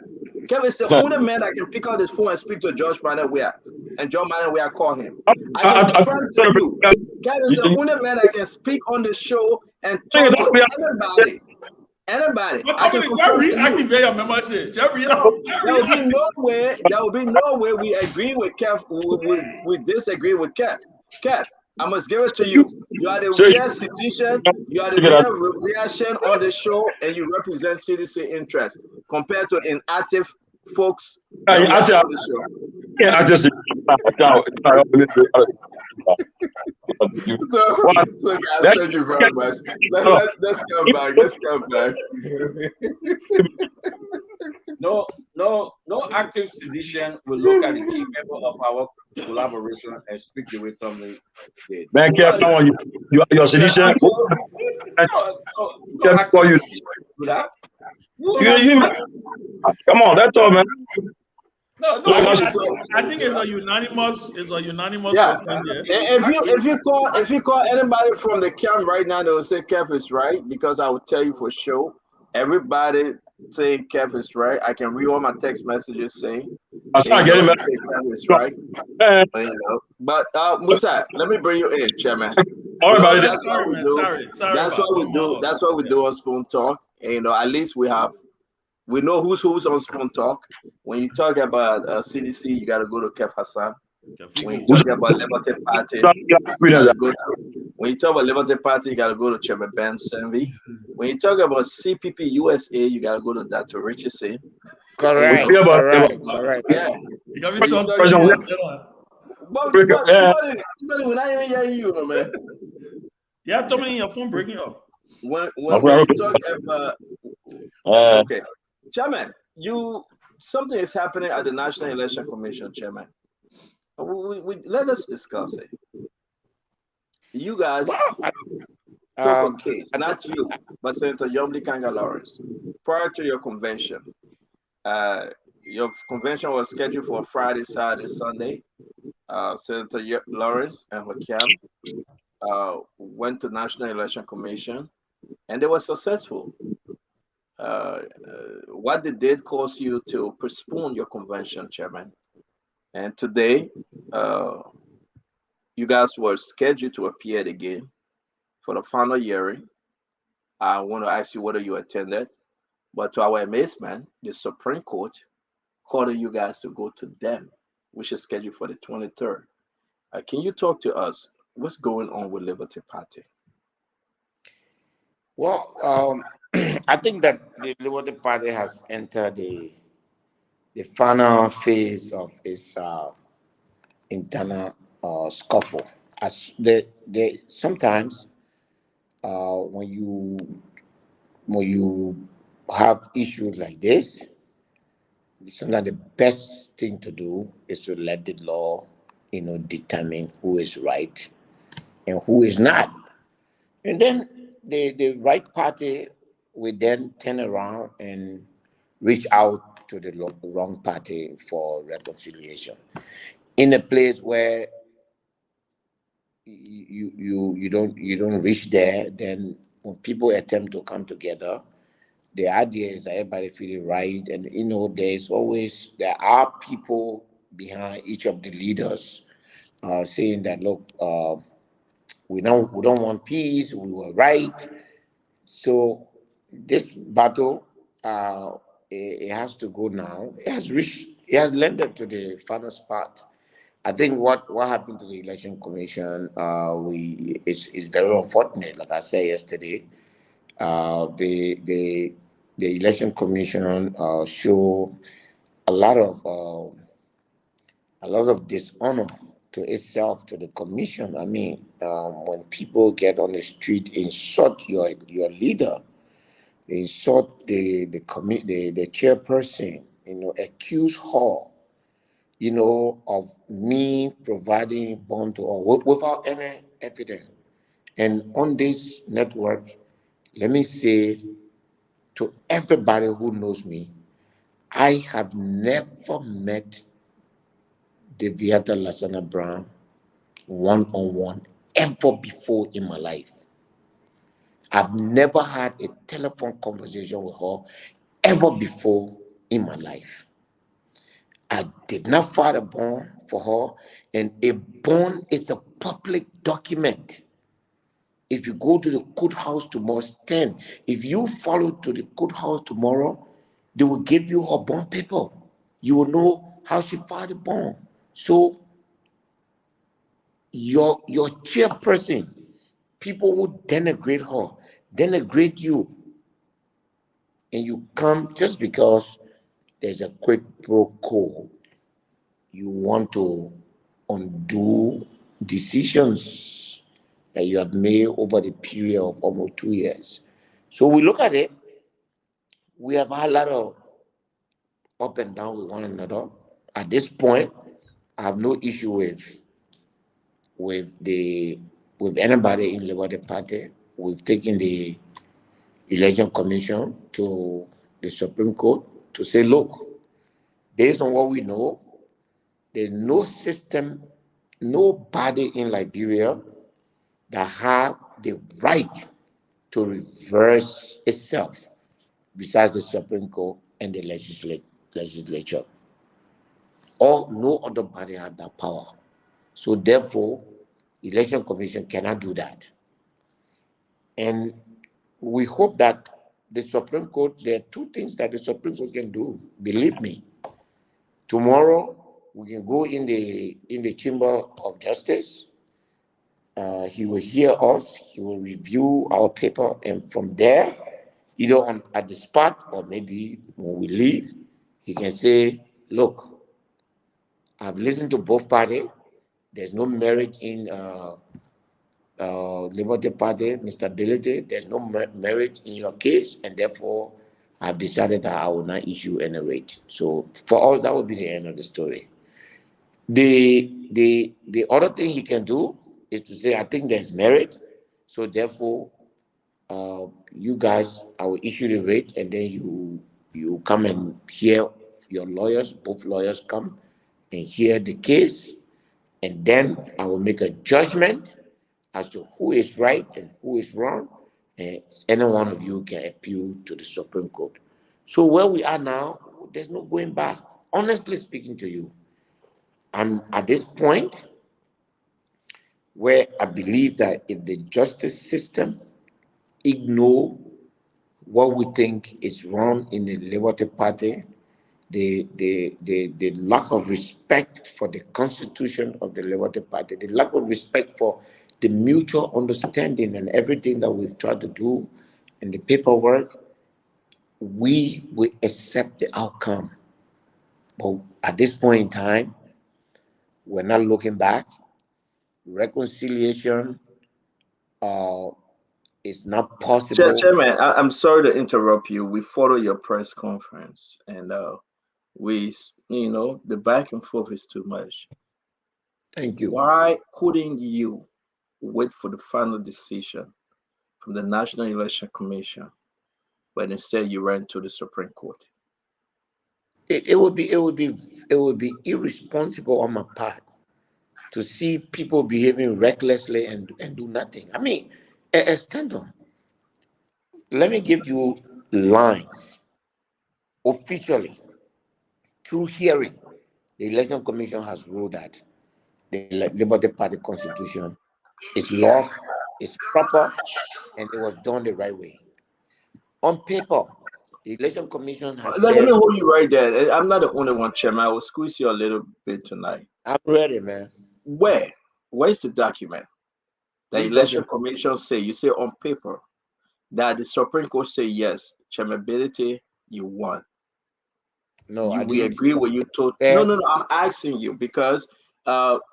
Kev is the only man that can pick out his phone and speak to George Manawea, and John Manawea call him. I can confirm to you, Kev is the only man that can speak on the show and talk to anybody. Anybody. I can confirm to you. There will be no way we agree with Kev. We disagree with Kev. Kev, I must give it to you. You are the real citizen. You are the real reaction on the show, and you represent citizen interest compared to inactive folks. I just so guys, thank you very much. Let's come back. Let's come back. No active sedition will look at the key member of our collaboration and speak the way Tommy did. Man, Kev, come on, you are sedition. No active sedition do that. Come on, that's all, man. No, I think it's a unanimous. Yeah. consent here. If you call anybody from the camp right now, they will say Kev is right, because I will tell you for sure. Everybody saying Kev is right. I can read all my text messages saying Kev is right. But Musa, let me bring you in, Chairman. That's what we do. That's what we do on Spoon Talk. And, at least we know who's on Spoon Talk. When you talk about CDC, you got to go to Kev Hassan. When you talk about Liberty Party, when you talk about Liberty Party, you got to go to Chairman Ben Senvi. When you talk about CPP USA, you got to go to Dr. Richardson. Correct. Yeah. You got me talking. But we're not even hearing you, man. Yeah, Tommy, your phone breaking up. When we talk about okay, Chairman, something is happening at the National Election Commission, Chairman. Let us discuss it. You guys took a case, not you, but Senator Yomdi Kanga Lawrence, prior to your convention. Your convention was scheduled for Friday, Saturday, Sunday. Senator Lawrence and her camp went to National Election Commission, and they were successful. What they did caused you to postpone your convention, Chairman. And today, you guys were scheduled to appear again for the final hearing. I want to ask you whether you attended, but to our amazement, the Supreme Court called you guys to go to them, which is scheduled for the 23rd. Can you talk to us? What's going on with Liberty Party? Well, I think that the Liberty Party has entered the final phase of its internal scuffle. As they sometimes when you have issues like this, sometimes the best thing to do is to let the law, determine who is right and who is not, and then the right party will then turn around and reach out to the wrong party for reconciliation. In a place where you don't reach there, then when people attempt to come together, the idea is that everybody feeling right, and there are people behind each of the leaders saying that, look, we don't want peace, we were right. So this battle, it has to go now. It has landed to the final spot. I think what happened to the election commission, is very unfortunate. Like I said yesterday, the election commission show a lot of dishonor to itself, to the commission. I mean, when people get on the street, insult your leader, insult the chairperson, accuse her, of me providing bond to her without any evidence. And on this network, let me say to everybody who knows me, I have never met Deviata Lasana Brown one-on-one ever before in my life. I've never had a telephone conversation with her ever before in my life. I did not file a bond for her, and a bond is a public document. If you go to the courthouse tomorrow, stand. If you follow to the courthouse tomorrow, they will give you her bond paper. You will know how she filed the bond. So your chairperson, people who denigrate her, denigrate you, and you come just because there's a quid pro quo. You want to undo decisions that you have made over the period of almost 2 years. So we look at it, we have had a lot of up and down with one another. At this point, I have no issue with anybody in the Liberty Party. We've taken the Election Commission to the Supreme Court to say, look, based on what we know, there's no system, nobody in Liberia that have the right to reverse itself besides the Supreme Court and the legislature. Or no other body have that power. So therefore, Election Commission cannot do that. And we hope that the Supreme Court, there are two things that the Supreme Court can do. Believe me, tomorrow we can go in the Chamber of Justice. He will hear us. He will review our paper, and from there, either at the spot or maybe when we leave, he can say, "Look, I've listened to both parties. There's no merit in Liberty Party, Mr. Ability. There's no merit in your case, and therefore, I've decided that I will not issue any rate." So for us, that would be the end of the story. The other thing he can do is to say, "I think there's merit, so therefore, you guys, I will issue the rate, and then you come and hear your lawyers. Both lawyers come and hear the case, and then I will make a judgment as to who is right and who is wrong, and any one of you can appeal to the Supreme Court." So where we are now, there's no going back. Honestly speaking to you, I'm at this point where I believe that if the justice system ignore what we think is wrong in the Liberty Party, the lack of respect for the constitution of the Liberty Party, the lack of respect for the mutual understanding and everything that we've tried to do in the paperwork, we will accept the outcome. But at this point in time, we're not looking back. Reconciliation is not possible. Chairman, I'm sorry to interrupt you. We follow your press conference, and the back and forth is too much. Thank you. Why couldn't you wait for the final decision from the National Election Commission, but instead you ran to the Supreme Court? It would be irresponsible on my part to see people behaving recklessly and do nothing. I mean, Stanton, let me give you lines. Officially, through hearing, the Election Commission has ruled that the Liberty Party Constitution is law, is proper, and it was done the right way. On paper, the Election Commission has Let said, me hold you right there. I'm not the only one, Chairman. I will squeeze you a little bit tonight. I'm ready, man. Where's the document? The Which Election document? Commission you say on paper that the Supreme Court say yes, chairmanability, you won. No, We agree with you. No. I'm asking you because, and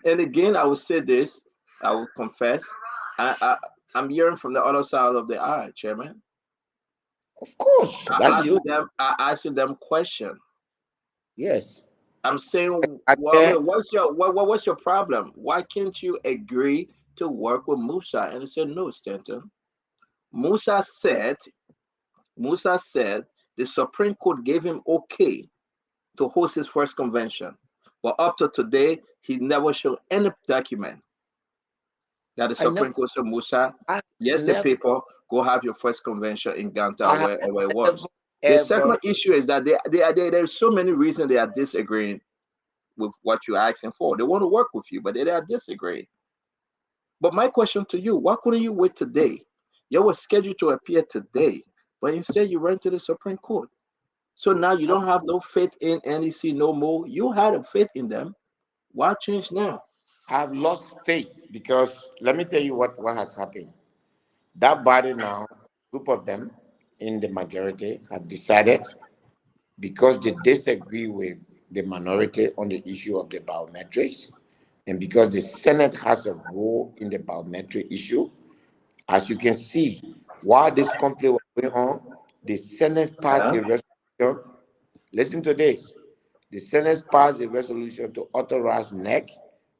again, I will say this. I will confess. I'm hearing from the other side of the aisle, Chairman. Of course, I asked them question. Yes. I'm saying, what's your problem? Why can't you agree to work with Musa? And he said, no, Stanton. Musa said the Supreme Court gave him okay to host his first convention, But up to today, he never showed any document that the Supreme Court said, Musa, yes, the paper, go have your first convention in Ganta, wherever it was. The second issue is that there's so many reasons they are disagreeing with what you're asking for. They want to work with you, but they are disagreeing. But my question to you, why couldn't you wait today? You were scheduled to appear today, but instead you went to the Supreme Court. So now you don't have no faith in NEC no more. You had a faith in them. Why change now? I've lost faith because let me tell you what has happened. That body now, group of them in the majority have decided, because they disagree with the minority on the issue of the biometrics, and because the Senate has a role in the biometric issue, as you can see, while this conflict was going on, the Senate passed a resolution. Listen to this. The Senate passed a resolution to authorize NEC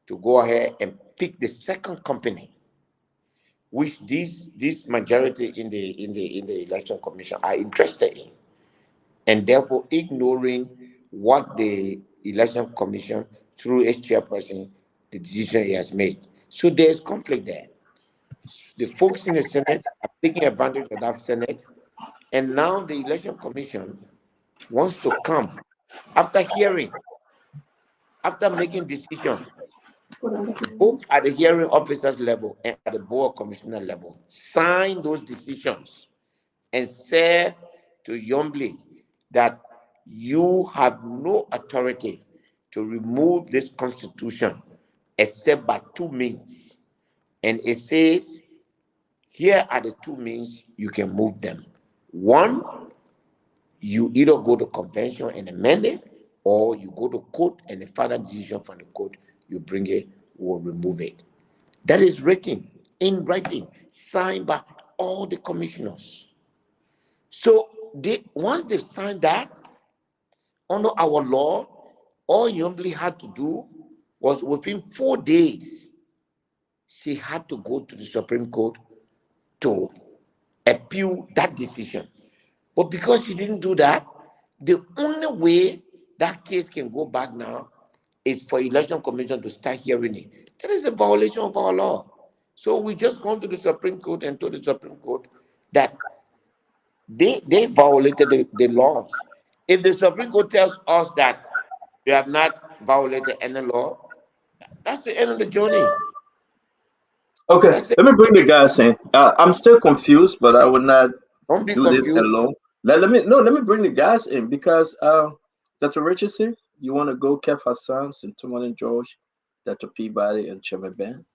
to go ahead and pick the second company, which this majority in the election commission are interested in, and therefore ignoring what the election commission through its chairperson, the decision he has made. So there's conflict there. The folks in the Senate are taking advantage of that Senate, and now the election commission wants to come after hearing, after making decision, both at the hearing officers level and at the board commissioner level, sign those decisions and say to Yombly that you have no authority to remove this constitution except by two means. And it says, here are the two means you can move them. One, you either go to convention and amend it, or you go to court and the final decision from the court, you bring it or remove it. That is written in writing, signed by all the commissioners. So once they signed that, under our law, all Yombly had to do was within 4 days, she had to go to the Supreme Court to appeal that decision. But because she didn't do that, the only way that case can go back now is for election commission to start hearing it. That is a violation of our law. So we just gone to the Supreme Court and told the Supreme Court that they violated the laws. If the Supreme Court tells us that we have not violated any law, that's the end of the journey. Okay, let me bring the guys in. I'm still confused, but I will not do this alone. Let me bring the guys in because Dr. Richardson, you want to go, Kev Hassan, Sintuman and George, Dr. Peabody, and Chairman Ben?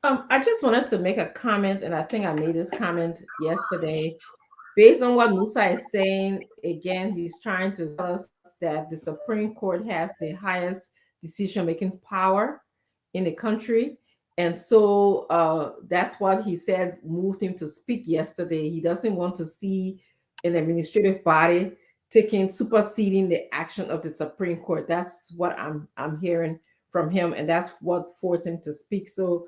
I just wanted to make a comment, and I think I made this comment yesterday. Based on what Musa is saying, again, he's trying to tell us that the Supreme Court has the highest decision-making power in the country. And so that's what he said moved him to speak yesterday. He doesn't want to see an administrative body superseding the action of the Supreme Court. That's what I'm hearing from him, and that's what forced him to speak. So,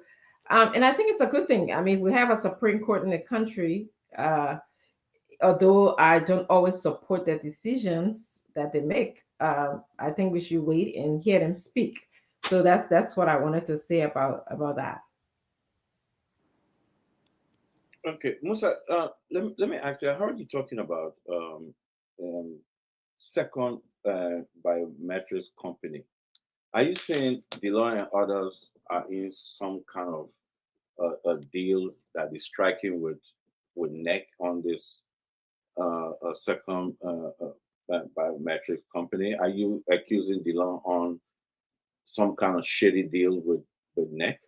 and I think it's a good thing. I mean, we have a Supreme Court in the country. Although I don't always support the decisions that they make, I think we should wait and hear them speak. So that's what I wanted to say about that. Okay, Musa, let me ask you, I heard you talking about second biometrics company. Are you saying Deloitte and others are in some kind of a deal that is striking with NEC on this second biometric company? Are you accusing Deloitte on some kind of shady deal with NEC?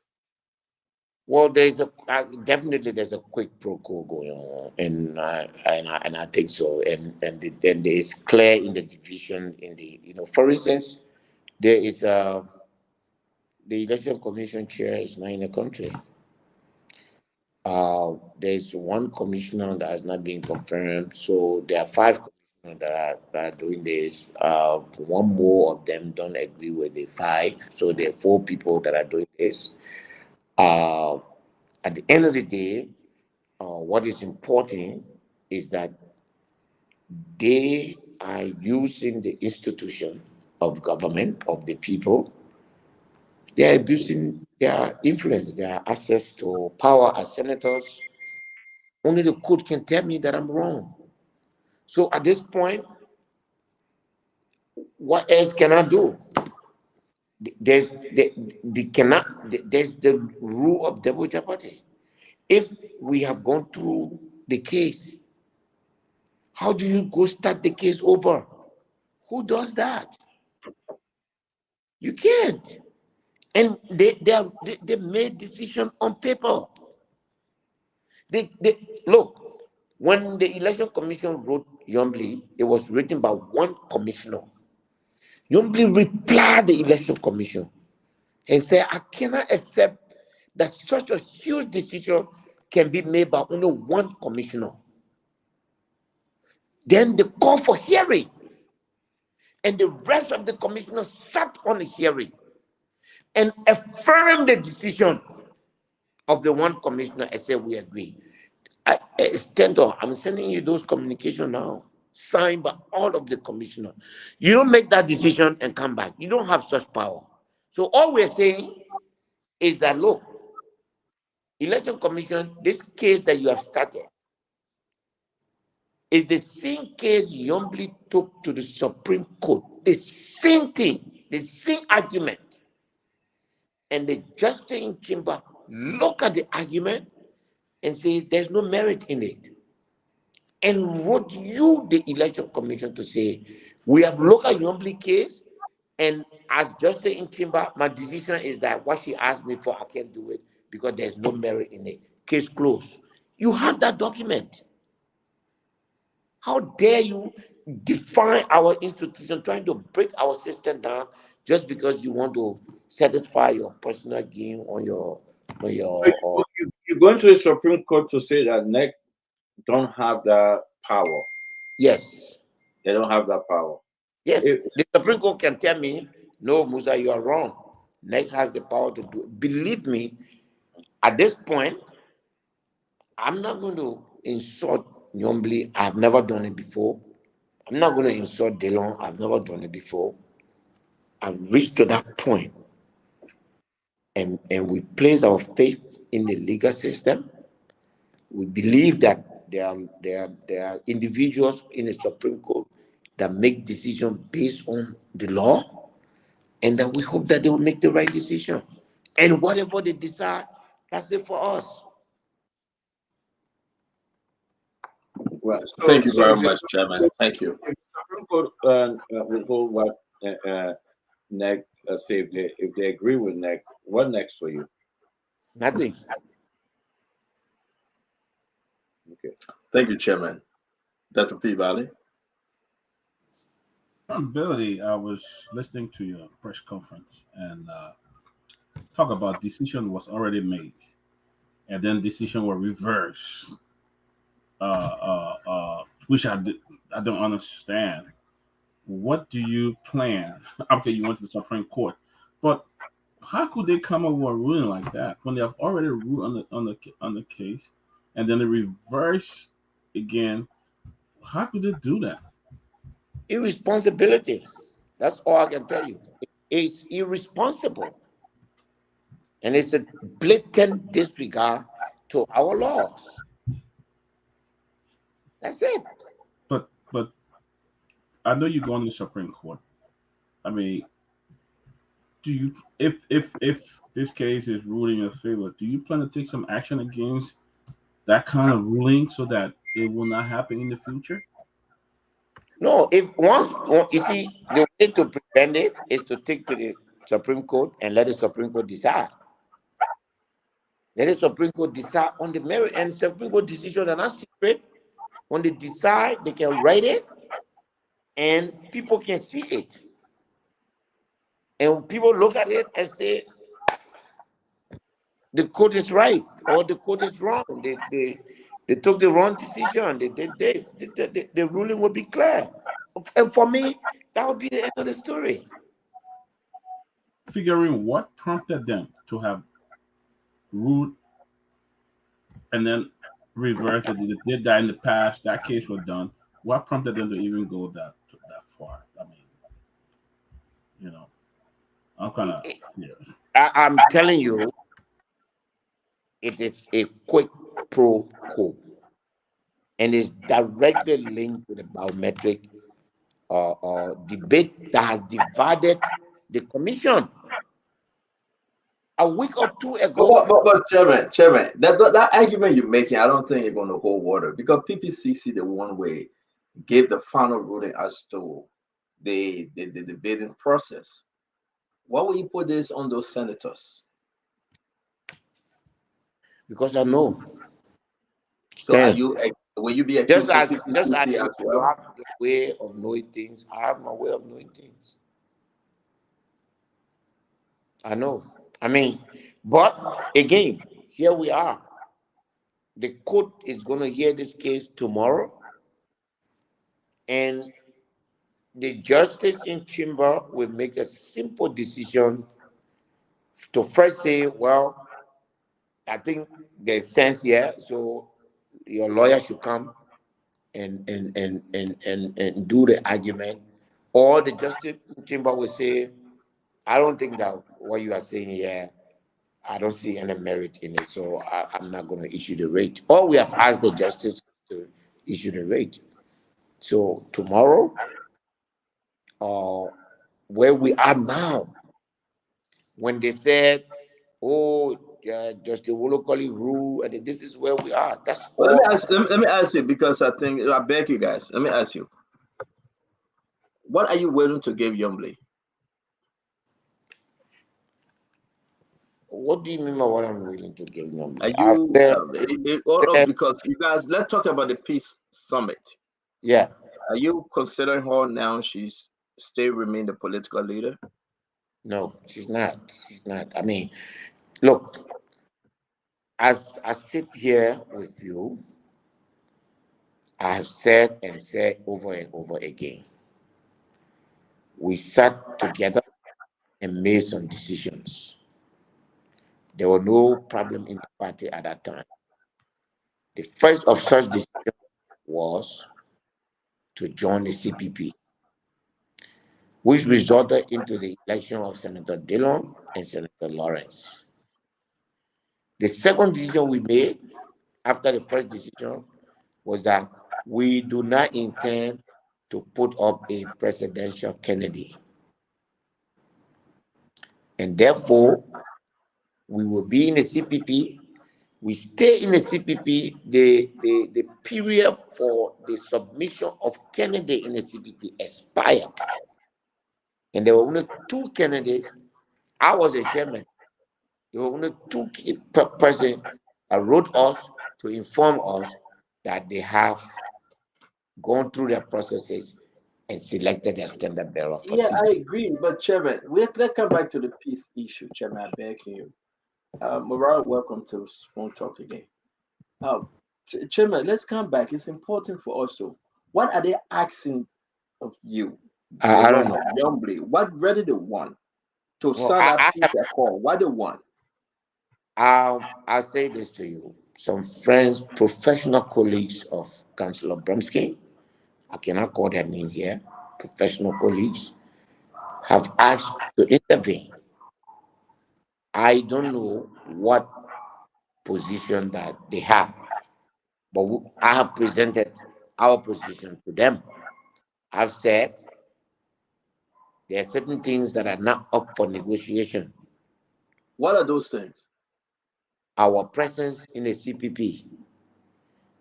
Well, definitely there's a quick pro quo going on, and I think so, and there's clear in the division in the for instance, there is the election commission chair is not in the country. There's one commissioner that has not been confirmed, so there are 5 commissioners that are doing this. One more of them don't agree with the 5, so there are 4 people that are doing this. At the end of the day, what is important is that they are using the institution of government, of the people. They are abusing their influence, their access to power as senators. Only the court can tell me that I'm wrong. So at this point, what else can I do? There's there's the rule of double jeopardy. If we have gone through the case, how do you go start the case over? Who does that? You can't. And they made decision on paper. They look, when the election commission wrote Yombly, it was written by one commissioner. Yombly replied the election commission and said, I cannot accept that such a huge decision can be made by only one commissioner. Then they call for hearing. And the rest of the commissioners sat on the hearing and affirmed the decision of the one commissioner and said, we agree. Stentor, I'm sending you those communications now, signed by all of the commissioners. You don't make that decision and come back. You don't have such power. So all we're saying is that, look, Election Commission, this case that you have started is the same case Yombly took to the Supreme Court. The same thing, the same argument. And the justice in chamber look at the argument and say there's no merit in it. And wrote you, the election commission, to say, we have looked at Yombly case, and as justice in chamber, my decision is that what she asked me for, I can't do it because there's no merit in it. Case closed. You have that document. How dare you define our institution, trying to break our system down just because you want to satisfy your personal gain on your You're going to the Supreme Court to say that NEC don't have that power. Yes. They don't have that power. Yes. The Supreme Court can tell me, no, Musa, you are wrong. NEC has the power to do it. Believe me, at this point, I'm not going to insult Nyombli. I've never done it before. I'm not going to insult Delon. I've never done it before. I've reached to that point. And we place our faith in the legal system. We believe that there are individuals in the Supreme Court that make decisions based on the law, and that we hope that they will make the right decision. And whatever they decide, that's it for us. Well, thank you very much, Chairman. Thank you. If the Supreme Court will hold what NEC say, if they agree with NEC, what next for you? Nothing. Okay. Thank you, Chairman. Dr. P. Valley. Billy, I was listening to your press conference and talk about decision was already made, and then decision were reversed, which I don't understand. What do you plan? Okay, you went to the Supreme Court, but how could they come up with a ruling like that when they have already ruled on the case, and then they reverse again? How could they do that? Irresponsibility. That's all I can tell you. It's irresponsible. And it's a blatant disregard to our laws. That's it. But I know you're going to the Supreme Court. I mean, do you, if this case is ruling in your favor, do you plan to take some action against that kind of ruling so that it will not happen in the future? No, if once you see, the way to prevent it is to take to the Supreme Court and let the Supreme Court decide. Let the Supreme Court decide on the merit, and Supreme Court decisions are not secret. When they decide, they can write it, and people can see it. And when people look at it and say, the court is right or the court is wrong, they took the wrong decision, they did this, the ruling will be clear. And for me, that would be the end of the story. Figuring what prompted them to have ruled and then reversed it. They did that in the past, that case was done. What prompted them to even go that far? I mean, I'm telling you, it is a quick pro quo, and is directly linked to the biometric debate that has divided the commission. A week or two ago. But Chairman, that argument you're making, I don't think you're going to hold water, because PPCC, the one way, gave the final ruling as to the debating process. Why would you put this on those senators? Because I know. So will you be accused just as as well? you have your way of knowing things, I have my way of knowing things. I know. I mean, but again, here we are. The court is going to hear this case tomorrow, and the justice in chamber will make a simple decision to first say, well, I think there's sense here, so your lawyer should come and do the argument, or the justice in chamber will say, I don't think that what you are saying here, I don't see any merit in it, so I'm not going to issue the rate. Or we have asked the justice to issue the rate. So tomorrow, where we are now, when they said, oh, Justice Wolokoli rule, and this is where we are. That's well, let me ask you, because I beg you guys, let me ask you, what are you willing to give Yombly? What do you mean by what I'm willing to give Yombly? Are you because you guys, let's talk about the peace summit. Yeah. Are you considering her now? She's still remain the political leader? No, she's not. She's not. I mean, look, as I sit here with you, I have said and said over and over again, we sat together and made some decisions. There were no problem in the party at that time. The first of such decisions was to join the CPP, which resulted into the election of Senator Dillon and Senator Lawrence. The second decision we made after the first decision was that we do not intend to put up a presidential candidate. And therefore, we will be in the CPP. We stay in the CPP. The period for the submission of candidate in the CPP expired. And there were only two candidates. I was a chairman. There were only two persons that wrote us to inform us that they have gone through their processes and selected their standard bearer. Yeah, I agree. But Chairman, let's come back to the peace issue. Chairman, I beg you. Morale, welcome to Spoon Talk again. Chairman, let's come back. It's important for us to. What are they asking of you? I don't know. Yombly, what really they want to sign that peace accord? What they want? I'll say this to you. Some friends, professional colleagues of Councillor Bromsky, I cannot call their name here, professional colleagues, have asked to intervene. I don't know what position that they have, but I have presented our position to them. I've said there are certain things that are not up for negotiation. What are those things? Our presence in the CPP,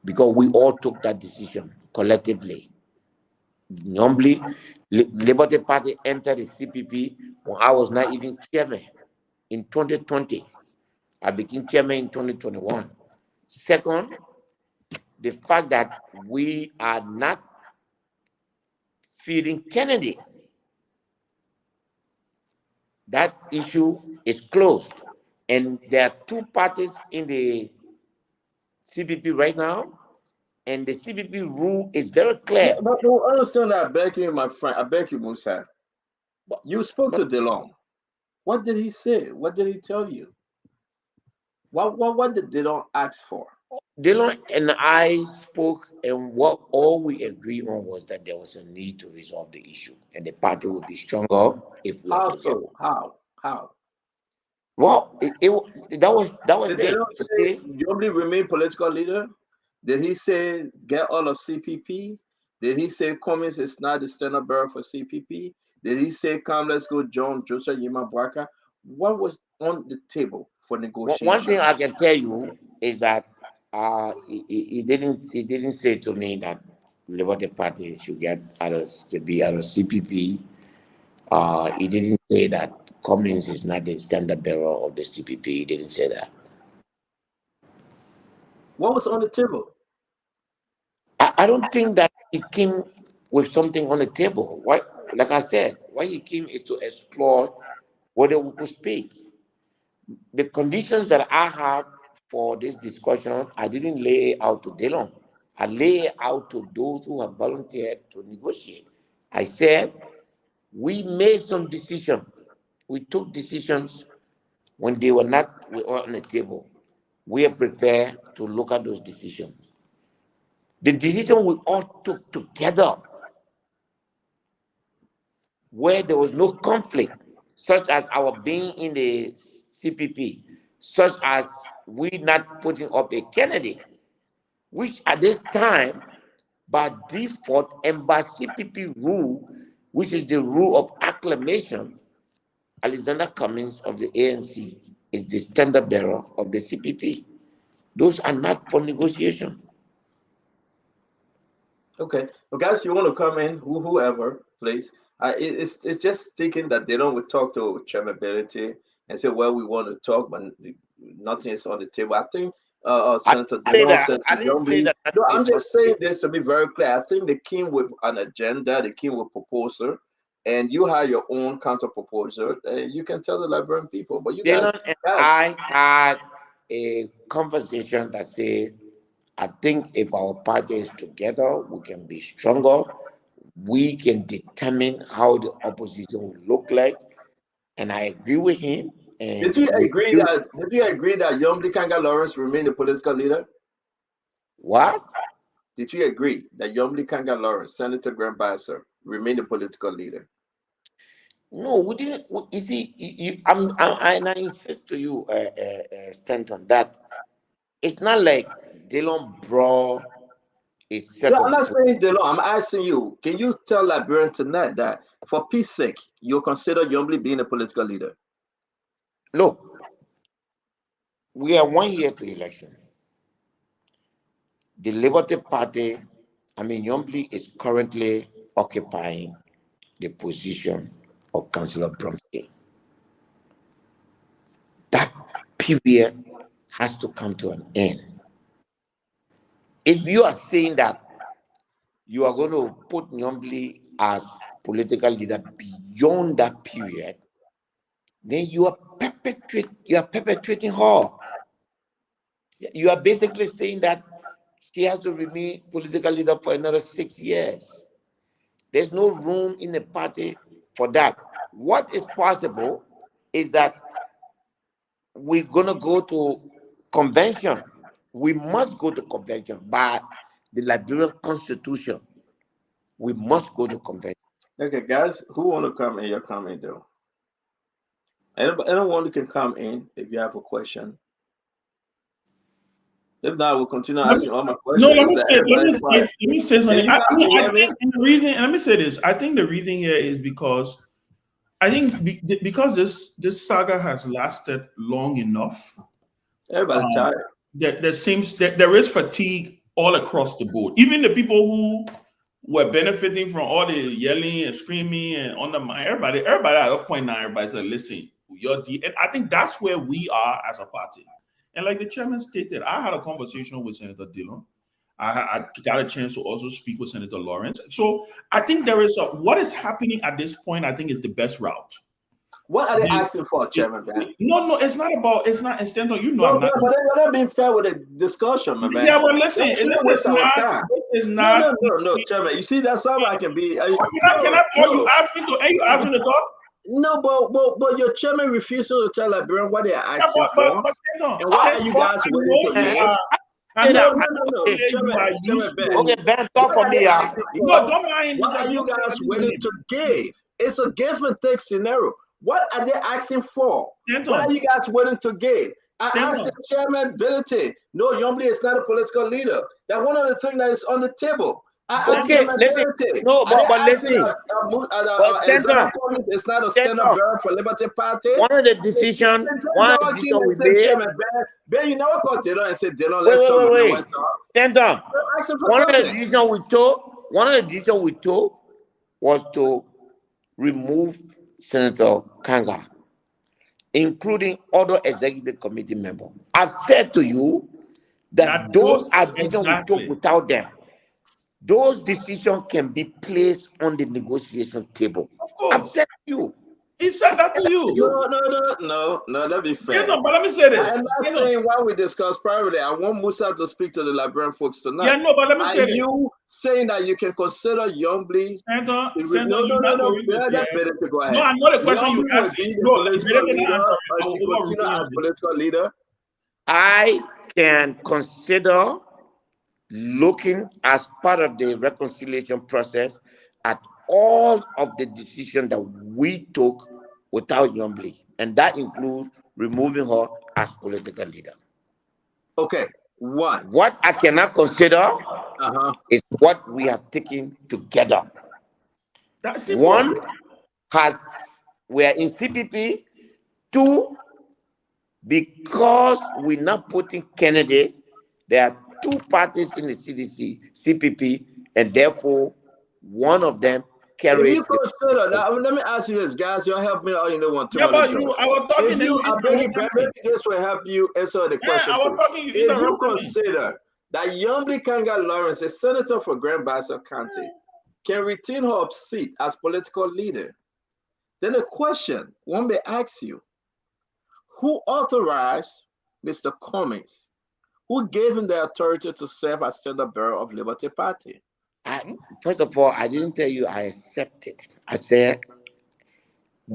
because we all took that decision collectively. Normally, Liberty Party entered the CPP when I was not even chairman in 2020. I became chairman in 2021. Second, the fact that we are not feeding Kennedy. That issue is closed. And there are two parties in the CPP right now, and the CPP rule is very clear. Yeah, but don't understand that. I beg you, my friend. I beg you, Musa. You spoke to DeLong. What did he say? What did he tell you? What did DeLong ask for? Dillon and I spoke, and what all we agreed on was that there was a need to resolve the issue, and the party would be stronger if we How were together. so? How? How? Well, that was Did they not say Yombly remain political leader? Did he say get all of CPP? Did he say Cummings is not the standard bearer for CPP? Did he say come, let's go John Joseph Yima Bwaka? What was on the table for negotiation? One thing I can tell you is that he didn't say to me that Liberty Party should be out of CPP. He didn't say that Cummings is not the standard bearer of the CPP. He didn't say that. What was on the table? I don't think that he came with something on the table. What, like I said, what he came is to explore whether we could speak. The conditions that I have for this discussion, I didn't lay it out to Dylan. I lay it out to those who have volunteered to negotiate. I said, we made some decisions. We took decisions when they were not on the table. We are prepared to look at those decisions. The decision we all took together, where there was no conflict, such as our being in the CPP, such as we not putting up a candidate, which at this time, by default and by CPP rule, which is the rule of acclamation, Alexander Cummings of the ANC is the standard bearer of the CPP. Those are not for negotiation. Okay, well, guys, you want to come in, whoever, please. It's just thinking that they don't talk to chairmanability and say, well, we want to talk, but nothing is on the table. I think Senator Dillon, no, I'm just saying this to be very clear. I think they came with an agenda, they came with proposal, and you have your own counter proposal. You can tell the Liberian people, but you Dillon guys, and I had a conversation that said, I think if our party is together, we can be stronger. We can determine how the opposition will look like. And I agree with him. And did you agree that Yomdi Kanga Lawrence remain the political leader? What? Did you agree that Yomdi Kanga Lawrence, Senator Grand Bassa, remain the political leader? No, we didn't. You see, I insist to you, Stanton, that it's not like Dillon brought a set No, of. I'm not saying Dillon. I'm asking you, can you tell Liberian tonight that for peace sake, you consider Yombly being a political leader? Look, we are 1 year to election. The Liberty Party, Yombly is currently occupying the position of Councillor Bromsky. That period has to come to an end. If you are saying that you are going to put Yombly as political leader beyond that period, then you are perpetrating her. You are basically saying that she has to remain political leader for another 6 years. There's no room in the party for that. What is possible is that we're going to go to convention. We must go to convention by the Liberian Constitution. We must go to convention. Okay, guys, who want to come in? You're coming, though. Anyone can come in if you have a question. If not, we'll continue asking all my questions. No, let me say something. Let me say this. I think the reason here is because I think because this saga has lasted long enough. Everybody tired. There seems that there is fatigue all across the board. Even the people who were benefiting from all the yelling and screaming and on the mind, everybody at a point now, everybody said, listen, and I think that's where we are as a party. And like the chairman stated, I had a conversation with Senator Dillon. I got a chance to also speak with Senator Lawrence. So I think there is what is happening at this point, I think is the best route. What are they asking for, Chairman? No, it's not Stanton. I'm not. But they're not being fair with the discussion, my man. Yeah, but listen, No, Chairman. You see, that's something I can be. You ask me to talk? No, but your chairman refuses to tell Liberian what they are asking for. And why are you guys waiting to leave? No, Chairman, Ben, talk for me. What are you guys waiting to give? It's a give and take scenario. What are they asking for? Stand What on. are you guys willing to give? I Stand asked on. the chairman, ability. No, Yombly is not a political leader. That one of the things that is on the table. I asked Okay, chairman, listen. ability. No, Are they but asking listen. But stand Executive on. Promise is not a Stand stand-up on. bearer for Liberty Party? One of the decisions we made. Ben, you never called Dylan and said, Dylan, Wait, let's talk about wait. what's up. Stand on. They're asking for One of the something. decisions we took was to remove Senator Kanga, including other executive committee members. I've said to you that those are decisions we took without them. Those decisions can be placed on the negotiation table. Of course. I've said to you. He said that to you. No, that'd be fair. Yeah, no, but let me say this. I'm not saying why we discuss privately. I want Musa to speak to the Liberian folks tonight. Yeah, no, but let me say Are this. you saying that you can consider Yombly? No, No, I know the question you asked. No, continue as political leader. I can consider looking as part of the reconciliation process at all of the decisions that we took without Yombly, and that includes removing her as political leader. Okay, one. What I cannot consider is what we have taken together. That's one, we are in CPP. Two, because we're not putting Kennedy, there are two parties in the CPP, and therefore one of them carries. If you consider that, let me ask you this, guys. Y'all help me out. You know what? Yeah, but I was talking to you. I beg you, maybe this will help you answer the question. I was talking. If you consider that Yombly Kanga Lawrence, a senator for Grand Bassa County, can retain her seat as political leader, then the question one may ask you: who authorized Mr. Cummings? Who gave him the authority to serve as standard bearer of Liberty Party? First of all, I didn't tell you I accepted. I said,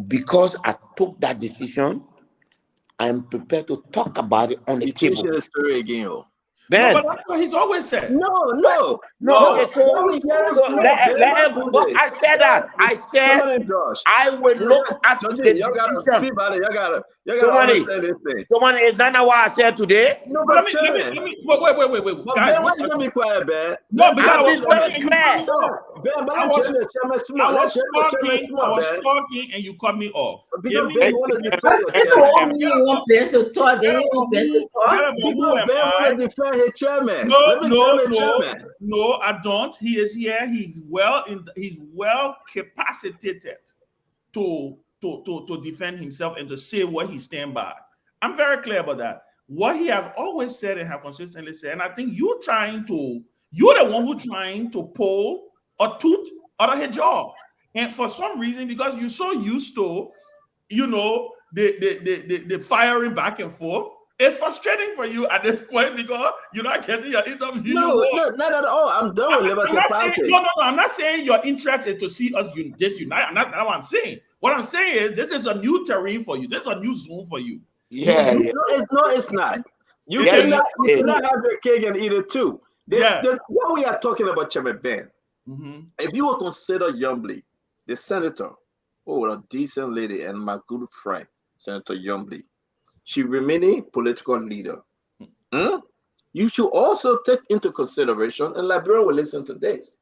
because I took that decision, I'm prepared to talk about it on the table. Changing the story again, oh. Ben, no, but that's what he's always said. No. Okay, I said that. I said I will look at the decision. Come on, it's not what I said today. No, but let me wait. Guys, why you be quiet, Ben? No, because I was very clear. I was talking and you cut me off. Because Ben want to defend his chairman. No, I don't. He is here. He's well capacitated to defend himself and to say what he stand by. I'm very clear about that. What he has always said and have consistently said, and I think you're the one who's trying to pull a tooth out of his jaw. And for some reason, because you're so used to, the firing back and forth, it's frustrating for you at this point because you're not getting your interview. No, not at all. I'm done with Liberty Party. No. I'm not saying your interest is to see us disunite. I'm not. That's what I'm saying. What I'm saying is this is a new terrain for you. This is a new zone for you. Yeah. No, it's not. You cannot have your cake and eat it too. What we are talking about, Chairman Ben, if you will consider Yombly, the senator, a decent lady and my good friend, Senator Yombly, she remaining political leader. You should also take into consideration, and Liberia will listen to this,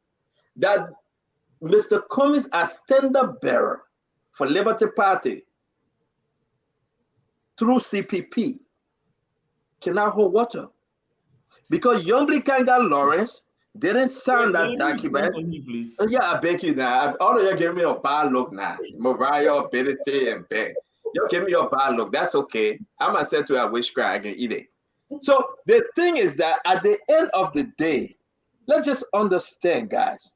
that Mr. Cummings as standard bearer for Liberty Party through CPP cannot hold water. Because Yombly Kanga Lawrence didn't sign that document. I beg you now. All of you give me a bad look now. Mariah, Ability, and Ben. You give me your bad look. That's okay. I'm going to say to her, wish cry, I can eat it. So the thing is that at the end of the day, let's just understand, guys,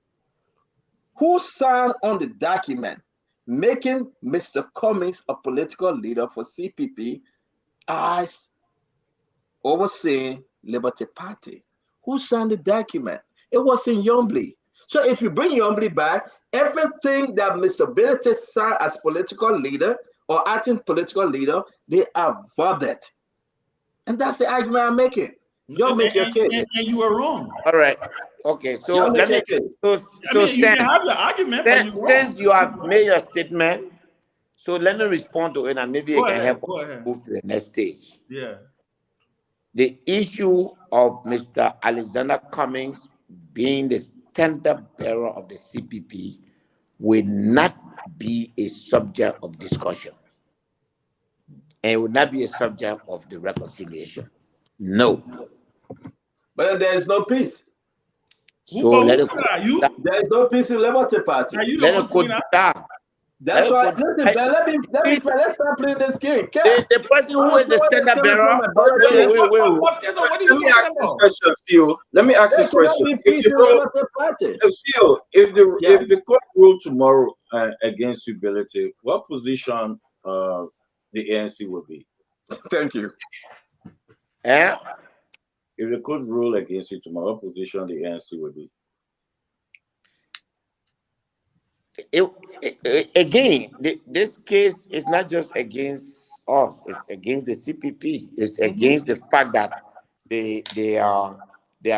who signed on the document making Mr. Cummings a political leader for CPP as overseeing Liberty Party? Who signed the document? It was in Yombly. So if you bring Yombly back, everything that Mr. Ability signed as political leader or acting political leader, they are voted. And that's the argument I'm making. Y'all make your case. And you were wrong. All right. Okay, so let me. So you can have your argument. Since you have made your statement, So let me respond to it, and maybe it can help move to the next stage. Yeah. The issue of Mr. Alexander Cummings being the standard bearer of the CPP will not be a subject of discussion, and it will not be a subject of the reconciliation. No. But there is no peace. So let it there is no peace in Liberty Party. Let it go down. That's why. Listen, man, let's start playing this game. The person who is a standard bearer. Let me ask this question, Theo. Let me ask this question. If the court rule tomorrow against civility, what position the ANC will be? Thank you. Yeah. If the court rule against you tomorrow, what position the ANC will be? Again, this case is not just against us; it's against the CPP. It's against the fact that they are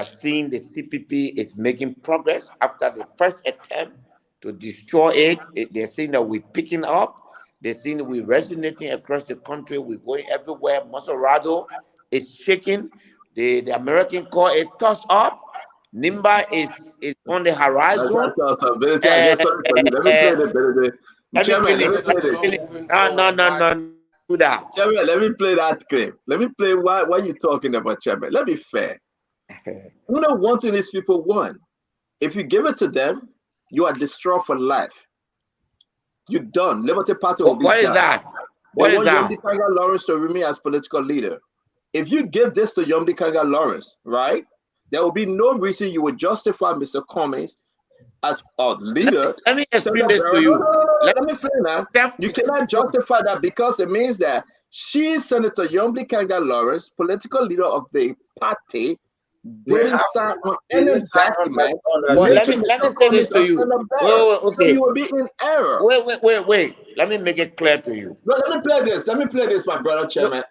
seeing the CPP is making progress after the first attempt to destroy it. They're seeing that we're picking up. They're seeing that we're resonating across the country. We're going everywhere. Maserado is shaking. The American call it toss up. Nimba is on the horizon. Let me play the No. Do that. Chairman, let me play that clip. Let me play what you talking about, Chairman. Let me fair. You know, one thing these people want. If you give it to them, you are destroyed for life. You're done. Liberty Party will be done. What is that? What is that? Yomdi Kanga Lawrence to remain as political leader. If you give this to Yomdi Kanga Lawrence, right, there will be no reason you would justify Mr. Cummings as a leader. Let me explain this to you. Let me say that. You cannot justify that because it means that Senator Yomdi Kanga Lawrence, political leader of the party, didn't sign on any document. Let me say this to you. Okay. So you will be in error. Wait. Let me make it clear to you. No, let me play this, my brother Chairman.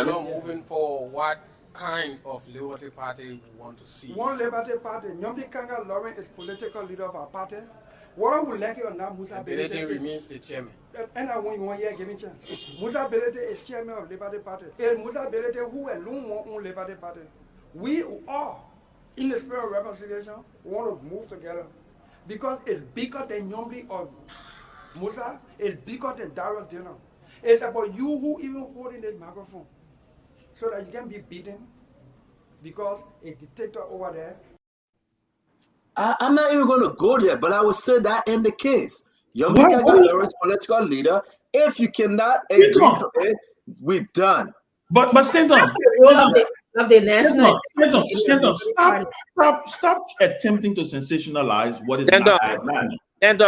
Moving forward, what kind of Liberty Party we want to see? One Liberty Party. Yomdi Kanga Lawrence is political leader of our party. What I would like you on that, Musa Belete remains the chairman. And I want 1 year, give me a chance. Musa Belete is chairman of Liberty Party. And Musa Belete, who alone want on Liberty Party. We all, in the spirit of reconciliation, want to move together. Because it's bigger than Yomdi or Musa. It's bigger than Darius Dillon. It's about you who even holding this microphone. So that you can be beaten. Because a dictator over there. I'm not even going to go there, but I would say that in the case. Yomdi Kanga Lawrence, political leader. If you cannot agree to it, we're done. But Stanton, stop attempting to sensationalize what is not happening. Here's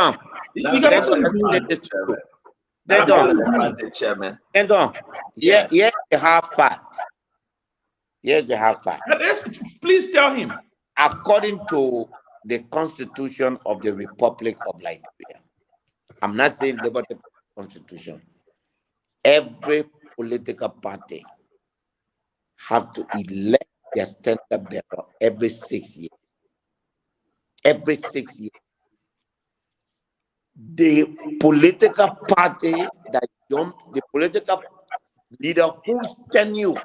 the half fact. Here's the half fact. Please tell him. According to the Constitution of the Republic of Liberia, I'm not saying Liberty Constitution, every political party have to elect their standard bearer every 6 years. Every 6 years. The political party the political leader whose tenure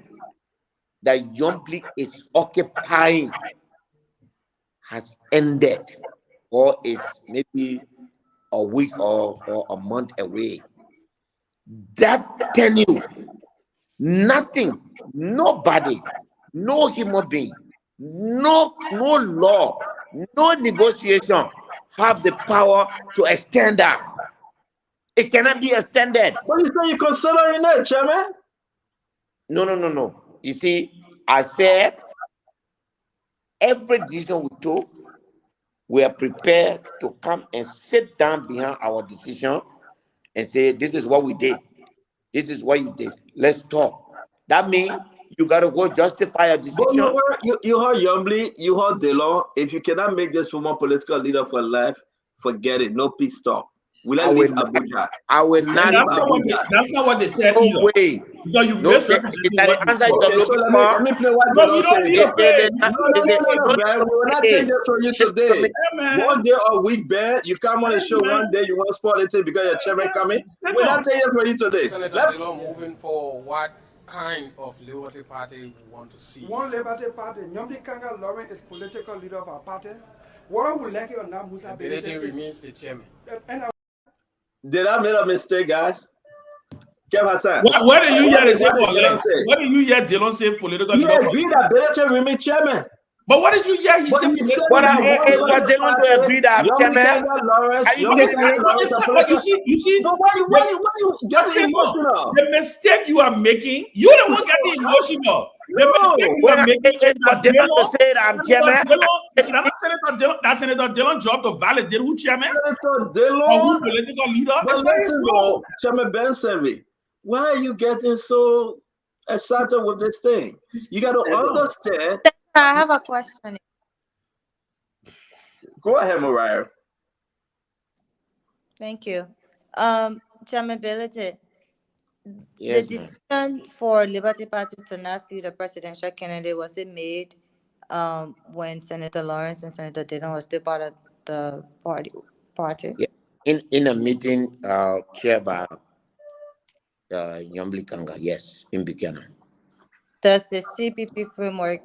that Yomdi is occupying has ended or is maybe a week or a month away. That tenure, nothing, nobody, no human being, no law, no negotiation have the power to extend that. It cannot be extended. What do you say you're considering that, Chairman? No. You see, I said every decision we took, we are prepared to come and sit down behind our decision and say, this is what we did. This is what you did. Let's talk. That means you got to go justify a decision. You heard Yomdi, you heard Delon. If you cannot make this woman political leader for life, forget it. No peace talk. Will I leave Abuja? I will And not. that's not what they said No either. way. Because you No, misrepresenting that what the you answer said. you're Okay, so looking let for. me play what No, Dylan you don't said. need to pay. No, Ben. We will not take this from you today. One day or week, Ben, you come on the show one day, you want to spoil it because your chairman coming. We're not taking it from you today. Senator Dillon, moving forward, what kind of Liberty Party we want to see? One Liberty Party, Nyomdi Kanga Lauren is political leader of our party. What would like you or not, Musa Ability remains the chairman. Did I make a mistake, guys? Kev Hassan. What did you hear say for Dylan say? What did you hear Dylan say political He leader? agreed that Ability remain chairman. But what did you hear he But said? he said What that is for Dylan to agree that I'm chairman? Lawrence, Are you kidding me? But you see, but why you getting emotional? The mistake you are making, you the one getting emotional. The mistake you When are I making say it's for Dylan to say that I'm chairman, that's Senator Dylan's job to validate who chairman Senator or Dillon, who political leader. but It's not his listen, role. Chairman Benson, why are you getting so excited with this thing? You got to understand. I have a question. Go ahead, Mariah. Thank you. Chairman Ability, yes, the decision for Liberty Party to not field a presidential candidate, was it made when Senator Lawrence and Senator Dillon was still part of the party? Yeah. In a meeting chaired by Nyambli Kanga, yes, in Buchanan. Does the CPP framework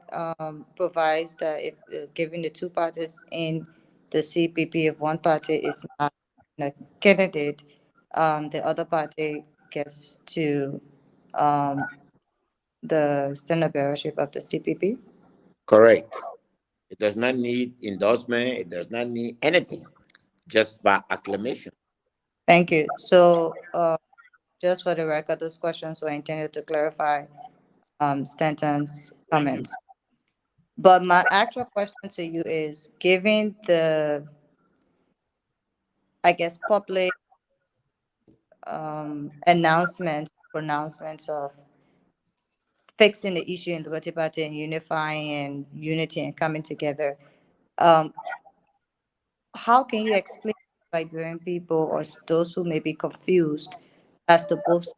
provides that if given the two parties in the CPP, if one party is not a candidate, the other party gets to the standard bearership of the CPP? Correct. It does not need endorsement. It does not need anything, just by acclamation. Thank you. So just for the record, those questions were intended to clarify Stanton's comments. But my actual question to you is, given the, I guess, public pronouncements of fixing the issue in the Liberty Party and unifying and unity and coming together, how can you explain to Liberian people or those who may be confused as to both sides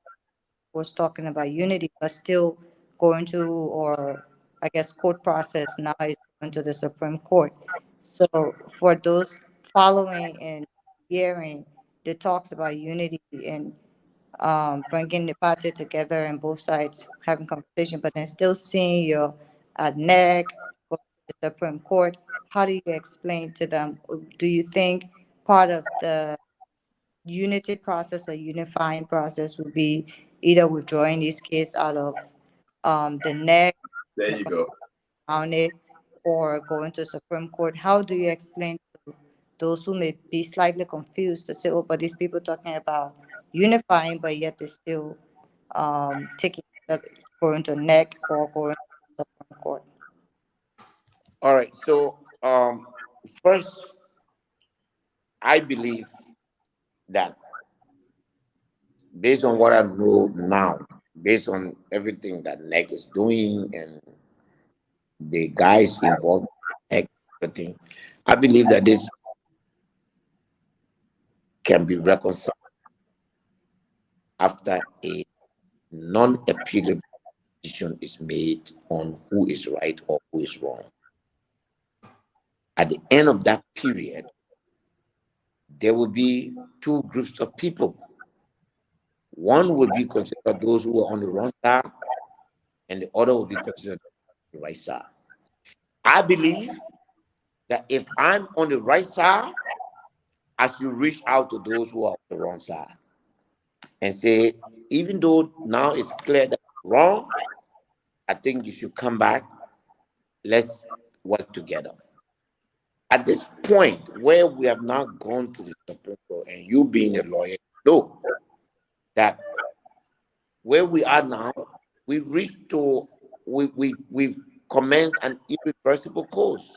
was talking about unity, but still going to, or I guess, court process now is going to the Supreme Court? So for those following and hearing the talks about unity and bringing the party together and both sides having conversation, but then still seeing your neck go to the Supreme Court, how do you explain to them? Do you think part of the unity process or unifying process would be either withdrawing this case out of the neck, there you go, on it, or going to Supreme Court? How do you explain to those who may be slightly confused to say, oh, but these people talking about unifying, but yet they're still taking going to neck or going to Supreme Court? All right. So first, I believe that based on what I know now, based on everything that NEC is doing and the guys involved in everything, I believe that this can be reconciled after a non-appealable decision is made on who is right or who is wrong. At the end of that period, there will be two groups of people. One will be considered those who are on the wrong side, and the other will be considered the right side. I believe that if I'm on the right side, I should reach out to those who are on the wrong side and say, even though now it's clear that I'm wrong, I think you should come back. Let's work together. At this point where we have now gone to the Supreme Court, and you being a lawyer, know that where we are now, we've reached to, we've commenced an irreversible course,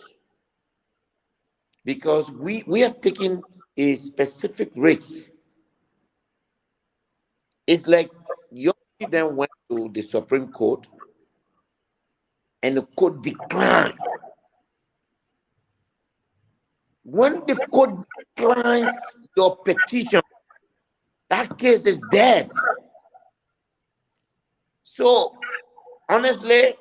because we are taking a specific risk. It's like you then went to the Supreme Court and the court declined. When the court declines your petition, That case is dead. So, honestly,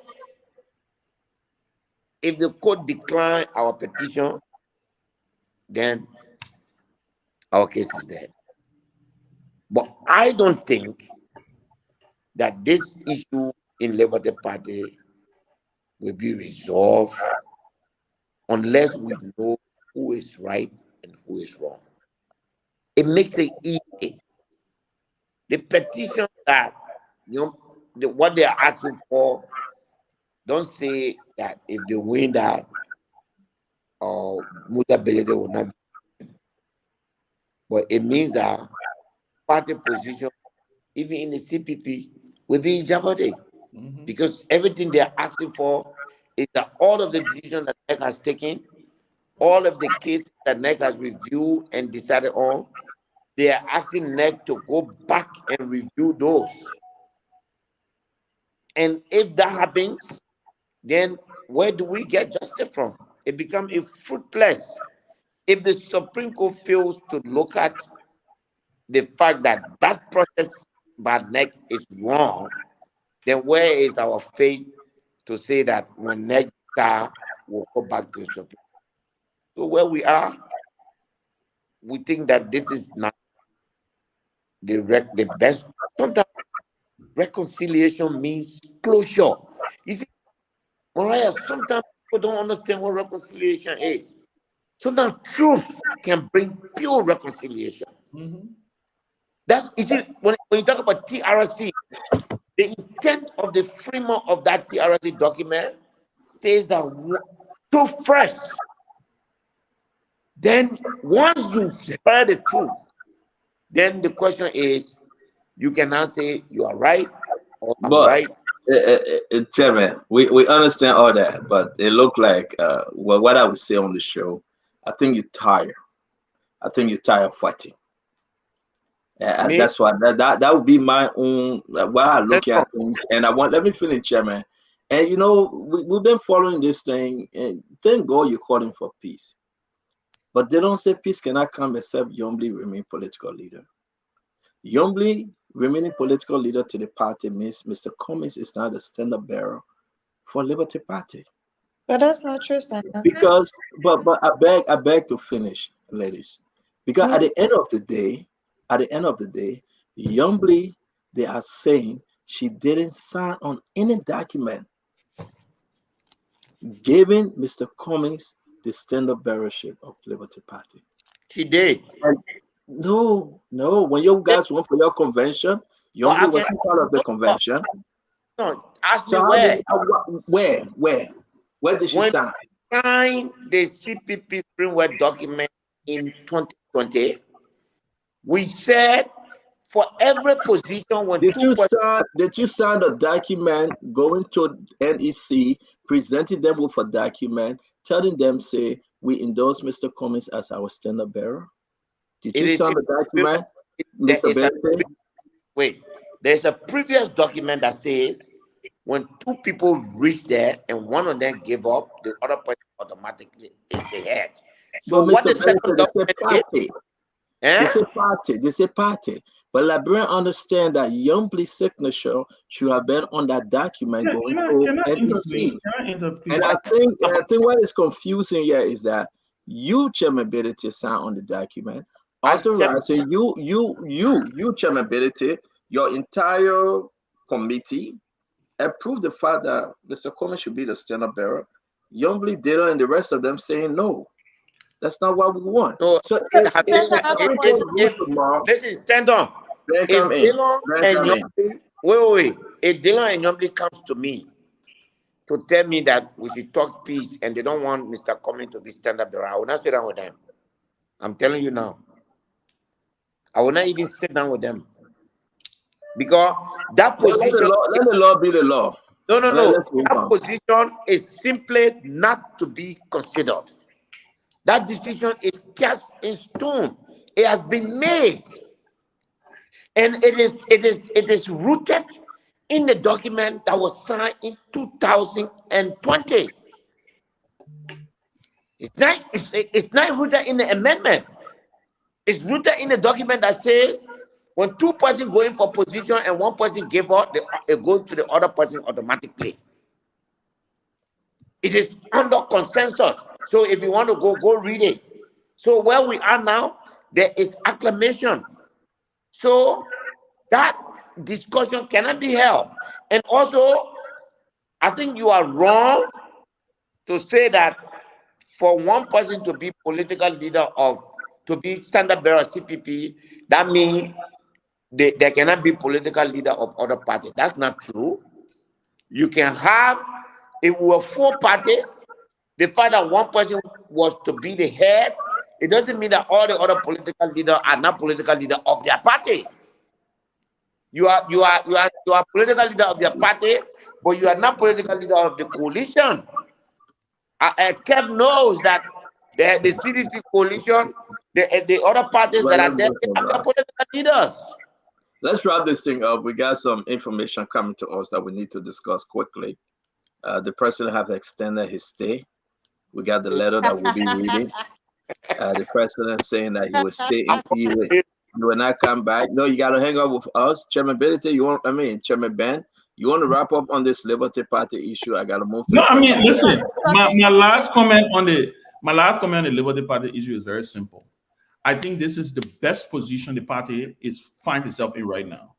if the court decline our petition, then our case is dead. But I don't think that this issue in Liberty Party will be resolved unless we know who is right and who is wrong. It makes it easy. The petition that what they are asking for, don't say that if they win that, mutability will not be. But it means that party position, even in the CPP, will be in jeopardy. Because everything they are asking for is that all of the decisions that NEC has taken, all of the cases that NEC has reviewed and decided on, they are asking NEC to go back and review those. And if that happens, then where do we get justice from? It becomes a fruitless. If the Supreme Court fails to look at the fact that that process by NEC is wrong, then where is our faith to say that when NEC will go back to the Supreme Court? So where we are, we think that this is not the best. Sometimes reconciliation means closure. You see, Mariah, sometimes people don't understand what reconciliation is. Sometimes truth can bring pure reconciliation. That's, you see, when you talk about TRC, the intent of the framework of that TRC document says that truth first. Then once you hear the truth, then the question is, you can now say you are right or I'm right. Chairman, we understand all that, but it looked like well, what I would say on the show, I think you're tired. I think you're tired of fighting. That's why that would be my own why I look at things. And let me finish, Chairman. And you know, we've been following this thing, and thank God you're calling for peace. But they don't say peace cannot come except Yombly remain political leader. Yombly remaining political leader to the party means Mr. Cummings is not a standard bearer for Liberty Party. But that's not true, Stan. Because, but I beg to finish, ladies. Because at the end of the day, Yombly, they are saying she didn't sign on any document giving Mr. Cummings the standard bearership of Liberty Party. She did. No. When you guys went for your convention, Yombly wasn't part of the convention. No, ask me where. Where did she sign? Signed the CPP framework document in 2020. We said for every position when did you sign a document going to NEC, presenting them with a document, telling them, say, we endorse Mr. Cummings as our standard bearer? Did you sign the document, Mr. Bentley? Wait, there's a previous document that says when two people reach there and one of them give up, the other person automatically is ahead. So but what Mr. the second document party. They say party. But Liberians understand that Yombly's signature should have been on that document going to NEC. And I think what is confusing here is that you, Chairman Ability, sign on the document, authorizing you, Chairman Ability, your entire committee approved the fact that Mr. Cummings should be the standard bearer. Yombly did it, and the rest of them saying no. That's not what we want. No, so listen, stand on. If Dylan and Yombly comes to me to tell me that we should talk peace and they don't want Mr. Cummings to be standard bearer, I will not sit down with them. I'm telling you now. I will not even sit down with them. Because that position... Let the law be the law. No. That position is simply not to be considered. That decision is cast in stone. It has been made. And it is rooted in the document that was signed in 2020. It's not rooted in the amendment. It's rooted in the document that says When two persons go in for position and one person give up, it goes to the other person automatically. It is under consensus. So if you want to go read it. So where we are now, there is acclamation. So that discussion cannot be held. And also, I think you are wrong to say that for one person to be political leader to be standard bearer of CPP, that means there cannot be political leader of other parties. That's not true. You can have, if we were 4 parties, the fact that one person was to be the head, it doesn't mean that all the other political leaders are not political leader of their party. You are political leader of your party, but you are not political leader of the coalition. Kev knows that the CDC coalition, the other parties that are there, they are political leaders. Let's wrap this thing up. We got some information coming to us that we need to discuss quickly. The president has extended his stay. We got the letter that we'll be reading. The president saying that he will stay in PUA. He will not come back. No, you got to hang out with us. Chairman Benedict, Chairman Ben, you want to wrap up on this Liberty Party issue? I got to move to listen, my last comment on the Liberty Party issue is very simple. I think this is the best position the party finds itself in right now.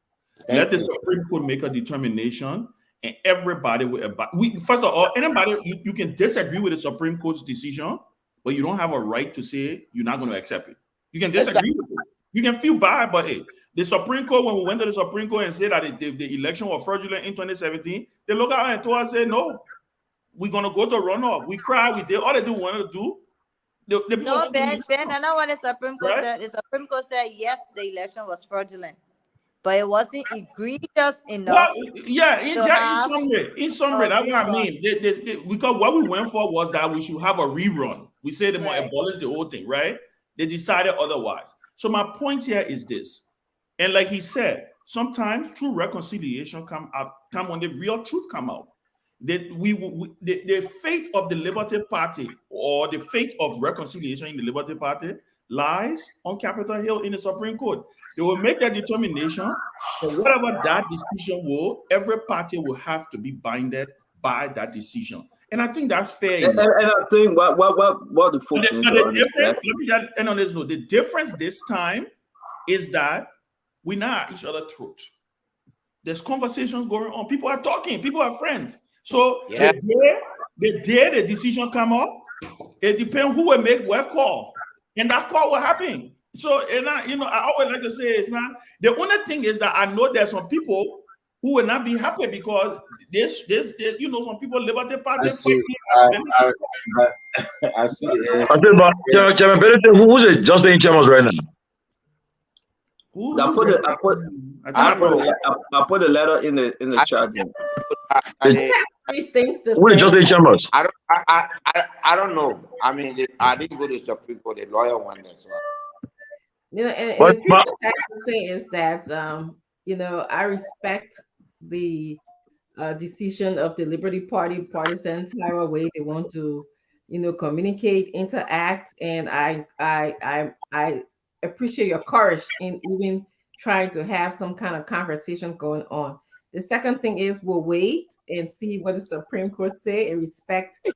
Let the Supreme Court make a determination, and everybody will abide. First of all, anybody you can disagree with the Supreme Court's decision, but you don't have a right to say you're not going to accept it. You can disagree with it. You can feel bad, but hey, the Supreme Court, when we went to the Supreme Court and said that the election was fraudulent in 2017, they looked at it and told us, say, no, we're going to go to runoff. We cried, we did all they wanted to do. No, Ben, I know what the Supreme Court said. The Supreme Court said, yes, the election was fraudulent, but it wasn't egregious enough. In summary, that's what I mean. Because what we went for was that we should have a rerun. We said they might abolish the whole thing, right? They decided otherwise. So my point here is this, and like he said, sometimes true reconciliation come when the real truth come out. That the fate of the Liberty Party or the fate of reconciliation in the Liberty Party lies on Capitol Hill in the Supreme Court. They will make that determination, but whatever that decision will, every party will have to be binded by that decision. And I think that's fair. And I think what the folks need to understand. Let me just end on this note. The difference this time is that we know each other's throat. There's conversations going on. People are talking. People are friends. So the day the decision come up, it depends who will make what call, and that call will happen. So, I always like to say it's not the only thing is that I know there's some people who will not be happy because this some people Liberty Party. I see. Chairman Benedict, who's it? Just in chambers right now. I put a letter in the chat. Who is just in chambers? I don't know. I mean, I didn't go to the Supreme Court. The lawyer one that's one. And the thing I have to say is that I respect the decision of the Liberty Party partisans, however way they want to, communicate, interact, and I appreciate your courage in even trying to have some kind of conversation going on. The second thing is we'll wait and see what the Supreme Court say and respect the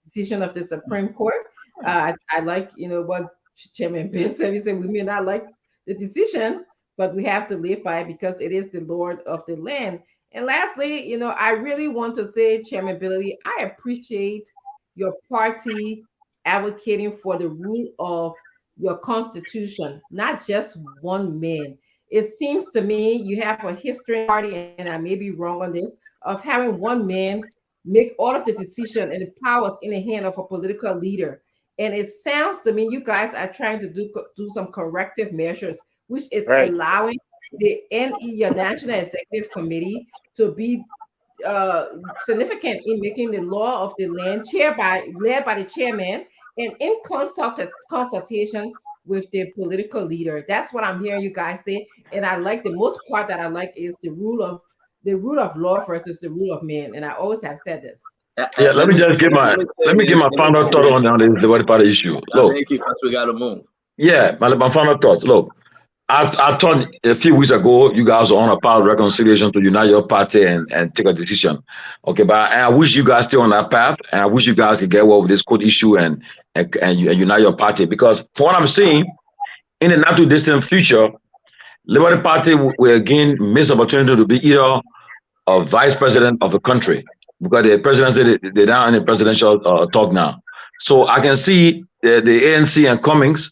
decision of the Supreme Court. I like, what Chairman Ben said. He said we may not like the decision, but we have to live by it because it is the Lord of the land. And lastly, I really want to say, Chairman Billy, I appreciate your party advocating for the rule of your constitution, not just one man. It seems to me you have a history party, and I may be wrong on this, of having one man make all of the decision and the powers in the hand of a political leader. And it sounds to me you guys are trying to do some corrective measures, which is allowing the your National Executive Committee to be significant in making the law of the land led by the chairman and in consultation with the political leader. That's what I'm hearing you guys say. And I like the most part that I like is the rule of law versus the rule of man. And I always have said this. Yeah, let me just give my final thought on this Liberty Party issue. Look, thank you, because we got to move. Yeah, my final thoughts. Look, I thought a few weeks ago you guys were on a path of reconciliation to unite your party and take a decision. Okay, but I wish you guys stay on that path, and I wish you guys can get well with this court issue and unite your party, because from what I'm seeing, in the not too distant future, Liberty Party will again miss opportunity to be either a vice president of the country, because the president said they're not in a presidential talk now. So I can see the ANC and Cummings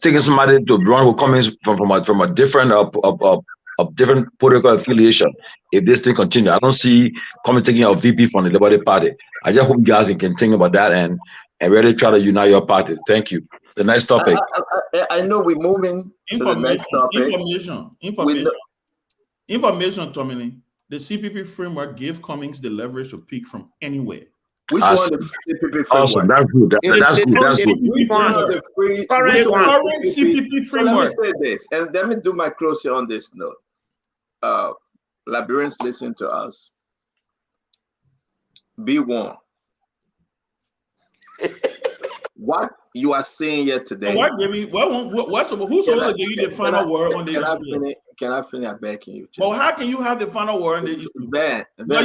taking somebody to run with Cummings from a different different political affiliation. If this thing continues, I don't see Cummings taking a VP from the Liberty Party. I just hope you guys can think about that and really try to unite your party. Thank you. The next topic. I know we're moving to the next topic. Information, Tomini. The CPP framework gave Cummings the leverage to pick from anywhere. Which one is the CPP framework? Awesome. That's good. That's good. That's good. Current CPP framework. So let me say this, and let me do my closure on this note. Liberians, listen to us. Be warned. What you are saying here today. What gave me? Who's supposed to give you the final word on the issue? Can I finish? I'm begging you. Well, how can you have the final word on the issue? Ben, you read.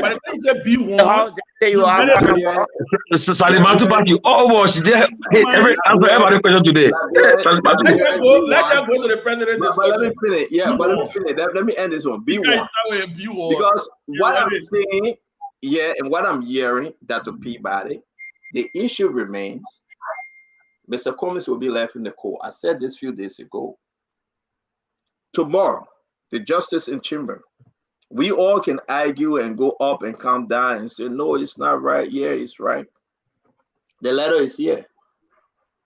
By the time you said be warned, Salimatu Party. Oh, she did every answer question today. Let that go to the president. But let me finish. Yeah, but let me finish. Let me end this one. Be warned. Because what I'm saying, yeah, and what I'm hearing, Dr. Peabody, the issue remains. Mr. Cummings will be left in the court. I said this a few days ago. Tomorrow, the justice in chamber, we all can argue and go up and come down and say, no, it's not right. Yeah, it's right. The letter is here.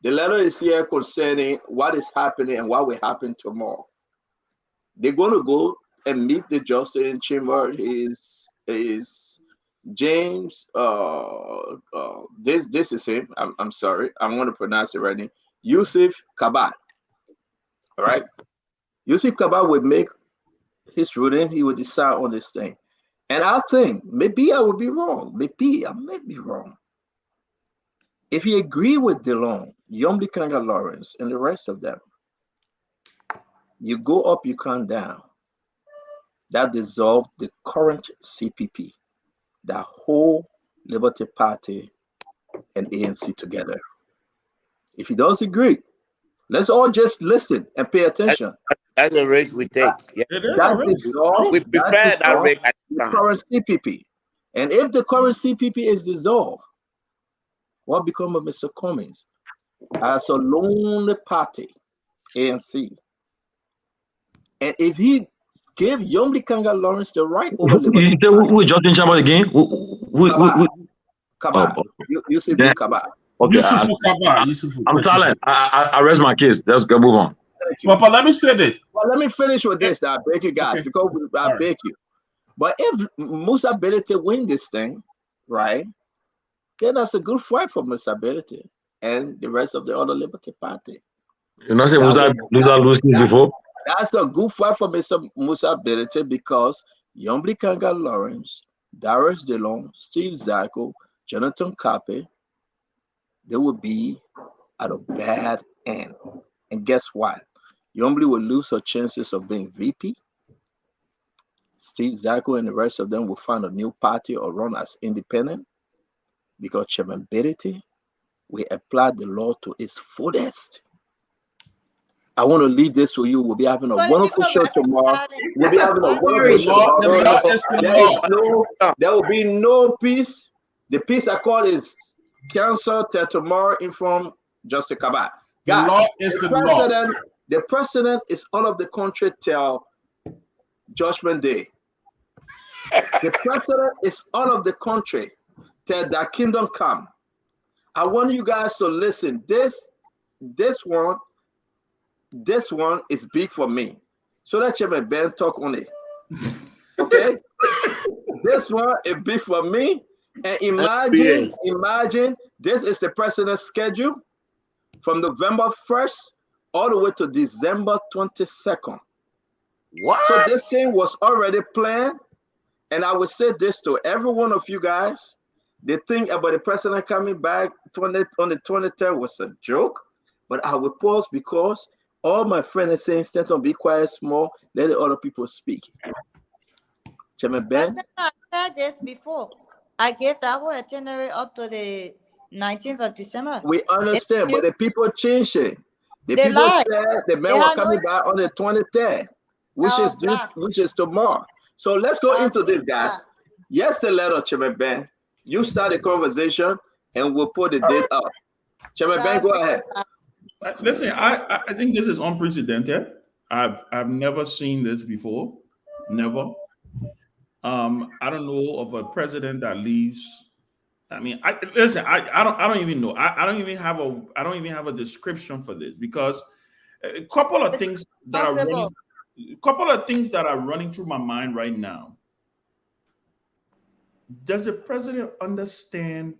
The letter is here concerning what is happening and what will happen tomorrow. They're going to go and meet the justice in chamber. Is James, this is him. I'm sorry. I'm going to pronounce it right now. Yusuf Kabat. All right. Yusuf Kabat would make his ruling. He would decide on this thing. And I think maybe I would be wrong. Maybe I may be wrong. If he agreed with DeLong, Yomdi Kanga Lawrence, and the rest of them, you go up, you come down. That dissolved the current CPP, the whole Liberty Party and ANC together. If he does agree, let's all just listen and pay attention. That's a risk we take. Yeah. We prepare that risk at the current CPP. And if the current CPP is dissolved, what becomes of Mr. Cummings as a lonely party, ANC? And if he gave Yomdi Kanga Lawrence the right over Liberty, who is Justin Chambers again? Kabat. You said Kabat. Okay, I'm silent. I rest my case. Let's go move on. Papa, let me say this. Well, let me finish with this. I beg you guys, because I beg you. But if Musa Belete win this thing, right, then that's a good fight for Musa Belete and the rest of the other Liberty Party. You know, say Musa lose before. That's a good fight for Mr. Musa Belete because Yomdi Kanga Lawrence, Darius DeLong, Steve Zako, Jonathan Kape, they will be at a bad end. And guess what? Yomdi will lose her chances of being VP. Steve Zako and the rest of them will find a new party or run as independent because Chairman Belete will apply the law to its fullest. I want to leave this with you. We'll be having a wonderful show tomorrow. We'll be having a wonderful show tomorrow. There will be no peace. The peace accord is canceled till tomorrow. Inform Justice Kabat. Guys, the president is out of the country till Judgment Day. The president is out of the country till the kingdom come. I want you guys to listen. This one is big for me. So that Chairman Ben talk on it. Okay? This one is big for me. And imagine this is the president's schedule from November 1st all the way to December 22nd. What? So this thing was already planned. And I would say this to every one of you guys. The thing about the president coming back on the 23rd was a joke. But I will pause because All my friends are saying, Stanton, be quiet small, let the other people speak. Chairman Ben? I said this before. I gave that whole itinerary up to the 19th of December. We understand, but the people changed it. The They people lied. said the men They were had coming no back on the 23rd, which is tomorrow. So let's go into this, guys. Yes, the letter, Chairman Ben. You start the conversation, and we'll put the date up. Chairman Ben, go ahead. Listen, I think this is unprecedented. I've never seen this before. Never. I don't know of a president that leaves. I mean, I don't even know. I don't even have a description for this, because a couple of things that are running through my mind right now. Does the president understand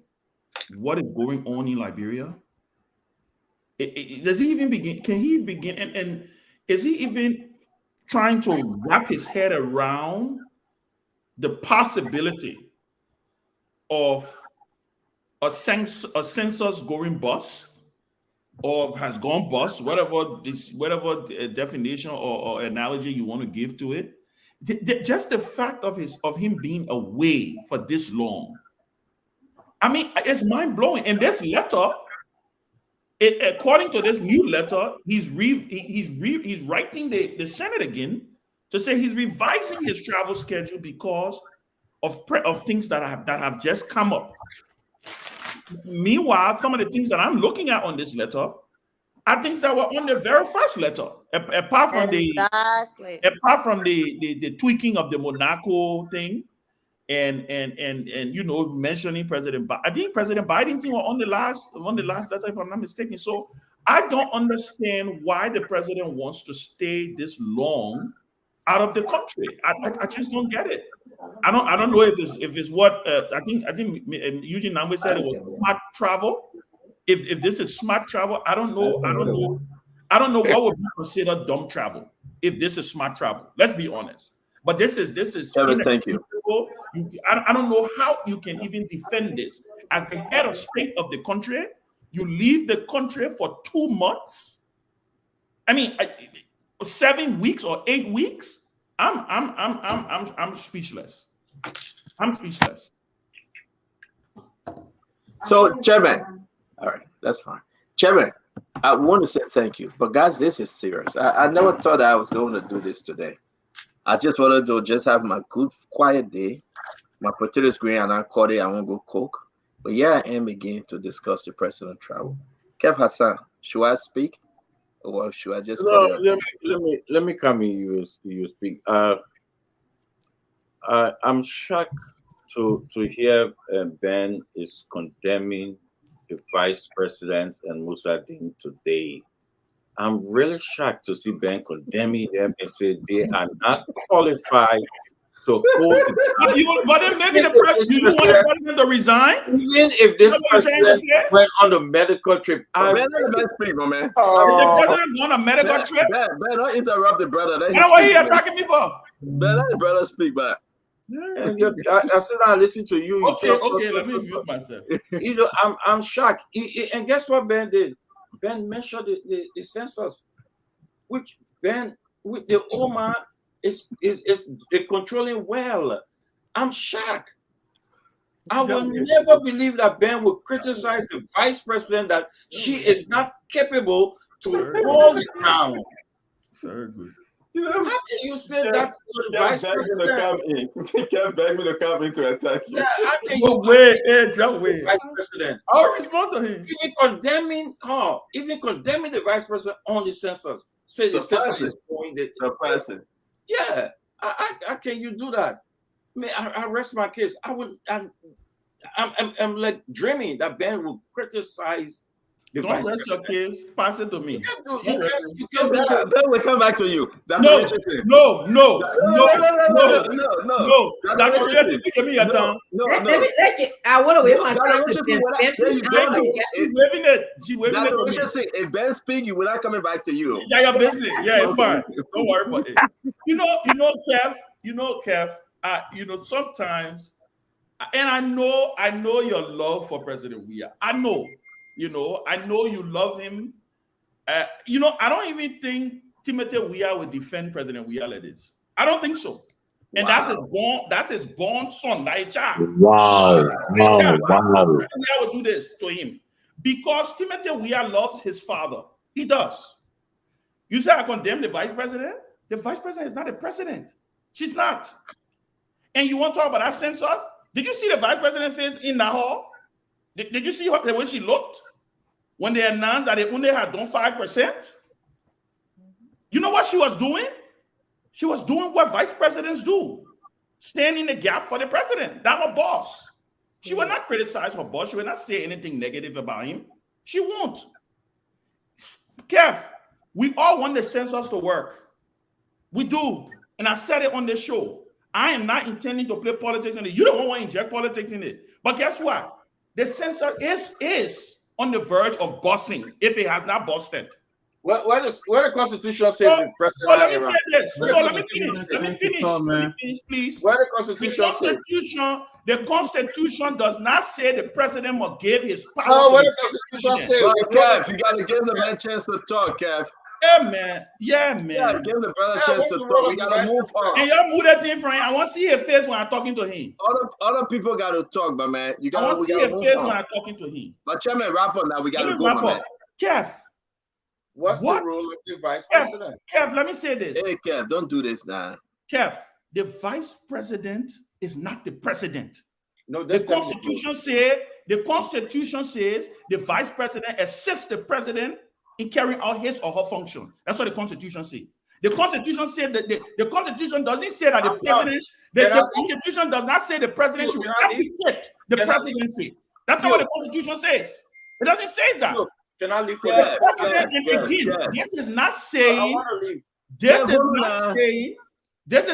what is going on in Liberia? Does he even begin? Can he begin? And is he even trying to wrap his head around the possibility of a census going bust, or has gone bust, whatever definition or analogy you want to give to it? Just the fact of him being away for this long, I mean, it's mind blowing. And this letter, according to this new letter, he's writing the Senate again to say he's revising his travel schedule because of things that have just come up. Meanwhile, some of the things that I'm looking at on this letter are things that were on the very first letter, apart from the tweaking of the Monaco thing, and mentioning President Biden. I think President Biden thing were on the last letter, if I'm not mistaken. So I don't understand why the president wants to stay this long out of the country. I just don't get it. I don't know if it's what I think Eugene Nimba said it was smart travel. If this is smart travel, I don't know what would be considered dumb travel if this is smart travel. Let's be honest. But this is Kevin, thank you. I don't know how you can even defend this. As the head of state of the country, you leave the country for 2 months. I mean, 7 weeks or 8 weeks. I'm speechless. I'm speechless. So, Chairman, all right, that's fine. Chairman, I want to say thank you, but guys, this is serious. I never thought I was going to do this today. I just wanted to just have my good, quiet day. My potatoes green and I caught it. I won't go cook. But yeah, I am beginning to discuss the president travel. Kev Hassan, should I speak? Or should I just let me come in. You speak. I'm shocked to hear Ben is condemning the vice president and Musadin today. I'm really shocked to see Ben condemning them and say they are not qualified to hold. But then maybe the president, you want the president to resign? Even if this president went on a medical trip, Ben, let the man speak, my man. The president on a medical trip? Ben, don't interrupt the brother. I know what he attacking me for. Ben, let the brother speak back. Yeah, I sit down and listen to you. Okay, let me mute myself. I'm shocked. And guess what Ben did? Ben mentioned the census, which Ben with the OMA is controlling well. I'm shocked. I will never believe that Ben would criticize the vice president that she is not capable to hold it down. Very good. How can you say that to the vice president? He can't beg me to come in to attack you. Yeah, how can you wait. Vice president? I'll respond to him. Even condemning the vice president on the census. Say the census is going surpassing. Yeah, how can you do that? I mean, I rest my case. I'm like dreaming that Ben will criticize. Don't rest your case. Pass it to me. You can't do that. Ben will come back to you. That's no. Dr. Richardson, give me your time. I want to wait my time. She's waving it. Dr. Richardson, if Ben speak, you will not coming back to you. Yeah, your business. Yeah, it's fine. Don't worry about it. Kev. Sometimes, and I know your love for President Weah. I know you love him You know, I don't even think Timothy Weah would defend President Weah like this. I don't think so. And that's his born son, that child. Wow. Weah would do this to him because Timothy Weah loves his father. He does. You say I condemn the vice president? The vice president is not a president. She's not. And you want to talk about that census? Did you see the vice president's face in the hall? Did you see the way she looked when they announced that they only had done 5%? You know what she was doing? She was doing what vice presidents do, stand in the gap for the president. That's her boss. She will not criticize her boss. She will not say anything negative about him. She won't. Kev, we all want the census to work. We do. And I said it on the show. I am not intending to play politics in it. You don't want to inject politics in it. But guess what? The census is on the verge of busting if it has not busted. Where the Constitution says the president? So let me say this. So let me finish, please. Where the Constitution the Constitution does not say the president must give his power. No, where the Constitution says. Kev, you got to give the man a chance to talk, Kev. Yeah, man. Yeah, give the brother a chance to talk. We got to move on. And y'all move that thing from him. I want to see your face when I'm talking to him. Other people got to talk, my man. I want to see your face when I'm talking to him. But Chairman, wrap up now. We got to go, my man. Kev. What's the role of the vice president? Kev, let me say this. Hey, Kev, don't do this now. Kev, the vice president is not the president. No, the Constitution says the vice president assists the president in carrying out his or her function. That's what the Constitution says. The Constitution said that the Constitution doesn't say that the president. The Constitution does not say the president should abdicate the presidency. That's not what the Constitution says. It doesn't say that. Can I leave for the president? This is not saying. This is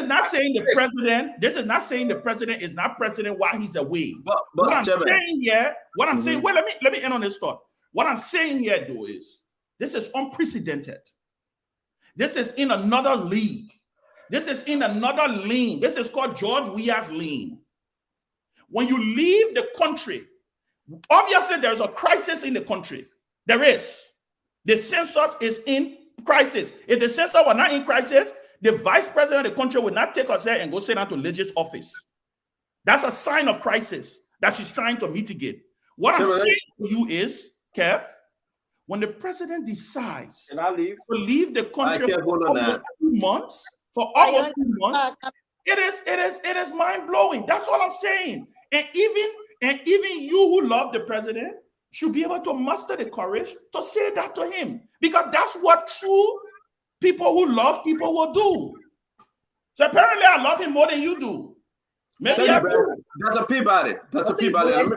not saying the president. This is not saying the president is not president while he's away. What I'm saying here, wait, let me end on this thought. What I'm saying here, though, is this is unprecedented. This is in another league. This is in another lane. This is called George Weah's lane. When you leave the country, obviously there's a crisis in the country. There is. The census is in crisis. If the census were not in crisis, the vice president of the country would not take us there and go sit down to Legis' office. That's a sign of crisis that she's trying to mitigate. What I'm saying to you is, Kev, when the president decides to leave the country for almost 2 months, it is mind-blowing. That's all I'm saying. And even you who love the president should be able to muster the courage to say that to him, because that's what true people who love people will do. So apparently I love him more than you do. Maybe Dr. Peabody, let me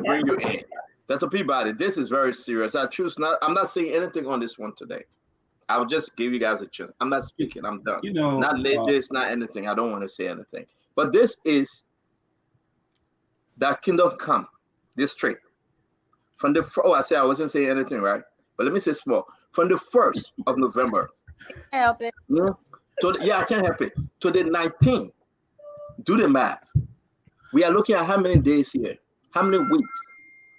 bring you in. Dr. Peabody, this is very serious. I'm not saying anything on this one today. I will just give you guys a chance. I'm not speaking. I'm done. Not legis, not anything. I don't want to say anything. But this is that kingdom come, this trait. From the I wasn't saying anything, right? But let me say small. From the 1st of November. Help it. I can't help it. To the 19th. Do the math. We are looking at how many days here, how many weeks,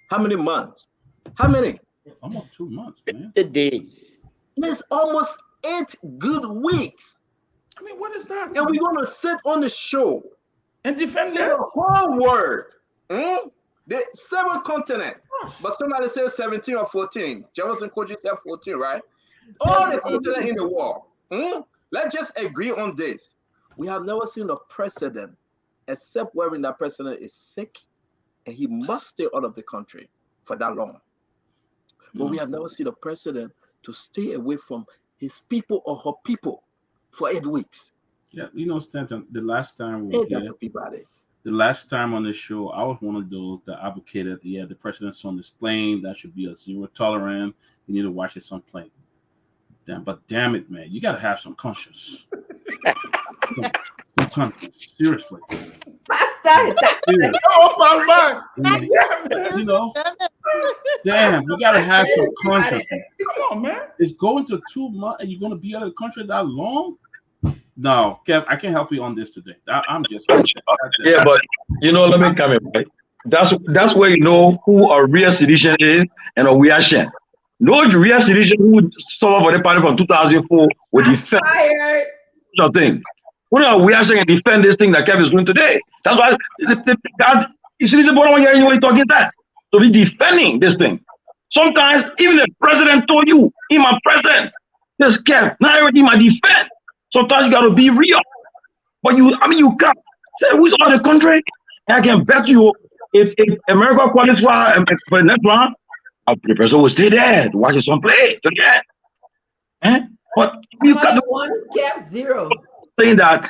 how many months, how many? Almost 2 months, man. The days. There's almost 8 good weeks. I mean, what is that? And we're gonna sit on the show and defend the whole world. The 7 continents, but somebody says 17 or 14. Jefferson Koji said 14, right? All the continents in the world. Let's just agree on this. We have never seen a president, except when that president is sick and he must stay out of the country for that long. But we have never seen a president to stay away from his people or her people for 8 weeks. Yeah, Stanton, the last time the last time on this show, I was one of those that advocated, the president's on this plane, that should be a zero tolerance. You need to watch it on plane. Damn it, man, you got to have some conscience. some conscience, seriously. Oh my man! Damn, you got to have some conscience. Come on, man. It's going to 2 months, and you're going to be out of the country that long? No, Kev, I can't help you on this today. I'm just yeah, but let me come in. Right? That's where you know who a real citizen is and a reaction. No real citizen who suffer for the party from 2004 would defend such a thing. We are saying defend this thing that Kev is doing today. That's why you see the bottom one here anyway talking that. So we defending this thing. Sometimes even the president told you, "In my president, this Kev, not everything my defense." Sometimes you gotta be real. But you can't say who's on the country. And I can bet you if America qualifies for the next round, the person will stay there to watch his son play again. But you got one cap zero. Saying that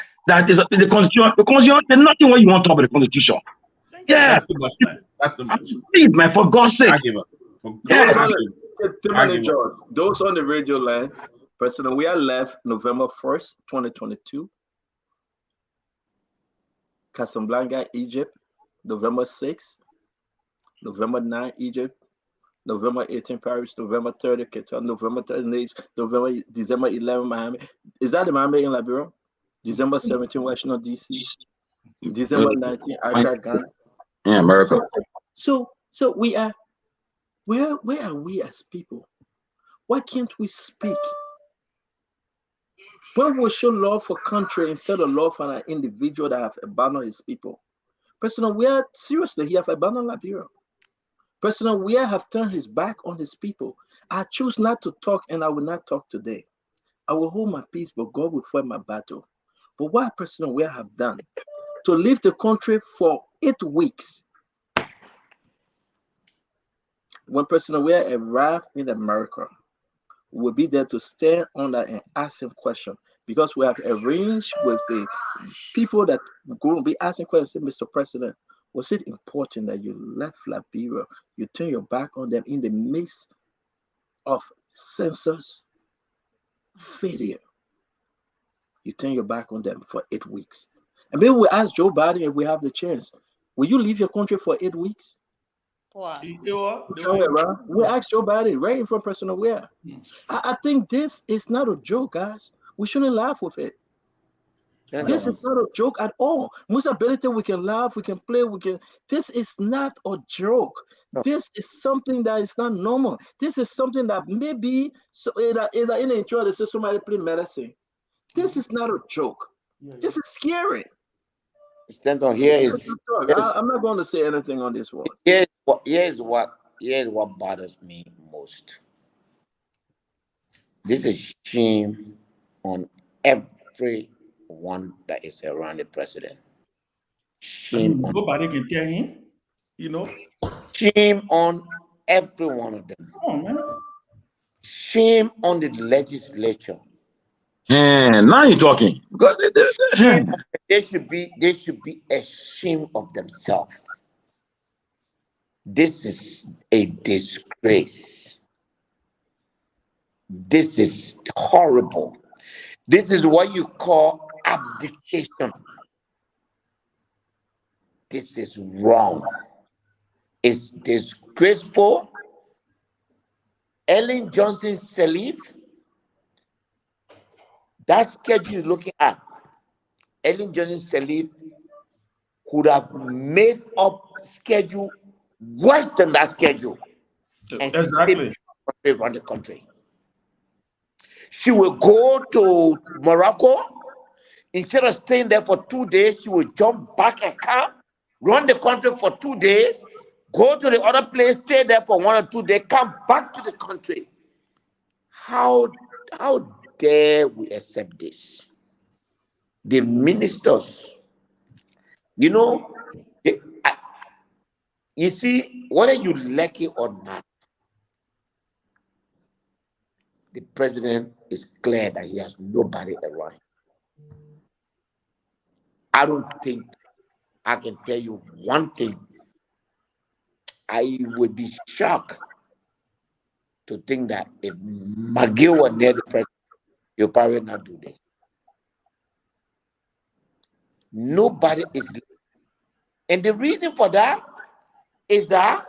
is the constitution. The constitution, there's nothing what you want to talk about the constitution. Yeah, That's too much, man. That's too much. Please, man, for God's sake. I give up. Yeah. Those on the radio line, President, we are left November 1st, 2022. Casablanca, Egypt, November 6th, November 9th, Egypt, November 18th, Paris, November 30th, Qatar, November 30th, December 11th, Miami. Is that the Miami in Liberia? December 17th, Washington, D.C., December 19th, Accra, Ghana. Yeah, America. So we are, where are we as people? Why can't we speak? When we show love for country instead of love for an individual that have abandoned his people. President Weah, seriously, he have abandoned Liberia. President Weah have turned his back on his people. I choose not to talk, and I will not talk today. I will hold my peace, but God will fight my battle. But what President Weah have done to leave the country for 8 weeks? When President Weah arrived in America, we will be there to stand under and ask him questions, because we have arranged with the people that are going to be asking questions. Say, Mr. President, was it important that you left Liberia? You turn your back on them in the midst of census failure. You turn your back on them for 8 weeks. And maybe we ask Joe Biden if we have the chance. Will you leave your country for 8 weeks? Wow. We asked Joe Biden right in front of President Weah. I think this is not a joke, guys. We shouldn't laugh with it. This is not a joke at all. Most ability, we can laugh, we can play, this is not a joke. This is something that is not normal. This is something that maybe either in the intro, they say somebody play medicine. This is not a joke. This is scary. Stanton, I'm not going to say anything on this one. Here's what bothers me most. This is shame on everyone that is around the president. Shame on nobody can tell him, you know. Shame on every one of them. Come on, man. Shame on the legislature. And now you're talking. They should be ashamed of themselves. This is a disgrace. This is horrible. This is what you call abdication. This is wrong. It's disgraceful. Ellen Johnson Sirleaf, that schedule you're looking at, Ellen Johnson Sirleaf could have made up schedule worse than that schedule. And exactly. Run the country. She will go to Morocco. Instead of staying there for 2 days, she will jump back and come, run the country for 2 days, go to the other place, stay there for 1 or 2 days, come back to the country. How dare we accept this? The ministers, you know, you see, whether you like it or not, the president is clear that he has nobody around. I don't think I can tell you one thing. I would be shocked to think that if McGill were near the president, he'll probably not do this. Nobody is. And the reason for that is that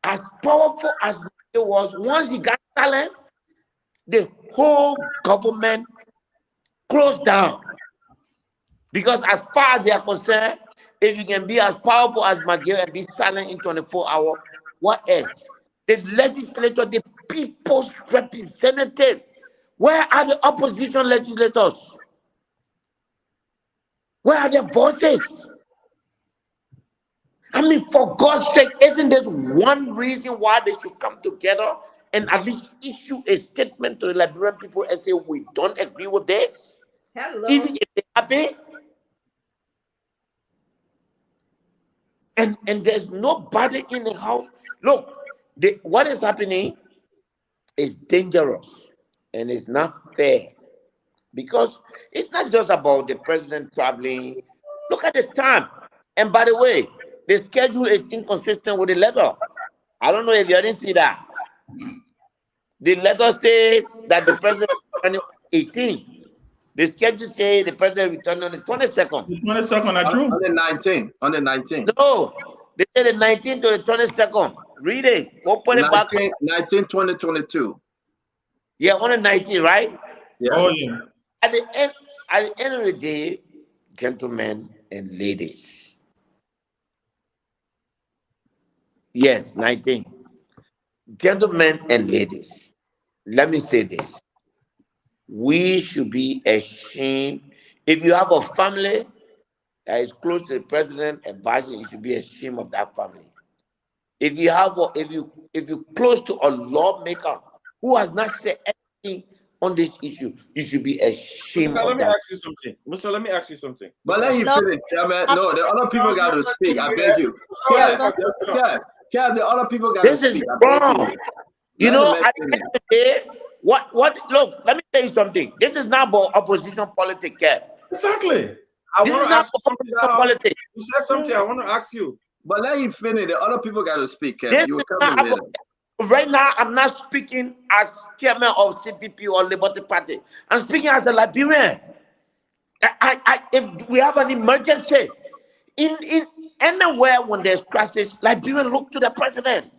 as powerful as McGill was, once he got silent, the whole government closed down. Because as far as they are concerned, if you can be as powerful as McGill and be silent in 24 hours, what else? the legislature, the people's representative. Where are the opposition legislators? Where are their voices? I mean, for God's sake, isn't this one reason why they should come together and at least issue a statement to the Liberian people and say, we don't agree with this? Hello. Even if they're happy? And there's nobody in the house. Look, what is happening is dangerous and it's not fair, because it's not just about the president traveling. Look at the time. And by the way, the schedule is inconsistent with the letter. I don't know if you didn't see that. The letter says that the president returning on the 18th. The schedule says the president returning on the 22nd. The 22nd of June. On the 19th. On the 19th. No, they said the 19th to the 22nd. Read it. Go put it back. 19, 2022. Yeah, on the 19th, right? Yeah. Oh, yeah. At the end of the day, gentlemen and ladies. Yes, 19. Gentlemen and ladies, let me say this. We should be ashamed. If you have a family that is close to the president advising, you should be ashamed of that family. If you have if you're close to a lawmaker who has not said anything on this issue, you should be ashamed Let of me that. ask you something. Musa, let me ask you something. But let you finish, Chairman. No, the other people got to speak. I beg you. Kev, the other people got to This speak. is I beg wrong. You know, at the end of the day, what? Look, let me tell you something. This is not about opposition politics, Kev. Exactly. I This want is to not ask you something. opposition politics. You said something. I want to ask you. But let you finish. The other people got to speak, Kev. This You will is come not in later. Right now, I'm not speaking as chairman of CPP or Liberty Party. I'm speaking as a Liberian. If we have an emergency, in anywhere when there's crisis, Liberian look to the president.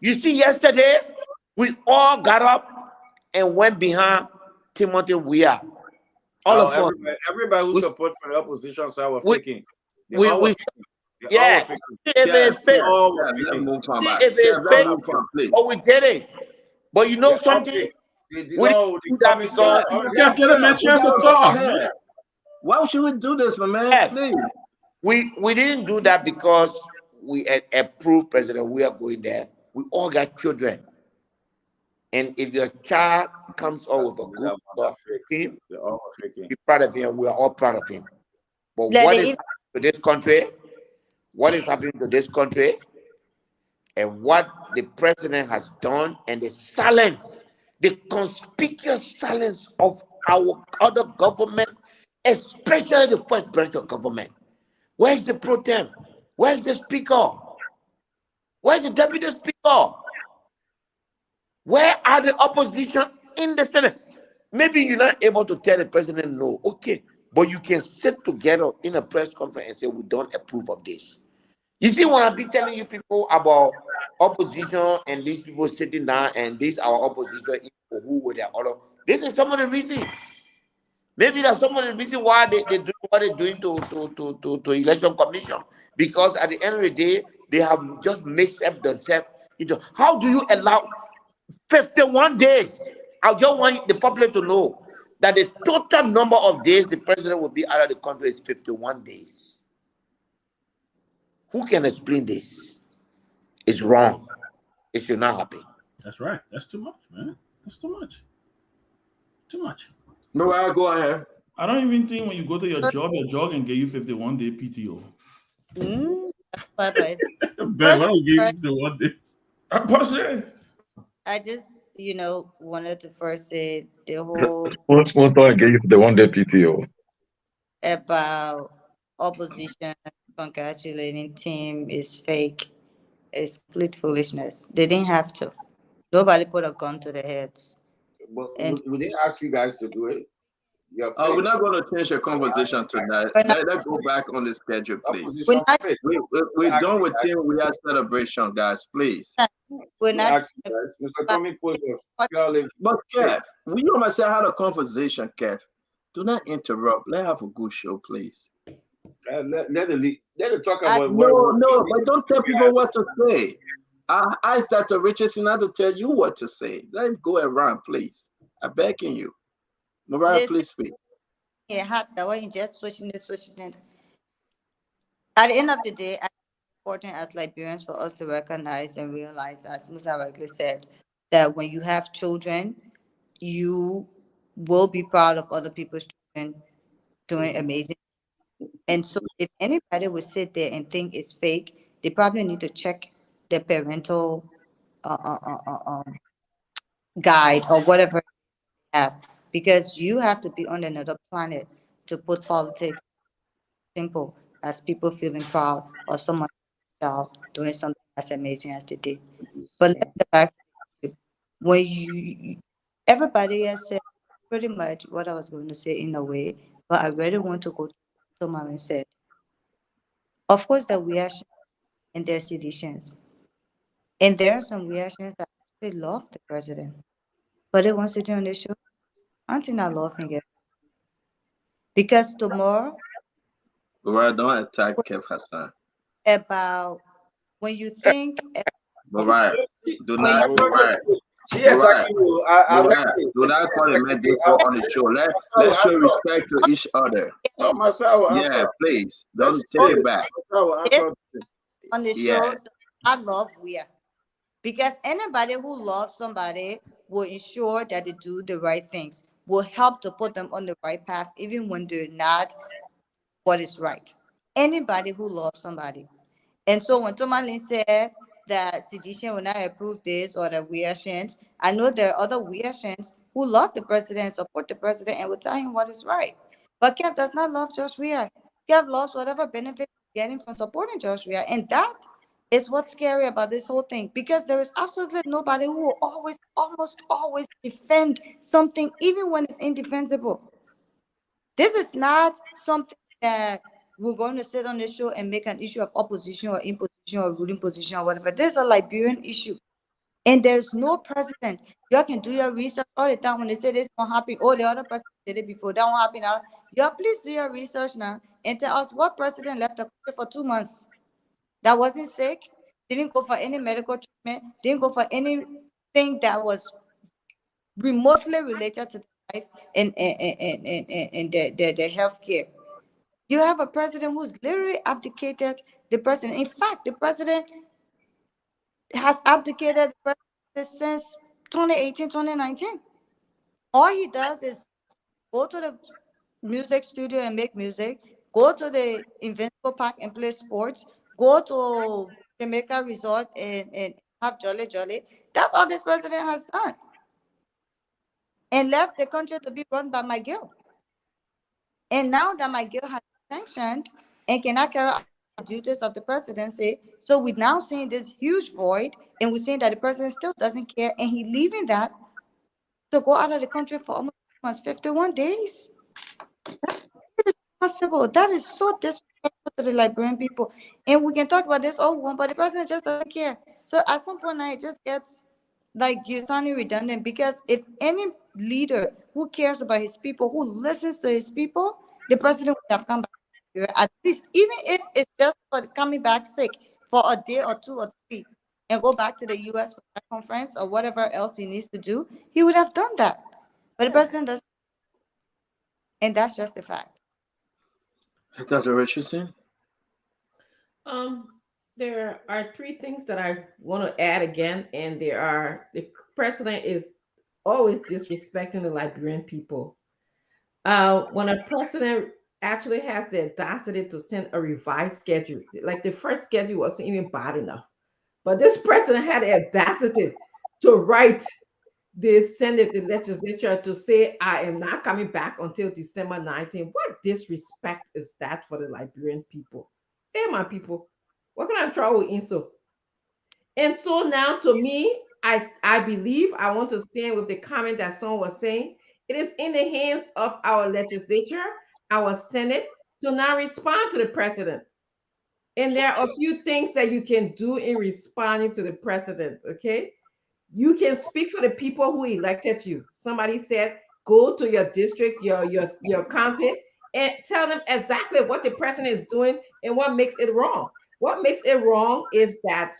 You see, yesterday, we all got up and went behind Timothy Weah. All of us. Everybody who supports for the opposition side was faking. Yeah, if it's fake, or we did it. But you know something? We didn't do that because why should we do this, my man? Please. We didn't do that because we approved President. We are going there. We all got children, and if your child comes out with a good team, be proud of him. We are all proud of him. But what is happening to this country? What is happening to this country, and what the president has done, and the silence, the conspicuous silence of our other government, especially the first branch of government. Where's the pro tem? Where's the speaker? Where's the deputy speaker? Where are the opposition in the Senate? Maybe you're not able to tell the president no, okay, but you can sit together in a press conference and say, we don't approve of this. You see, when I be telling you people about opposition and these people sitting down and these are opposition who were their other, this is some of the reasons. Maybe that's some of the reasons why they do what they're doing to election commission. Because at the end of the day, they have just mixed up themselves into, how do you allow 51 days? I just want the public to know that the total number of days the president will be out of the country is 51 days. Who can explain this? It's wrong. It should not happen. That's right. That's too much, man. That's too much. Too much. No, I'll go ahead. I don't even think when you go to your job can get you 51-day PTO. Ben, why don't you give the 1 day? I just, wanted to first say the whole Sponsor gave you the 1 day PTO about opposition congratulating team is fake. It's complete foolishness. They didn't have to. Nobody put a gun to their heads. But we didn't ask you guys to do it. We're not going to change the conversation tonight. Let's go back on the schedule, please. We're done with team. We have celebration, guys. Please. We're not. But Kev, we almost had a conversation, Kev. Do not interrupt. Let's have a good show, please. Let it talk I- about No, but don't tell people what to say. I asked Dr. Richardson not to tell you what to say. Let him go around, please. I'm begging you. Mariah, this please speak. yeah, hot the way you just switching it. At the end of the day, it's important as Liberians for us to recognize and realize, as Musa rightly said, that when you have children, you will be proud of other people's children doing amazing. And so, if anybody would sit there and think it's fake, they probably need to check their parental uh, uh, uh, guide or whatever they have, because you have to be on another planet to put politics simple as people feeling proud of someone child doing something as amazing as they did. But let's get back to the issue. When everybody has said pretty much what I was going to say in a way, but I really want to go to what Marlon said. Of course, the reaction and their seditions. And there are some reactions that actually love the president. But they want to sit on the show, auntie not laughing it. Because tomorrow, Mariah, don't attack Kev Hassan. about when you think, Mariah, do when you not, Mariah. She Mariah, attacking you. I like Mariah, it. do not call him man before on the show. Let's show respect to each other. No, Masao, Yeah, answer. please. Don't take it back. Masao, this answer. on the Yeah. show, I love we are. Because anybody who loves somebody will ensure that they do the right things, will help to put them on the right path, even when they're not what is right. Anybody who loves somebody. And so when Tomalin said that sedition will not approve this or the reactions, I know there are other reactions who love the president, support the president, and will tell him what is right. But Kev does not love Josh Weah. Kev loves whatever benefit he's getting from supporting Josh Weah. And that is what's scary about this whole thing, because there is absolutely nobody who will always, almost always defend something, even when it's indefensible. This is not something that we're going to sit on the show and make an issue of opposition or imposition or ruling position or whatever. This is a Liberian issue. And there's no president. You can do your research all the time when they say this won't happen. Oh, the other president did it before. That won't happen now. You please do your research now and tell us what president left the country for 2 months that wasn't sick, didn't go for any medical treatment, didn't go for anything that was remotely related to life and the health care. You have a president who's literally abdicated the president. In fact, the president has abdicated the president since 2018, 2019. All he does is go to the music studio and make music, go to the Invincible Park and play sports, go to Jamaica Resort and have jolly jolly. That's all this president has done. And left the country to be run by McGill. And now that McGill has been sanctioned and cannot carry out the duties of the presidency, so we're now seeing this huge void, and we're seeing that the president still doesn't care, and he's leaving that to go out of the country for almost 51 days. That's irresponsible. That is so disrespectful to the Liberian people. And we can talk about this all one, but the president just doesn't care. So at some point now, it just gets like you're sounding redundant, because if any leader who cares about his people, who listens to his people, the president would have come back here, at least, even if it's just for coming back sick for a day or 2 or 3 and go back to the US for that conference or whatever else he needs to do, he would have done that. But the president doesn't, and that's just a fact. Dr. Richardson? There are three things that I want to add again, and the president is always disrespecting the Liberian people. When a president actually has the audacity to send a revised schedule, like the first schedule wasn't even bad enough, but this president had the audacity to write the Senate, the legislature, to say, I am not coming back until December 19th. What disrespect is that for the Liberian people? Hey, my people, what kind of trouble insult? And so now, to me, I believe I want to stand with the comment that someone was saying. It is in the hands of our legislature, our Senate, to now respond to the president. And there are a few things that you can do in responding to the president, okay? You can speak for the people who elected you. Somebody said, go to your district, your county, and tell them exactly what the president is doing and what makes it wrong. What makes it wrong is that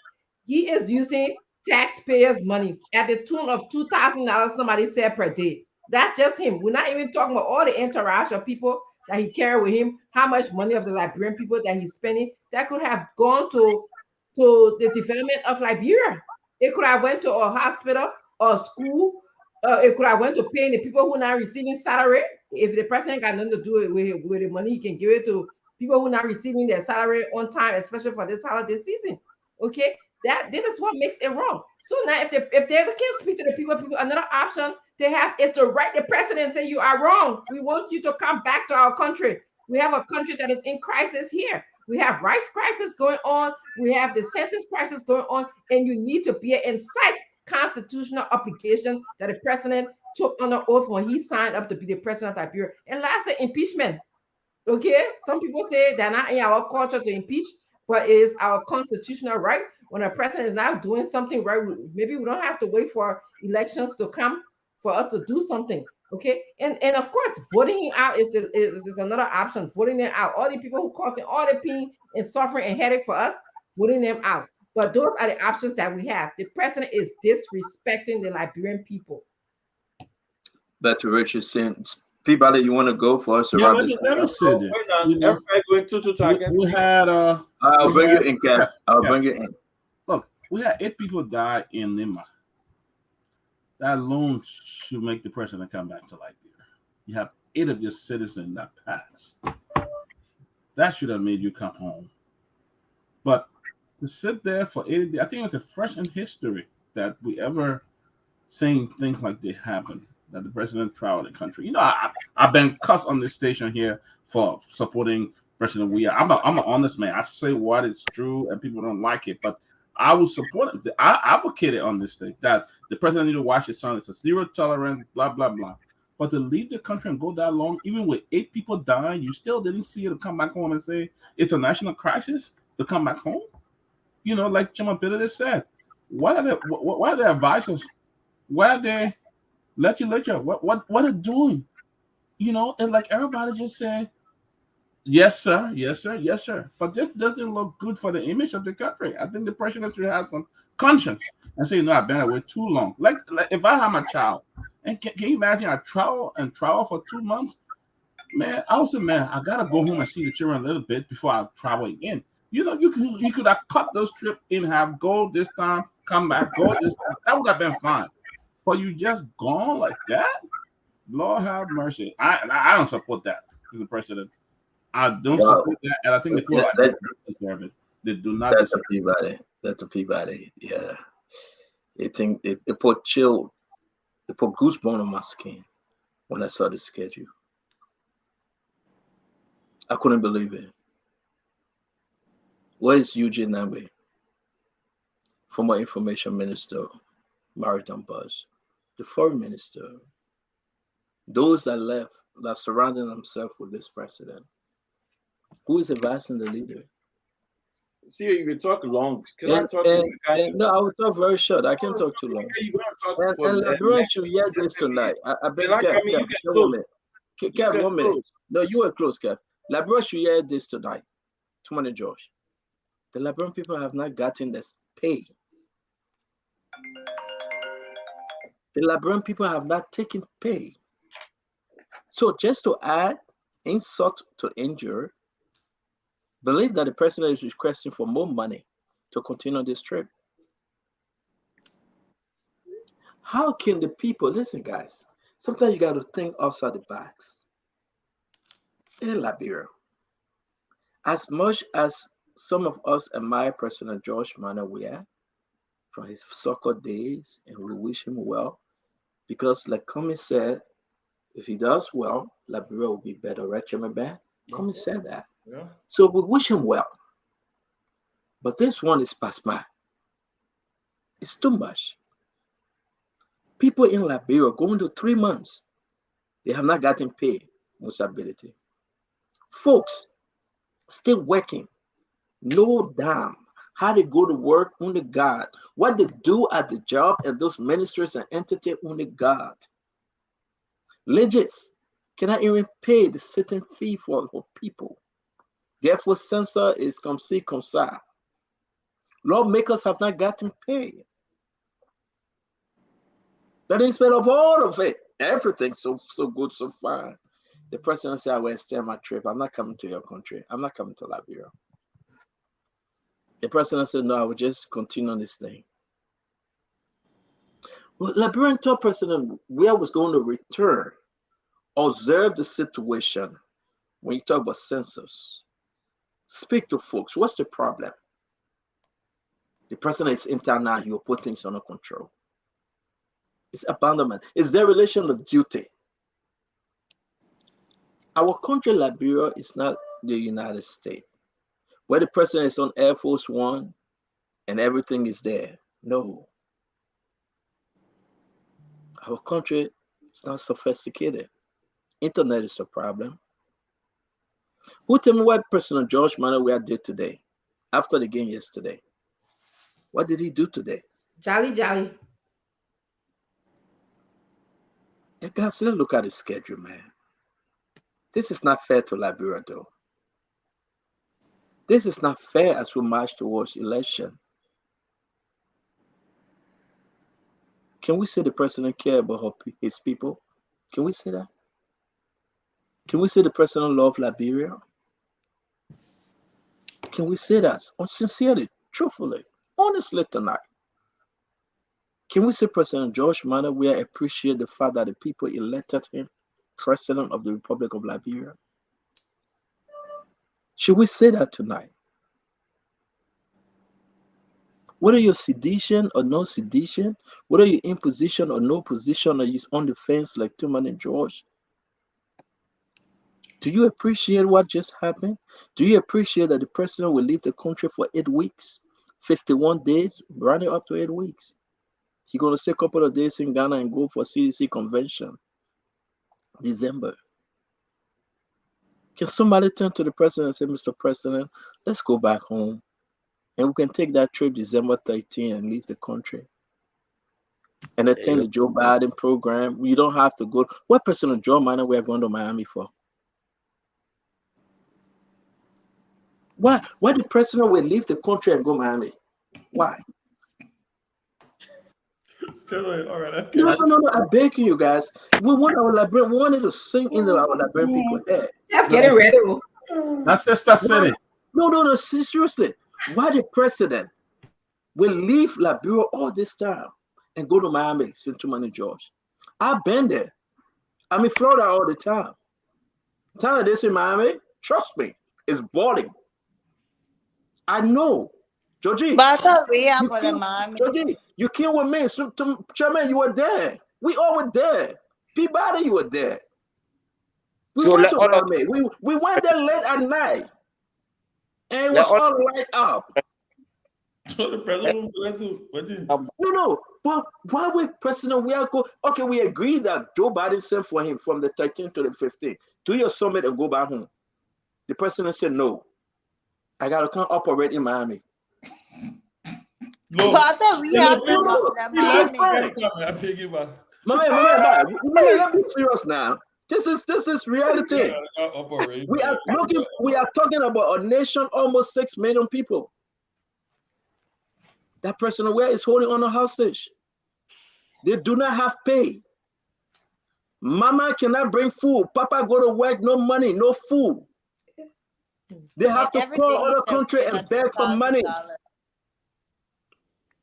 he is using taxpayers' money at the tune of $2,000, somebody said, per day. That's just him. We're not even talking about all the entourage of people that he carried with him, how much money of the Liberian people that he's spending that could have gone to the development of Liberia. It could have went to a hospital or a school. It could have went to paying the people who are not receiving salary. If the president got nothing to do with the money, he can give it to people who are not receiving their salary on time, especially for this holiday season. Okay, that is what makes it wrong. So now, if they can't speak to the people, another option they have is to write the president and say, you are wrong. We want you to come back to our country. We have a country that is in crisis here. We have rights crisis going on. We have the census crisis going on, and you need to be inside constitutional obligation that the president took under oath when he signed up to be the president of Liberia. And lastly, impeachment. Okay, some people say they're not in our culture to impeach, but it is our constitutional right. When a president is not doing something right, maybe we don't have to wait for elections to come for us to do something. Okay, and of course, voting him out is another option. Voting them out, all the people who causing all the pain and suffering and headache for us, voting them out. But those are the options that we have. The president is disrespecting the Liberian people. Better Richardson, Peabody, you want to go for us around this? Let me say this. We had I'll bring you in, Cap. I'll bring you in. Look, we had 8 people die in Nimba. That alone should make the president come back to Liberia. You have 8 of your citizens that passed. That should have made you come home. But to sit there for 80 days, I think it's the first in history that we ever seen things like this happen, that the president traveled the country. You know, I've been cussed on this station here for supporting President Weah. I'm an honest man. I say what is true, and people don't like it, but I will support it. I advocated on this thing that the president need to watch his son. It's a zero tolerance, blah, blah, blah. But to leave the country and go that long, even with 8 people dying, you still didn't see it to come back home and say it's a national crisis to come back home? You know, like Judicial said, why are the advisors? Why are they legislature? What are they doing? You know, and like everybody just say, yes, sir, yes, sir, yes, sir. But this doesn't look good for the image of the country. I think the president should have some conscience and say, no, I've been away too long. Like if I have my child, and can you imagine I travel for 2 months? Man, I would say, man, I gotta go home and see the children a little bit before I travel again. You know, you could have cut those trips in half, go this time, come back, go this time. That would have been fine. But you just gone like that? Lord have mercy. I don't support that as a president. I don't support that, and I think the people deserve it. They do not. That's a Peabody. That's a Peabody. Yeah. It put chill. It put goosebumps on my skin when I saw the schedule. I couldn't believe it. Where is Eugene Nimba, former information minister, maritime buzz, the foreign minister, those that left, that surrounded themselves with this president? Who is advising the leader? See, you can talk long. Can I talk? No, I will talk very short. I can't talk too long. And Liberia should hear this tonight. I beg Kev, 1 minute. No, you were close, Kev. Liberia should hear this tonight. Too many George. The Liberian people have not gotten this pay. The Liberian people have not taken pay. So just to add insult to injury, believe that the president is requesting for more money to continue this trip. How can the people, listen guys, sometimes you got to think outside the box. In Liberia, as much as some of us admire President George Weah from his soccer days, and we wish him well, because like Cummings said, if he does well, Liberia will be better, right, Chairman Ben? Cummings said that. Yeah. So we wish him well. But this one is past my. It's too much. People in Liberia going to 3 months. They have not gotten paid, most ability. Folks still working. No damn how they go to work under God. What they do at the job and those ministers and entities under God. Legis, cannot even pay the sitting fee for people. Therefore, censor is comme ci, comme ça. Lawmakers have not gotten paid. But in spite of all of it, everything so good so far, the president said, I will extend my trip. I'm not coming to your country. I'm not coming to Liberia. The president said, no, I will just continue on this thing. Well, Liberian top president, where was going to return, observe the situation when you talk about census. Speak to folks. What's the problem? The president is internal. He will put things under control. It's abandonment. It's their relation of duty. Our country, Liberia, is not the United States, where the president is on Air Force One and everything is there. No. Our country is not sophisticated. Internet is a problem. Who tell me what President George Manawa did today, after the game yesterday? What did he do today? Jolly. You guys, let's look at the schedule, man. This is not fair to Liberia, though. This is not fair as we march towards election. Can we say the president care about his people? Can we say that? Can we say the president love Liberia? Can we say that sincerely, truthfully, honestly tonight? Can we say President George Manawa appreciate the fact that the people elected him president of the Republic of Liberia? Should we say that tonight? Whether you're sedition or no sedition, whether you're in position or no position, or you're on the fence like Tuman and George, do you appreciate what just happened? Do you appreciate that the president will leave the country for 8 weeks, 51 days, running up to 8 weeks? He's going to stay a couple of days in Ghana and go for CDC convention, December. Can somebody turn to the president and say, Mr. President, let's go back home and we can take that trip December 13 and leave the country and attend the Joe Biden program? You don't have to go. What President Joe Biden we are going to Miami for? Why the president will leave the country and go to Miami? Why? All right, okay. No, I beg you guys. We want our Liberian, we wanted to sing into our Liberian people head. Get it ready. That's Sister City. No, seriously. Why the president will leave Liberia all this time and go to Miami, St. Tuman George? I've been there. I'm in Florida all the time. Time this in Miami, trust me, it's boring. I know. Georgie, Georgie, you came with me. So, Chairman, you were there. We all were there. Peabody, you were there. We went to Miami. We went there late at night. And it was all light up. So the president No. But why would President go? Okay, we agreed that Joe Biden sent for him from the 13th to the 15th. Do your summit and go back home. The president said, no. I got to come operate in Miami. No. Let me be serious now. This is reality. We are talking about a nation, almost 6 million people. That President Ware is holding on a hostage. They do not have pay. Mama cannot bring food. Papa go to work, no money, no food. They have to call other country and beg for money.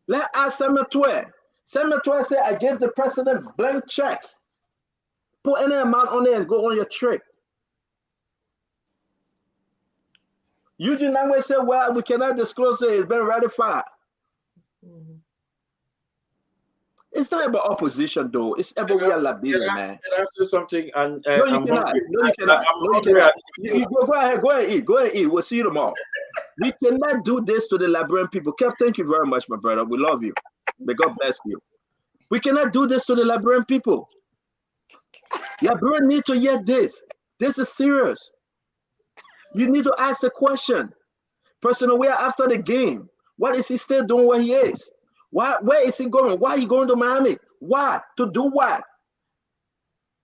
Let us Semetwe. Semetwe say, I gave the president blank check. Put any amount on there and go on your trip. Eugene Nangwe said, well, we cannot disclose it. It's been ratified. It's not about opposition, though. It's about we are Liberia, man. Can I say something? And no, you cannot. No, you cannot. You go ahead. Go ahead and eat. Go ahead and eat. We'll see you tomorrow. We cannot do this to the Liberian people. Kev, thank you very much, my brother. We love you. May God bless you. We cannot do this to the Liberian people. Liberian need to hear this. This is serious. You need to ask the question. President Ware, after the game, what is he still doing where he is? Where is he going? Why are you going to Miami? Why? To do what?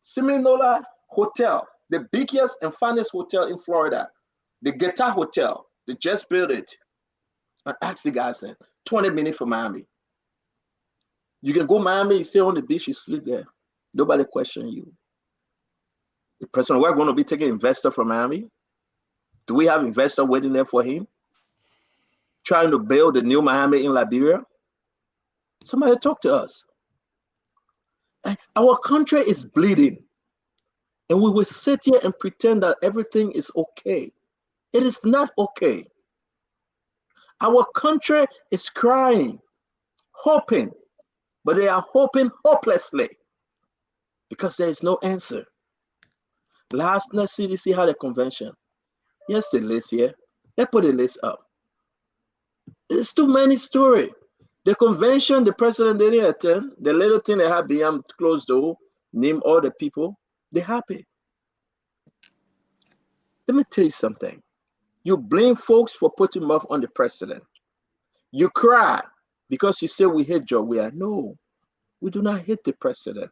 Siminola, hotel, the biggest and finest hotel in Florida, the Guitar Hotel. They just built it. And ask the guys, 20 minutes from Miami. You can go Miami, you stay on the beach, you sleep there. Nobody question you. The person, we're going to be taking investor from Miami. Do we have investor waiting there for him? Trying to build the new Miami in Liberia? Somebody talk to us. Our country is bleeding. And we will sit here and pretend that everything is okay. It is not okay. Our country is crying, hoping, but they are hoping hopelessly because there is no answer. Last night, CDC had a convention. Yes, the list here. They put the list up. It's too many stories. The convention, the president didn't attend. The little thing they had beyond closed door, name all the people, they're happy. Let me tell you something. You blame folks for putting mouth on the president. You cry because you say we hate Joe. No, we do not hate the president.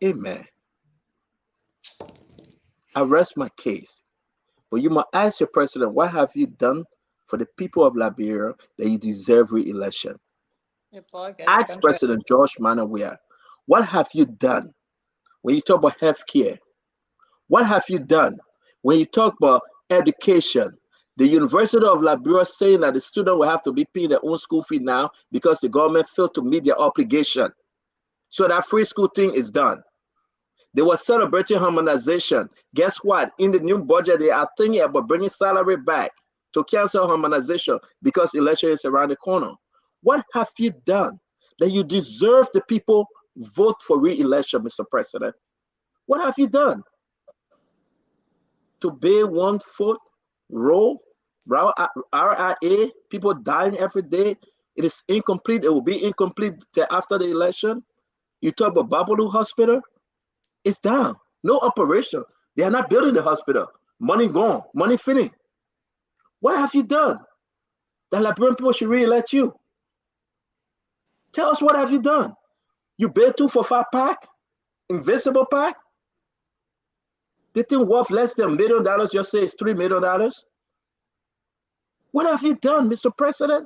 Amen. I rest my case. But you must ask your president, what have you done for the people of Liberia that you deserve re-election? Ask President George Manawia, what have you done when you talk about health care? What have you done when you talk about education? The University of Liberia saying that the student will have to be paying their own school fee now because the government failed to meet their obligation. So that free school thing is done. They were celebrating harmonization. Guess what? In the new budget, they are thinking about bringing salary back to cancel harmonization because election is around the corner. What have you done that you deserve the people vote for re-election, Mr. President? What have you done? To pay 1 foot roll, RIA, people dying every day. It is incomplete. It will be incomplete after the election. You talk about Babalu Hospital. It's down. No operation. They are not building the hospital. Money gone. Money finished. What have you done? The Liberian people should re-elect you. Tell us what have you done? You built 2 for 5 pack? Invisible pack? The thing worth less than $1 million, just say it's $3 million. What have you done, Mr. President?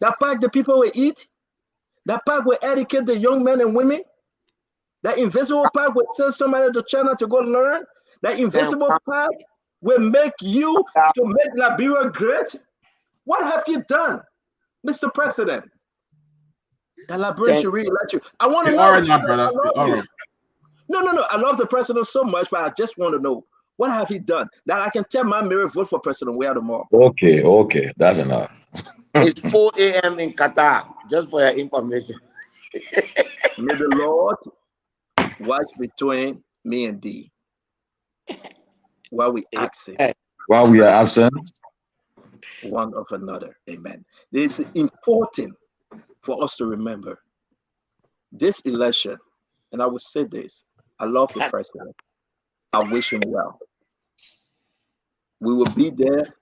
That pack the people will eat? That pack will educate the young men and women? That invisible pack will send somebody to China to go learn? That invisible pack will make you to make Liberia great? What have you done, Mr. President? The Liberians should re-elect you. I want to know. All right, now, brother. All right. No. I love the president so much, but I just want to know, what have he done that I can tell my mirror vote for President Weah tomorrow? Okay, that's enough. It's 4 a.m. in Qatar, just for your information. May the Lord watch between me and thee while we absent. While we are absent, one of another. Amen. It is important for us to remember this election, and I will say this: I love the president. I wish him well. We will be there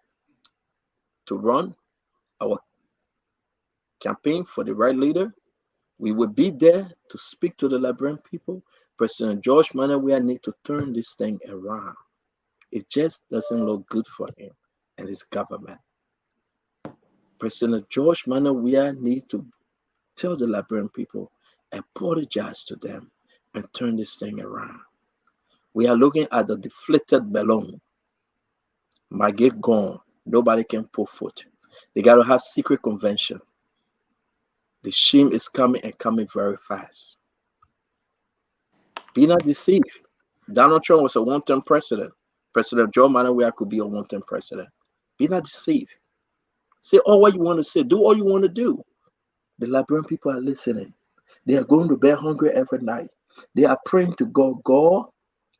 to run our campaign for the right leader. We will be there to speak to the Liberian people. President George Manawia needs to turn this thing around. It just doesn't look good for him and his government. President George Manawia needs to tell the Liberian people, apologize to them, and turn this thing around. We are looking at the deflated balloon. Might get gone. Nobody can pull foot. They got to have secret convention. The shame is coming and coming very fast. Be not deceived. Donald Trump was a one-term president. President Joe Manawia could be a one-term president. Be not deceived. Say all what you want to say. Do all you want to do. The Liberian people are listening. They are going to bed hungry every night. They are praying to God. God,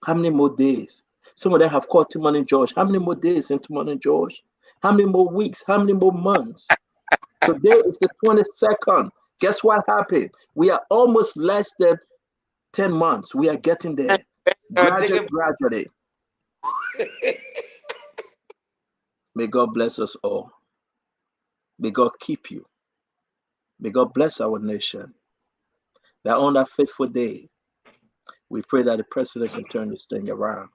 how many more days? Some of them have called Timon George. How many more days in Timon George? How many more weeks? How many more months? Today is the 22nd. Guess what happened? We are almost less than 10 months. We are getting there. Gradually. May God bless us all. May God keep you. May God bless our nation. That on that faithful day, We pray that the president can turn this thing around.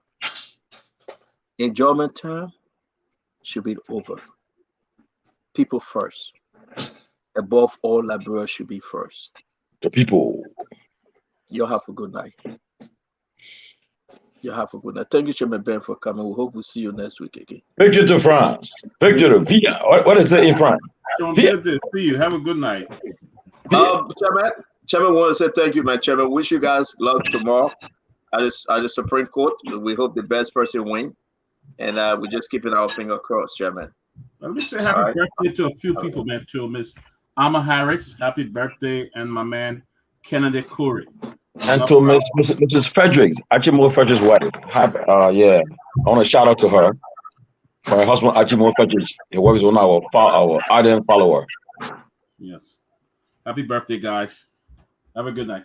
Enjoyment time should be over. People first. Above all, Liberia should be first. The people. You'll have a good night. You'll have a good night. Thank you, Chairman Ben, for coming. We hope we'll see you next week again. Victor to France. Victor to Via. What is it in France? Good to see you. Have a good night. Chairman, want to say thank you, man. Chairman, wish you guys luck tomorrow at the Supreme Court. We hope the best person win, and we're just keeping our finger crossed, Chairman. Let me say happy birthday to a few people, man. To Miss Amma Harris, happy birthday, and my man Kennedy Curry. And to Mrs. Fredericks, Achimore Fredericks' wife. Yeah, I want to shout out to her. For her husband, Achimore Fredericks. He works with our ardent follower. Yes. Happy birthday, guys. Have a good night.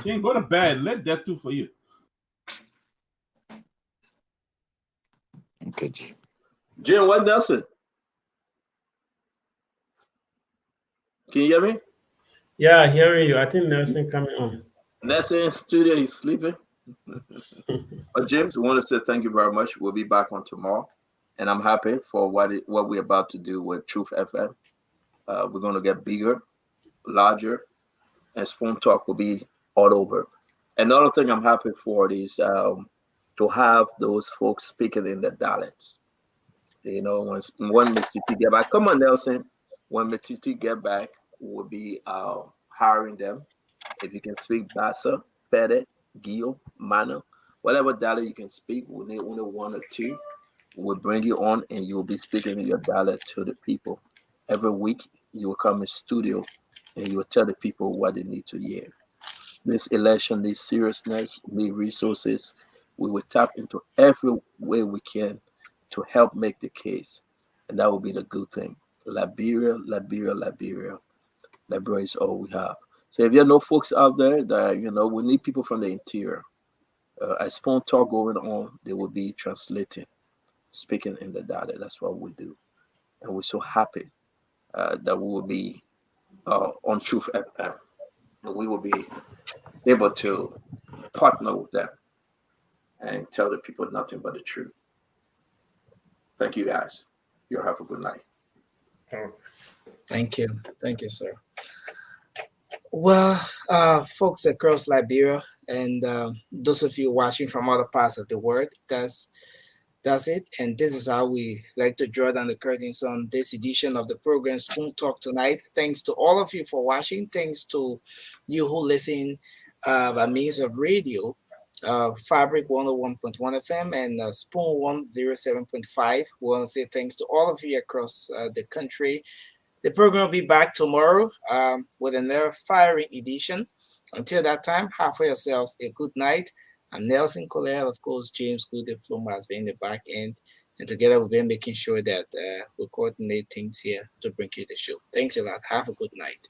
Jane, go to bed. Let that do for you. Okay. Jim, what does it? Can you hear me? Yeah, I hear you. I think Nelson coming on. Nelson in studio, he's sleeping. But James, we want to say thank you very much. We'll be back on tomorrow, and I'm happy for what we're about to do with Truth FM. We're going to get bigger, larger, and Spoon Talk will be all over. Another thing I'm happy for is to have those folks speaking in the dialects. You know, when Mr. T get back, come on, Nelson. When Mr. T get back, we'll be hiring them. If you can speak Bassa, Pede, Gio, Mano, whatever dialect you can speak, we'll need only one or two. We'll bring you on and you'll be speaking in your dialect to the people. Every week, you will come in studio and you will tell the people what they need to hear. This election needs seriousness, need resources. We will tap into every way we can to help make the case. And that will be the good thing. Liberia, Liberia, Liberia. Liberia is all we have. So if you know folks out there that, you know, we need people from the interior. As Spoon Talk going on, they will be translating, speaking in the data. That's what we do. And we're so happy that we will be on Truth FM. And we will be able to partner with them and tell the people nothing but the truth. Thank you, guys. You'll have a good night. Thank you. Thank you, sir. Well, folks across Liberia and those of you watching from other parts of the world, that's it. And this is how we like to draw down the curtains on this edition of the program Spoon Talk tonight. Thanks to all of you for watching. Thanks to you who listen by means of radio, Fabric 101.1 FM and Spoon 107.5. We want to say thanks to all of you across the country. The program will be back tomorrow with another firing edition. Until that time, have for yourselves a good night. I'm Nelson Colette, of course, James Good, the Fluma has been in the back end. And together we've been making sure that we coordinate things here to bring you the show. Thanks a lot. Have a good night.